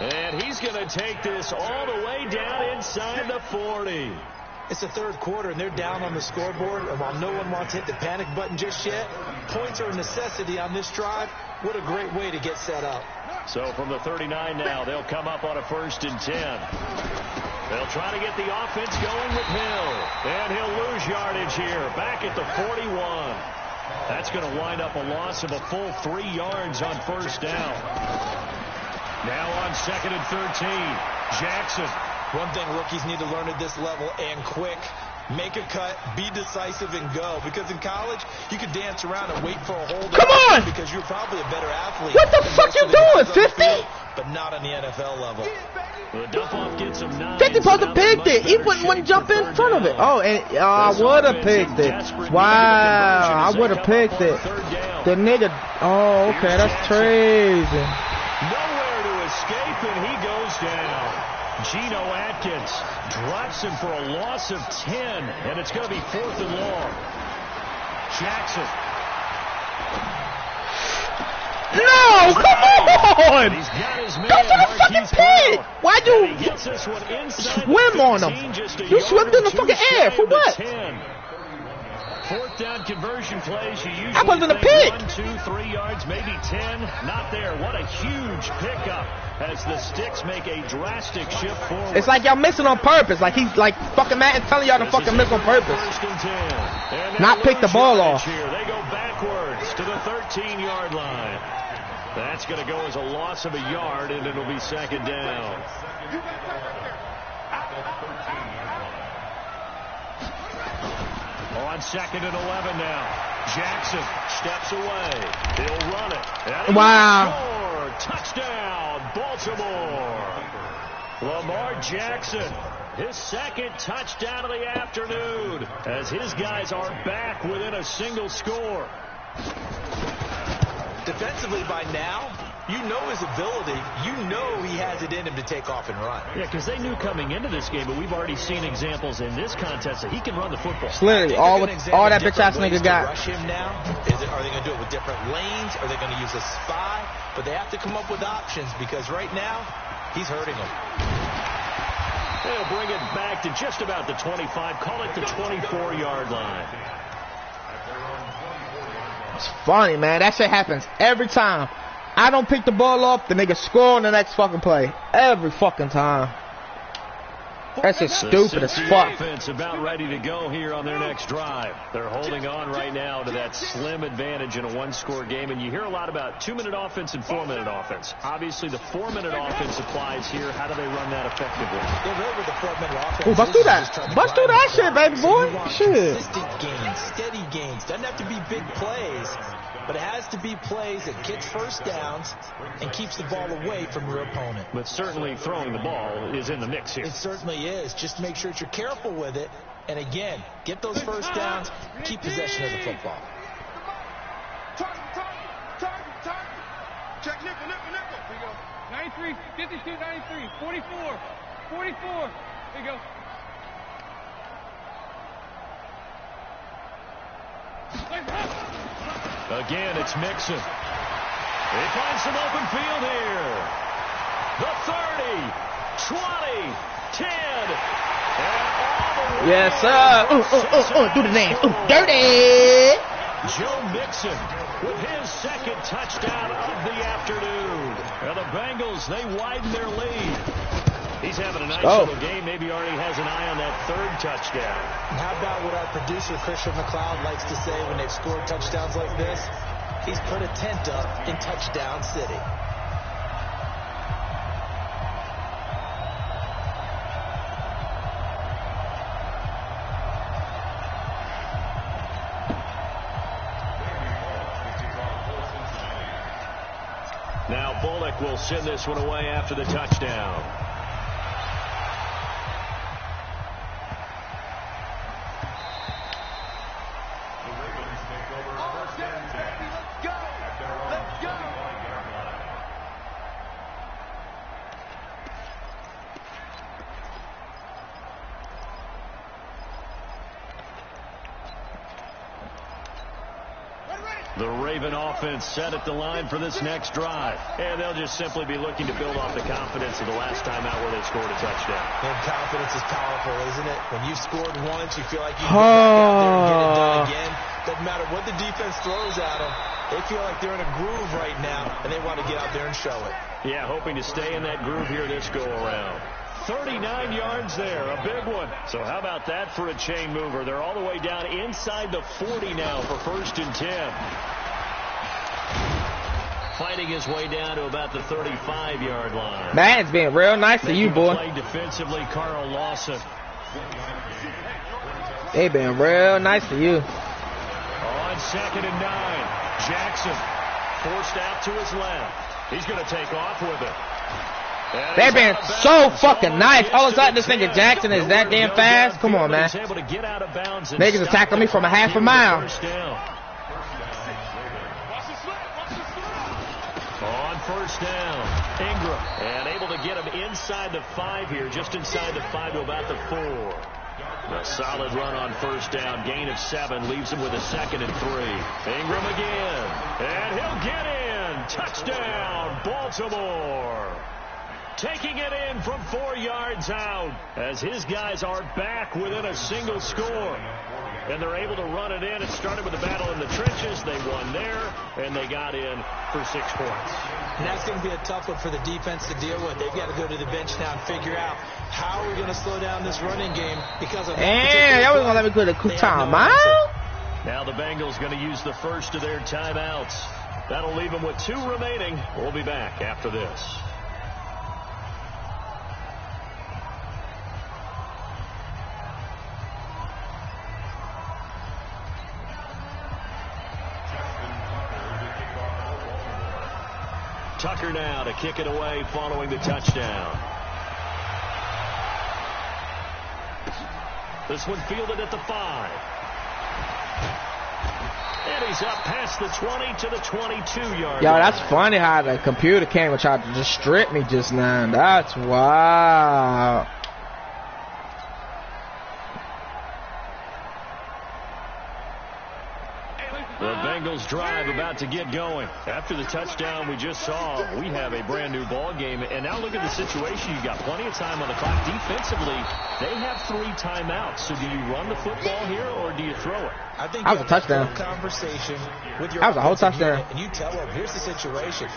And he's going to take this all the way down inside the 40. It's the 3rd quarter, and they're down on the scoreboard. And while no one wants to hit the panic button just yet, points are a necessity on this drive. What a great way to get set up. So from the 39 now, they'll come up on a 1st and 10. They'll try to get the offense going with Hill. And he'll lose yardage here, back at the 41. That's going to wind up a loss of a full 3 yards on 1st down. Now on 2nd and 13, Jackson. One thing rookies need to learn at this level and quick, Make a cut, be decisive, and go. Because in college, you could dance around and wait for a hold. Come on! Because you're probably a better athlete. What the fuck you doing, 50? But not on the NFL level. The dump-off gets him 9. 50 supposed to picked it. He wouldn't jump in front of it. Oh, and I would have picked it. Wow, I would have picked it. The nigga. Oh, okay, that's crazy. Nowhere to escape, and he goes down. Geno Atkins drops him for a loss of 10, and it's going to be 4th and long. Jackson. No, come on! He's got his man, Go for the fucking pit! Why'd you swim on him? You swimmed in the fucking air, for what? 4th down conversion plays. You usually I was in the pit. 1, 2, 3 yards, maybe 10. Not there. What a huge pickup as the Sticks make a drastic shift forward. It's like y'all missing on purpose. Like he's like fucking Matt is telling y'all to fucking miss on purpose. Not pick the ball off. Here. They go backwards to the 13-yard line. That's going to go as a loss of a yard, and it'll be 2nd down. On 2nd and 11 now. Jackson steps away. He'll run it. And wow. Score. Touchdown, Baltimore. Lamar Jackson, his 2nd touchdown of the afternoon, as his guys are back within a single score. Defensively by now, you know his ability. You know he has it in him to take off and run. Yeah, because they knew coming into this game, but we've already seen examples in this contest that he can run the football. Literally, all that bitch ass nigga got. Rush him now. Are they going to do it with different lanes? Are they going to use a spy? But they have to come up with options because right now, he's hurting them. They'll bring it back to just about the 25. Call it the 24-yard line. It's funny, man. That shit happens every time. I don't pick the ball up, the nigga score on the next fucking play. Every fucking time. That's just stupid as fuck. Offense about ready to go here on their next drive. They're holding on right now to that slim advantage in a one-score game, and you hear a lot about 2-minute offense and 4-minute offense. Obviously, the 4-minute offense applies here. How do they run that effectively? They're good with the 4-minute offense. Ooh, bust through that. Bust through that shit, baby boy. Shit. Consistent gains, steady gains. Doesn't have to be big plays, but it has to be plays that gets first downs and keeps the ball away from your opponent. But certainly throwing the ball is in the mix here. It certainly is. Just make sure that you're careful with it. And again, get those first downs, keep possession of the football. Check nickel. Here you go. 93, 52, 93, 44. Here you go. Again, it's Mixon. He finds some open field here. The 30, 20, 10. And all the way. Yes, sir. Do the dance. Dirty. Joe Mixon with his 2nd touchdown of the afternoon. And the Bengals, they widen their lead. He's having a nice little game. Maybe already has an eye on that 3rd touchdown. How about what our producer, Christian McLeod, likes to say when they've scored touchdowns like this? He's put a tent up in Touchdown City. Now Bullock will send this one away after the touchdown. The Raven offense set at the line for this next drive. And they'll just simply be looking to build off the confidence of the last time out where they scored a touchdown. And confidence is powerful, isn't it? When you scored once, you feel like you can go back out there and get it done again. Doesn't matter what the defense throws at them. They feel like they're in a groove right now, and they want to get out there and show it. Yeah, hoping to stay in that groove here this go-around. 39 yards there, a big one. So how about that for a chain mover? They're all the way down inside the 40 now for 1st and 10. Fighting his way down to about the 35-yard line. Man, it's been real nice to you, boy. Play defensively, Carl Lawson. They been real nice to you. On 2nd and 9, Jackson forced out to his left. He's going to take off with it. They've been so fucking nice. All of a sudden, this nigga Jackson is that damn fast. Come on, man. Niggas attacking me from a half a mile. On 1st down, Ingram. And able to get him inside the 5 here, just inside the 5 to about the 4. A solid run on 1st down. Gain of 7 leaves him with a 2nd and 3. Ingram again. And he'll get in. Touchdown, Baltimore. Taking it in from 4 yards out as his guys are back within a single score. And they're able to run it in. It started with a battle in the trenches. They won there, and they got in for 6 points. And that's going to be a tough one for the defense to deal with. They've got to go to the bench now and figure out how we're going to slow down this running game because of that was going to let me go to quick time out. Now the Bengals going to use the first of their timeouts. That'll leave them with 2 remaining. We'll be back after this. Tucker now to kick it away following the touchdown. This one fielded at the 5. And he's up past the 20 to the 22-yard line. Yo, that's funny how the computer came and tried to just strip me just now. That's wild. The Bengals drive about to get going. After the touchdown we just saw, we have a brand new ball game. And now look at the situation. You've got plenty of time on the clock. Defensively, they have 3 timeouts. So do you run the football here or do you throw it? I think that was a touchdown. Conversation with your that was a whole touchdown. And you tell them, here's the situation.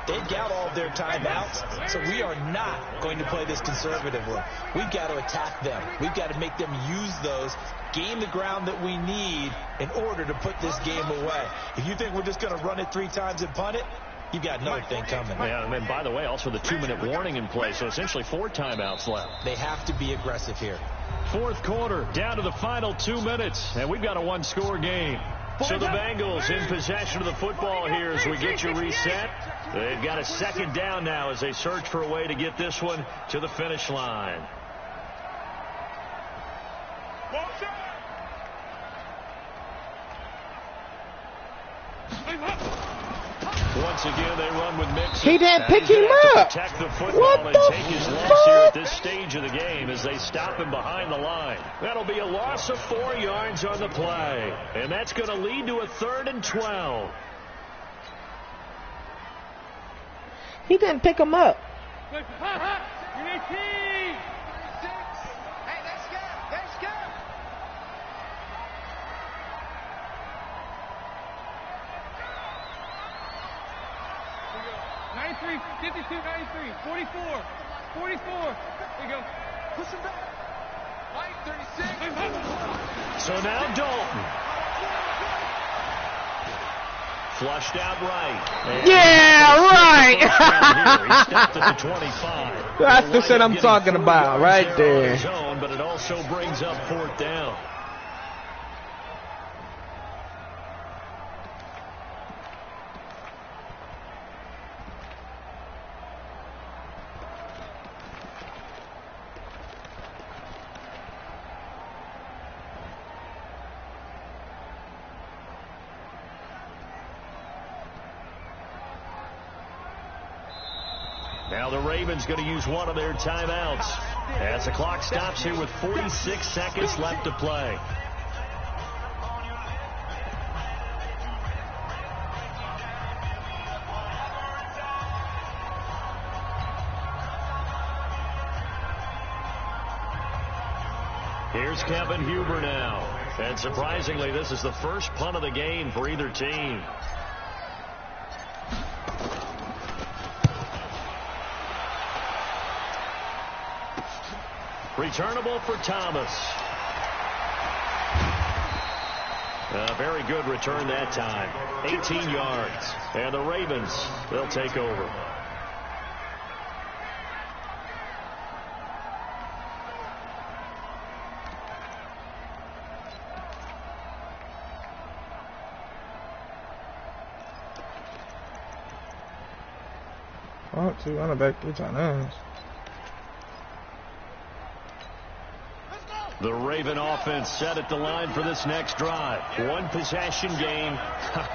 They've got all of their timeouts, so we are not going to play this conservatively. We've got to attack them. We've got to make them use those, gain the ground that we need in order to put this game away. If you think we're just going to run it 3 times and punt it, you've got another thing coming. Yeah, and by the way, also the 2-minute warning in play, so essentially 4 timeouts left. They have to be aggressive here. 4th quarter, down to the final 2 minutes, and we've got a 1-score game. So the Bengals in possession of the football here as we get you reset. They've got a 2nd down now as they search for a way to get this one to the finish line. Once again, they run with Mixon. He didn't pick him up. Protect the football and take his loss here at this stage of the game as they stop him behind the line. That'll be a loss of 4 yards on the play, and that's going to lead to a 3rd and 12. He didn't pick him up. Hey, let's go. Let's go. 93, 52, 93, 44, 44. There you go. Push him back. Mike, 36. So now Dalton. Flushed out right. Yeah, right. He stopped at the 25. That's the shit I'm talking about right there. Zone, but it also brings up 4th down. Now the Ravens going to use one of their timeouts as the clock stops here with 46 seconds left to play. Here's Kevin Huber now. And surprisingly, this is the first punt of the game for either team. Returnable for Thomas. A very good return that time. 18 yards. And the Ravens, they'll take over. Oh, 2 running back, 3 tight ends. The Raven offense set at the line for this next drive. One possession game.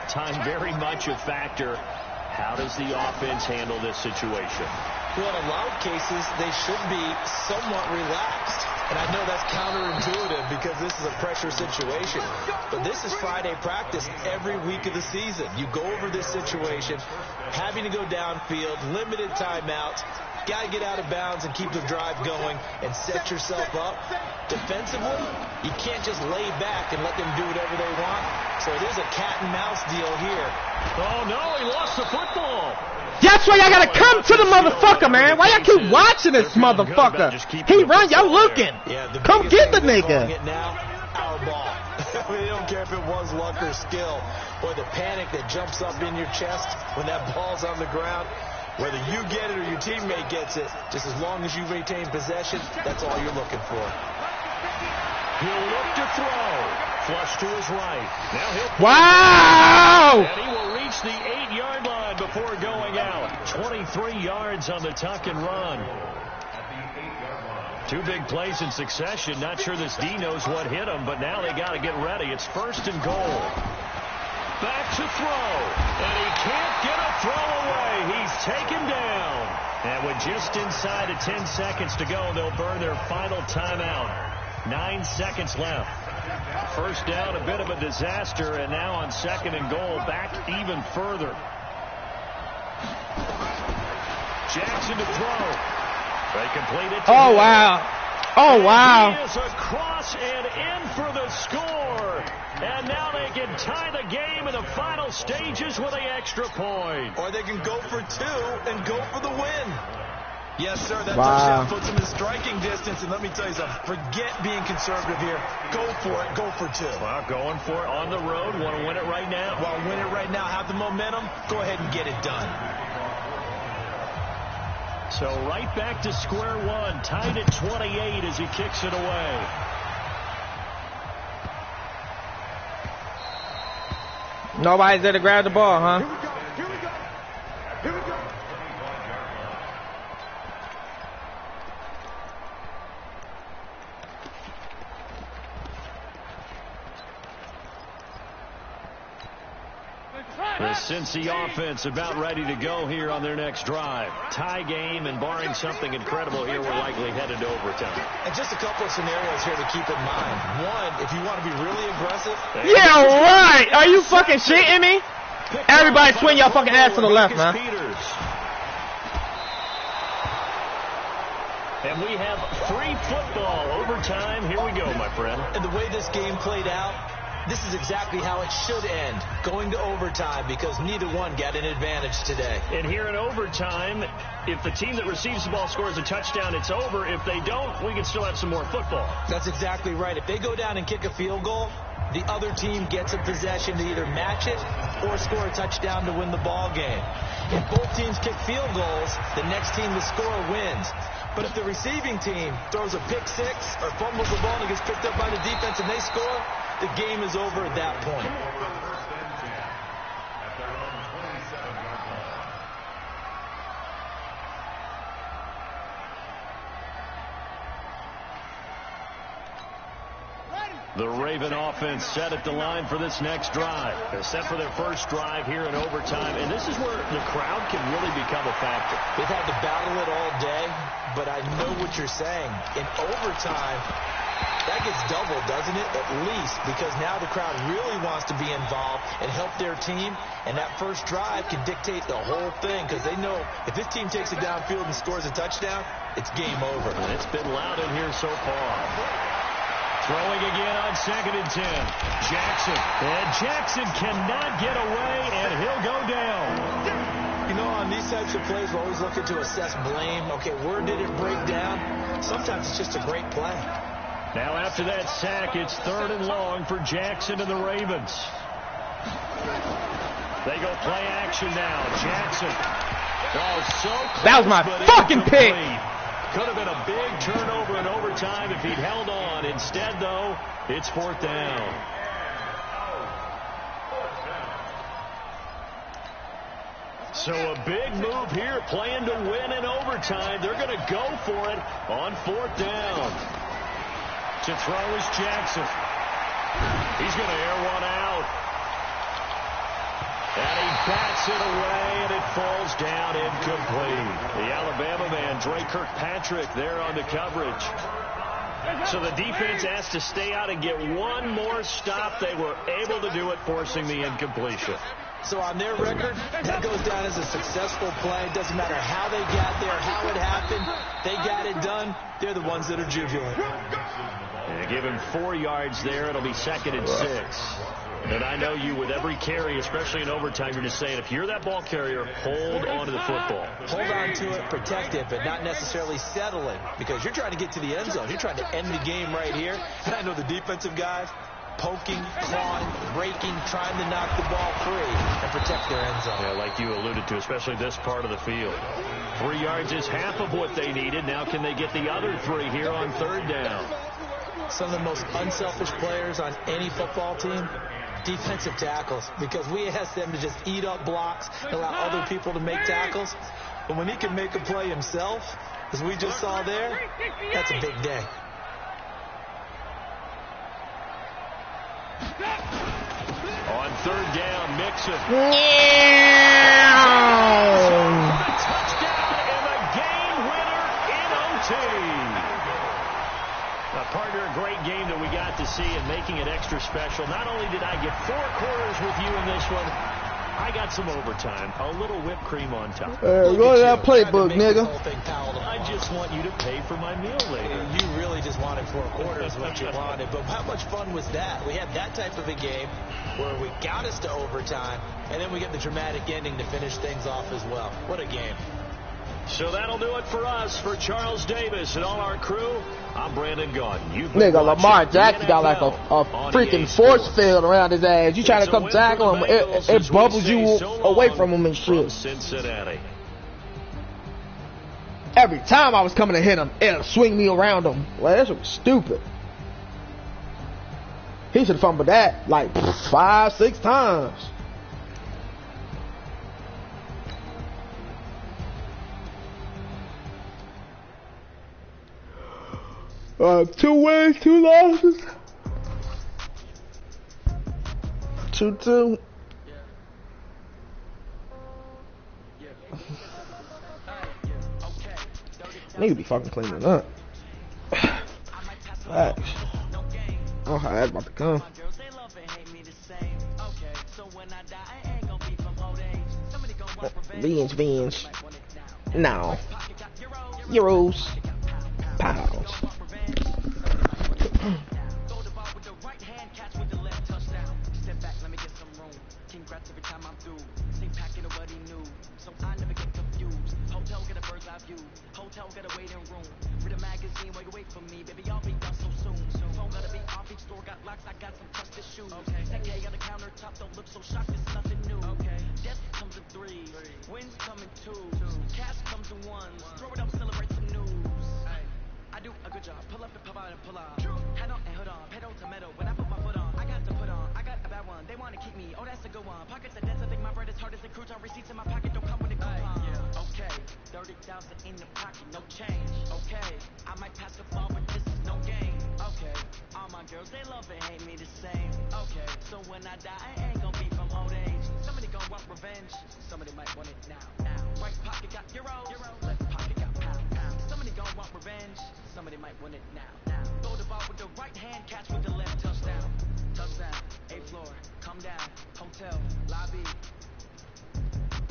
Time very much a factor. How does the offense handle this situation? Well, in a lot of cases, they should be somewhat relaxed. And I know that's counterintuitive because this is a pressure situation. But this is Friday practice every week of the season. You go over this situation, having to go downfield, limited timeouts, got to get out of bounds and keep the drive going and set yourself up. Defensively, you can't just lay back and let them do whatever they want. So it is a cat and mouse deal here. Oh, no, he lost the football. That's why y'all gotta come to the motherfucker, man. Why y'all keep watching this motherfucker? He run, y'all looking. Come get the nigga. Now, our ball. They don't care if it was luck or skill. Boy, the panic that jumps up in your chest when that ball's on the ground, whether you get it or your teammate gets it, just as long as you retain possession, that's all you're looking for. He'll look to throw. Flush to his right. Now he'll... Wow! And he will reach the 8-yard line before going out. 23 yards on the tuck and run. 2 big plays in succession. Not sure this D knows what hit him, but now they got to get ready. It's 1st and goal. Back to throw. And he can't get a throw away. He's taken down. And with just inside of 10 seconds to go, they'll burn their final timeout. 9 seconds left. First down, a bit of a disaster, and now on 2nd and goal, back even further. Jackson to throw. They complete it. Oh, wow. Oh, wow. He is across and in for the score. And now they can tie the game in the final stages with an extra point. Or they can go for 2 and go for the win. Yes, sir. That Wow. touchdown puts them in striking distance. And let me tell you something. Forget being conservative here. Go for it. Go for 2. Well, going for it on the road. Want to win it right now? Well, win it right now. Have the momentum. Go ahead and get it done. So right back to square one. Tied at 28 as he kicks it away. Nobody's there to grab the ball, huh? Here we go. Here we go. The Cincy offense about ready to go here on their next drive. Tie game, and barring something incredible here, we're likely headed to overtime. And just a couple of scenarios here to keep in mind. One, if you want to be really aggressive. Yeah, right. Are you fucking shitting me? Everybody swing your fucking ass to the left, man. And we have free football overtime. Here we go, my friend. And the way this game played out, this is exactly how it should end, going to overtime, because neither one got an advantage today. And here in overtime, if the team that receives the ball scores a touchdown, it's over. If they don't, we can still have some more football. That's exactly right. If they go down and kick a field goal, the other team gets a possession to either match it or score a touchdown to win the ball game. If both teams kick field goals, the next team to score wins. But if the receiving team throws a pick six or fumbles the ball and gets picked up by the defense and they score, the game is over at that point. The Raven offense set at the line for this next drive. They're set for their first drive here in overtime, and this is where the crowd can really become a factor. They've had to battle it all day, but I know what you're saying. In overtime, that gets doubled, doesn't it? At least, because now the crowd really wants to be involved and help their team, and that first drive can dictate the whole thing, because they know if this team takes it downfield and scores a touchdown, it's game over. And it's been loud in here so far. Throwing again on 2nd and 10. Jackson. And Jackson cannot get away, and he'll go down. You know, on these types of plays, we're always looking to assess blame. Okay, where did it break down? Sometimes it's just a great play. Now after that sack, it's 3rd and long for Jackson and the Ravens. They go play action now. Jackson. Oh, so close, That was my fucking pick. Could have been a big turnover in overtime if he'd held on. Instead, though, it's 4th down. So a big move here, playing to win in overtime. They're going to go for it on 4th down. To throw is Jackson. He's going to air one out. And he bats it away, and it falls down incomplete. The Alabama man, Dre Kirkpatrick, there on the coverage. So the defense has to stay out and get one more stop. They were able to do it, forcing the incompletion. So on their record, that goes down as a successful play. It doesn't matter how they got there, how it happened. They got it done. They're the ones that are jubilant. And give him 4 yards there. It'll be 2nd and 6. And I know you, with every carry, especially in overtime, you're just saying, if you're that ball carrier, hold on to the football. Hold on to it, protect it, but not necessarily settle it, because you're trying to get to the end zone. You're trying to end the game right here. And I know the defensive guys poking, clawing, breaking, trying to knock the ball free and protect their end zone. Yeah, like you alluded to, especially this part of the field. 3 yards is half of what they needed. Now can they get the other 3 here on 3rd down? Some of the most unselfish players on any football team, defensive tackles, because we ask them to just eat up blocks and allow other people to make tackles. But when he can make a play himself, as we just saw there, that's a big day. On 3rd down, Mixon. Touchdown and a game winner in OT. Partner, a great game that we got to see and making it extra special. Not only did I get 4 quarters with you in this one, I got some overtime. A little whipped cream on top. Go to that playbook, nigga. I just want you to pay for my meal later. You really just wanted 4 quarters what you wanted. But how much fun was that? We had that type of a game where we got us to overtime, and then we get the dramatic ending to finish things off as well. What a game. So that'll do it for us. For Charles Davis and all our crew, I'm Brandon Gaudin. Nigga, Lamar Jackson got like a freaking force field around his ass. You trying to come tackle him, it bubbles you away from him and shit. Cincinnati. Every time I was coming to hit him, it'll swing me around him. Well, that shit was stupid. He should have fumbled that like 5-6 times. Two wins, 2 losses. 2-2. Nigga be fucking cleaning up. Facts. I don't know how that's about to come. Beans. No. Euros. Pounds. Hotel got a waiting room. Read a magazine while you wait for me, baby. I'll be done so soon. Phone gotta be off, each store got locks. I got some trusted shoes. Okay. 10K on the countertop, don't look so shocked. It's nothing new. Okay. Death comes in 3s, wins come in 2s, cash comes in 1s. Throw it up, celebrate some news. I do a good job. Pull up and pop out and pull out. Head on and hood on, pedal to metal. When I put my foot on, I got to put on. I got a bad one. They wanna keep me. Oh, that's a good one. Pockets are dense. I think my bread is hard as a crouton. Receipts in my pocket don't come with a coupon. Okay. 30,000 in the pocket, no change. Okay, I might pass the ball, but this is no game. Okay, all my girls, they love and hate me the same. Okay, so when I die, I ain't gonna be from old age. Somebody gonna want revenge, somebody might want it now. Right pocket got euros, left pocket got pound. Somebody gonna want revenge, somebody might want it now. Throw the ball with the right hand, catch with the left, touchdown. Touchdown, 8th floor, come down, hotel, lobby.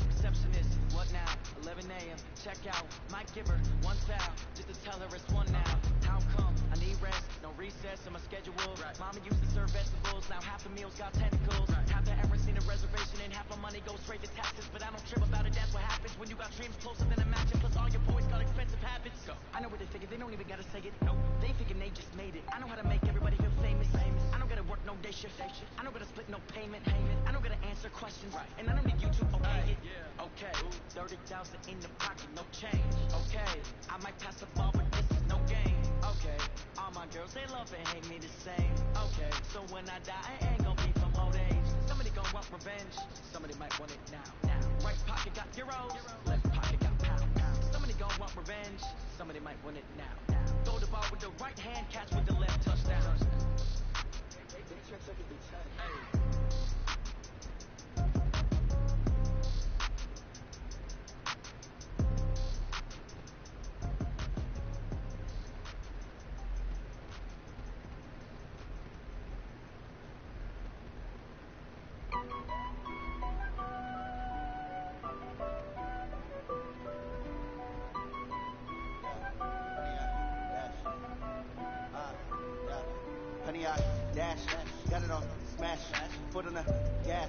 Receptionist, what now? 11 a.m. Check out. Mike Giver, 1 foul. Just to tell her it's 1 now. How come? I need rest. No recess in my schedule. Right. Mama used to serve vegetables. Now half the meals got tentacles. Right. Haven't ever seen a reservation and half my money goes straight to taxes. But I don't trip about it. That's what happens when you got dreams closer than a mansion. Plus all your boys got expensive habits. Go. I know what they figure. They don't even gotta say it. Nope. They figure they just made it. I know how to make everybody feel famous. I don't gotta work no day shift. I don't gotta split no payment. I don't gotta answer questions. Right. And I don't need you to okay it. Yeah. Okay. 30,000 in the pocket, no change. Okay, I might pass the ball, but this is no game. Okay, all my girls, they love and hate me the same. Okay, so when I die, I ain't gonna be from old age. Somebody gonna want revenge, somebody might want it now. Right pocket. pocket got euros, left pocket got pounds. Somebody gon' want revenge, somebody might win it now. Throw the ball with the right hand, catch with the left, touchdown. Honey, I dash, got it on smash, foot on the gas.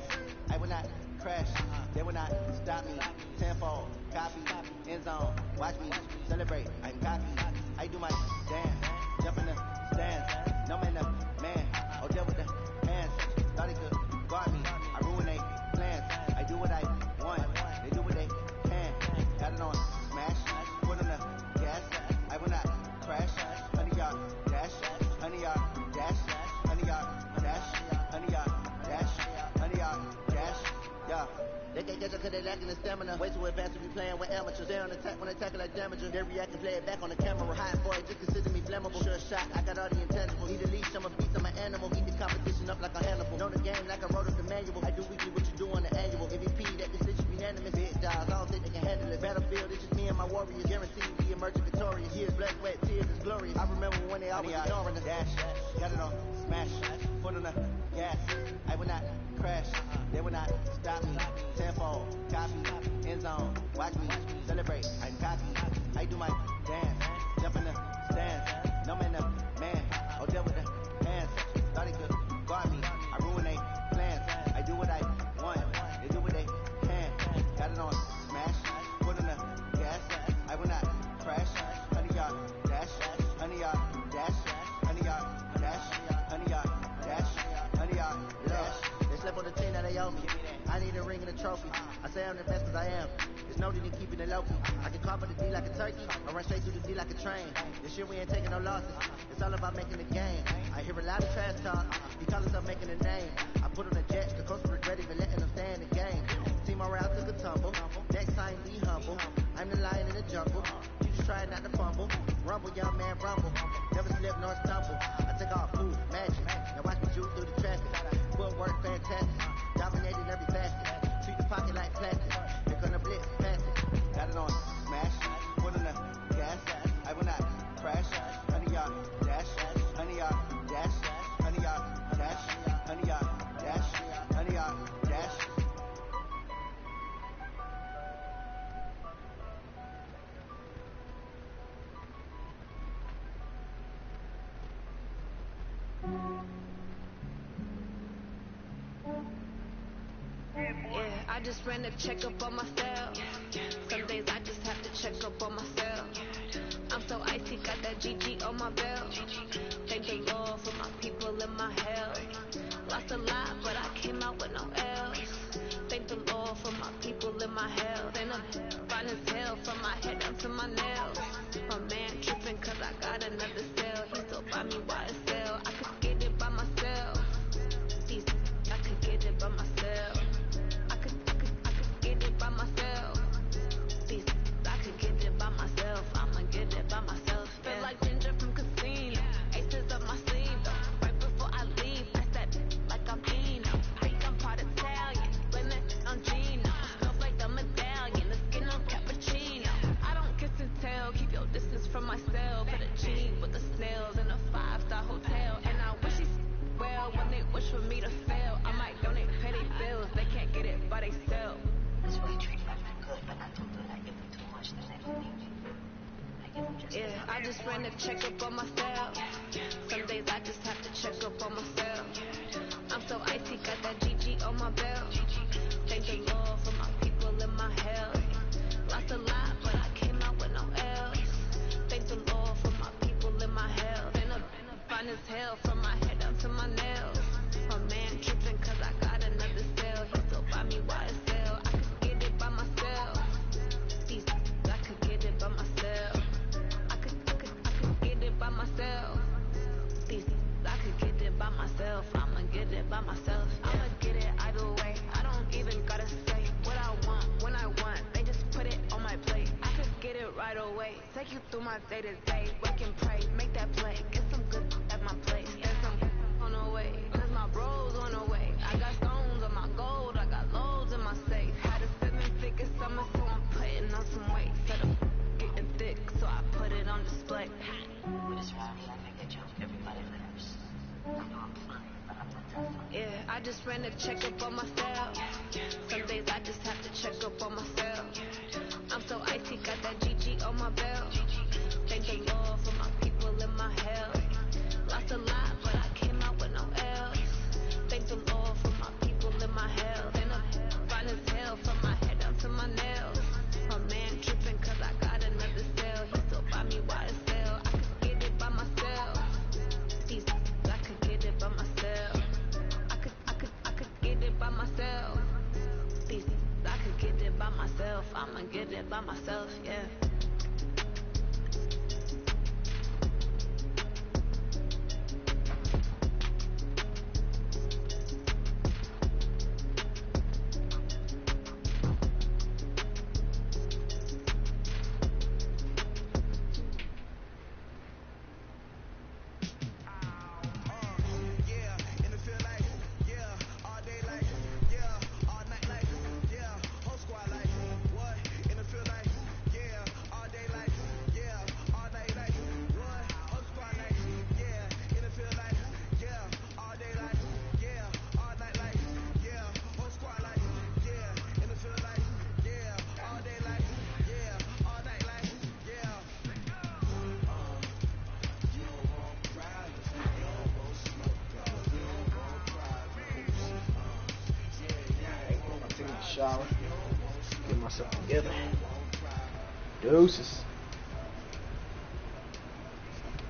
I will not crash, they will not stop me. Tenfold, copy, end zone, watch me celebrate. I'm cocky, I do my dance, jump in the stands. No man, the man, oh deal with the hands. Thought he could guard me, I ruin they plans. I do what I want, they do what they can. Got it on smash, foot on the gas. I will not crash, honey, y'all dash, honey, y'all dash, honey, y'all dash, honey, y'all dash, honey, y'all dash, yeah. They can't catch up cause they lacking the stamina. Way too advanced to be playing with amateurs. They on attack when they tackle like damager. They react and play it back on the camera. Hot boy, just consider me flammable. Sure shot, I got all the intangibles. Need a leash, I'm a beast, I'm an animal. Eat the competition up like a Hannibal. Know the game like I wrote up the manual. I do weekly what you do on the annual. MVP, that decision unanimous. Big dogs, I don't think they can handle it. Battlefield, it's just me and my warriors. Guaranteed we emerging victorious. Years, blood, sweat, tears, is glorious. I remember when they always ignoring the dash. Got it on smash, foot on the gas. I will not crash, they will not stop me. Tenfold, copy, end zone, watch me celebrate. I'm cocky, I do my dance, jump in the stands. No man, the man, oh deal with the hands. Thought he could guard me, I ruin they plans. I do what I want, they do what they can. Got it on smash, foot on the gas. I will not crash, honey, y'all dash, honey, y'all dash, honey, y'all dash, honey, y'all dash, honey, y'all dash. They slept on the team that they owe me. I need a ring and a trophy. I say I'm the best cause I am. There's no need in keeping it low key. I can carve the D like a turkey. I run straight through the D like a train. This year we ain't taking no losses. It's all about making the game. I hear a lot of trash talk. He call himself making a name. I put on the jets. The coach regret even letting them stay in the game. Team morale took a tumble. Next time be humble. I'm the lion in the jungle. You just try not to fumble. Rumble, young man, rumble. Never slip nor stumble. I take off, move, magic. Now watch me shoot through the traffic. Footwork fantastic. Dominating every facet. Treat the pocket like plastic. Here come the blitz, pass it. Got it on smash. Foot on the gas. I will not crash. Honey, y'all dash. Honey, y'all dash. Honey, y'all dash. Honey, y'all dash. Honey, y'all dash. Yeah, I just ran a checkup on myself. Some days I just have to check up on myself. I'm so icy, got that GG on my belt. Thank the Lord for my people in my health. Lost a lot, but I came out with no L's. Thank the Lord for my people in my health. And I'm fine as hell from my head down to my nails. My man tripping cause I got another cell. He still buy me YSL. I could get it by myself. These I could get it by myself. I could get it by myself. These I could get it by myself. I'ma get it by myself. Feel like Ginger from Casino. Aces up my sleeve though. Right before I leave, that's that like I'm Eno. Think I'm part Italian, blame it on Gino. Smells like the medallion, the skin on cappuccino. I don't kiss and tell, keep your distance from myself. Put a cheap with the snails in a 5-star hotel. And I wish he well when they wish for me to fail. I might donate petty bills, they can't get it by they self. Yeah, I just ran a checkup on myself. Some days I just have to check up on myself. I'm so icy, got that GG on my belt. Thank the Lord for my people in my health. Lost a lot, but I came out with no L's. Thank the Lord for my people in my health. And I'm fine as hell from my head down to my nails. My man tripping cause I got another cell. He still buy me YSL. I could get it by myself. These I could get it by myself. I could get it by myself. These I could get it by myself. I'ma get it by myself. I'ma get it either way. I don't way. Take you through my day to day. Work and pray, make that play. Get some good at my place. There's some on the way. Cause my bros on the way. I got stones on my gold. I got loads in my safe. Had a 7-figure summer, so I'm putting on some weight. Said I'm getting thick, so I put it on display. With this round, I make a joke. Everybody laughs. I know I'm funny, but I'm not tough. Yeah, I just ran a checkup on myself. Some days I just have to check up on myself. I'm so icy, got that GG on my belt. Thank the Lord for my people in my health. Lost a lot, but I came out with no L's. Thank the Lord for my people in my health. And I'm fine as hell from my head down to my nails. My man tripping cause I got another cell. He still buy me water sell. I could get it by myself. These I could get it by myself. I could get it by myself. These I could get it by myself. I'ma get it by myself, yeah. Shower, get myself together. Deuces.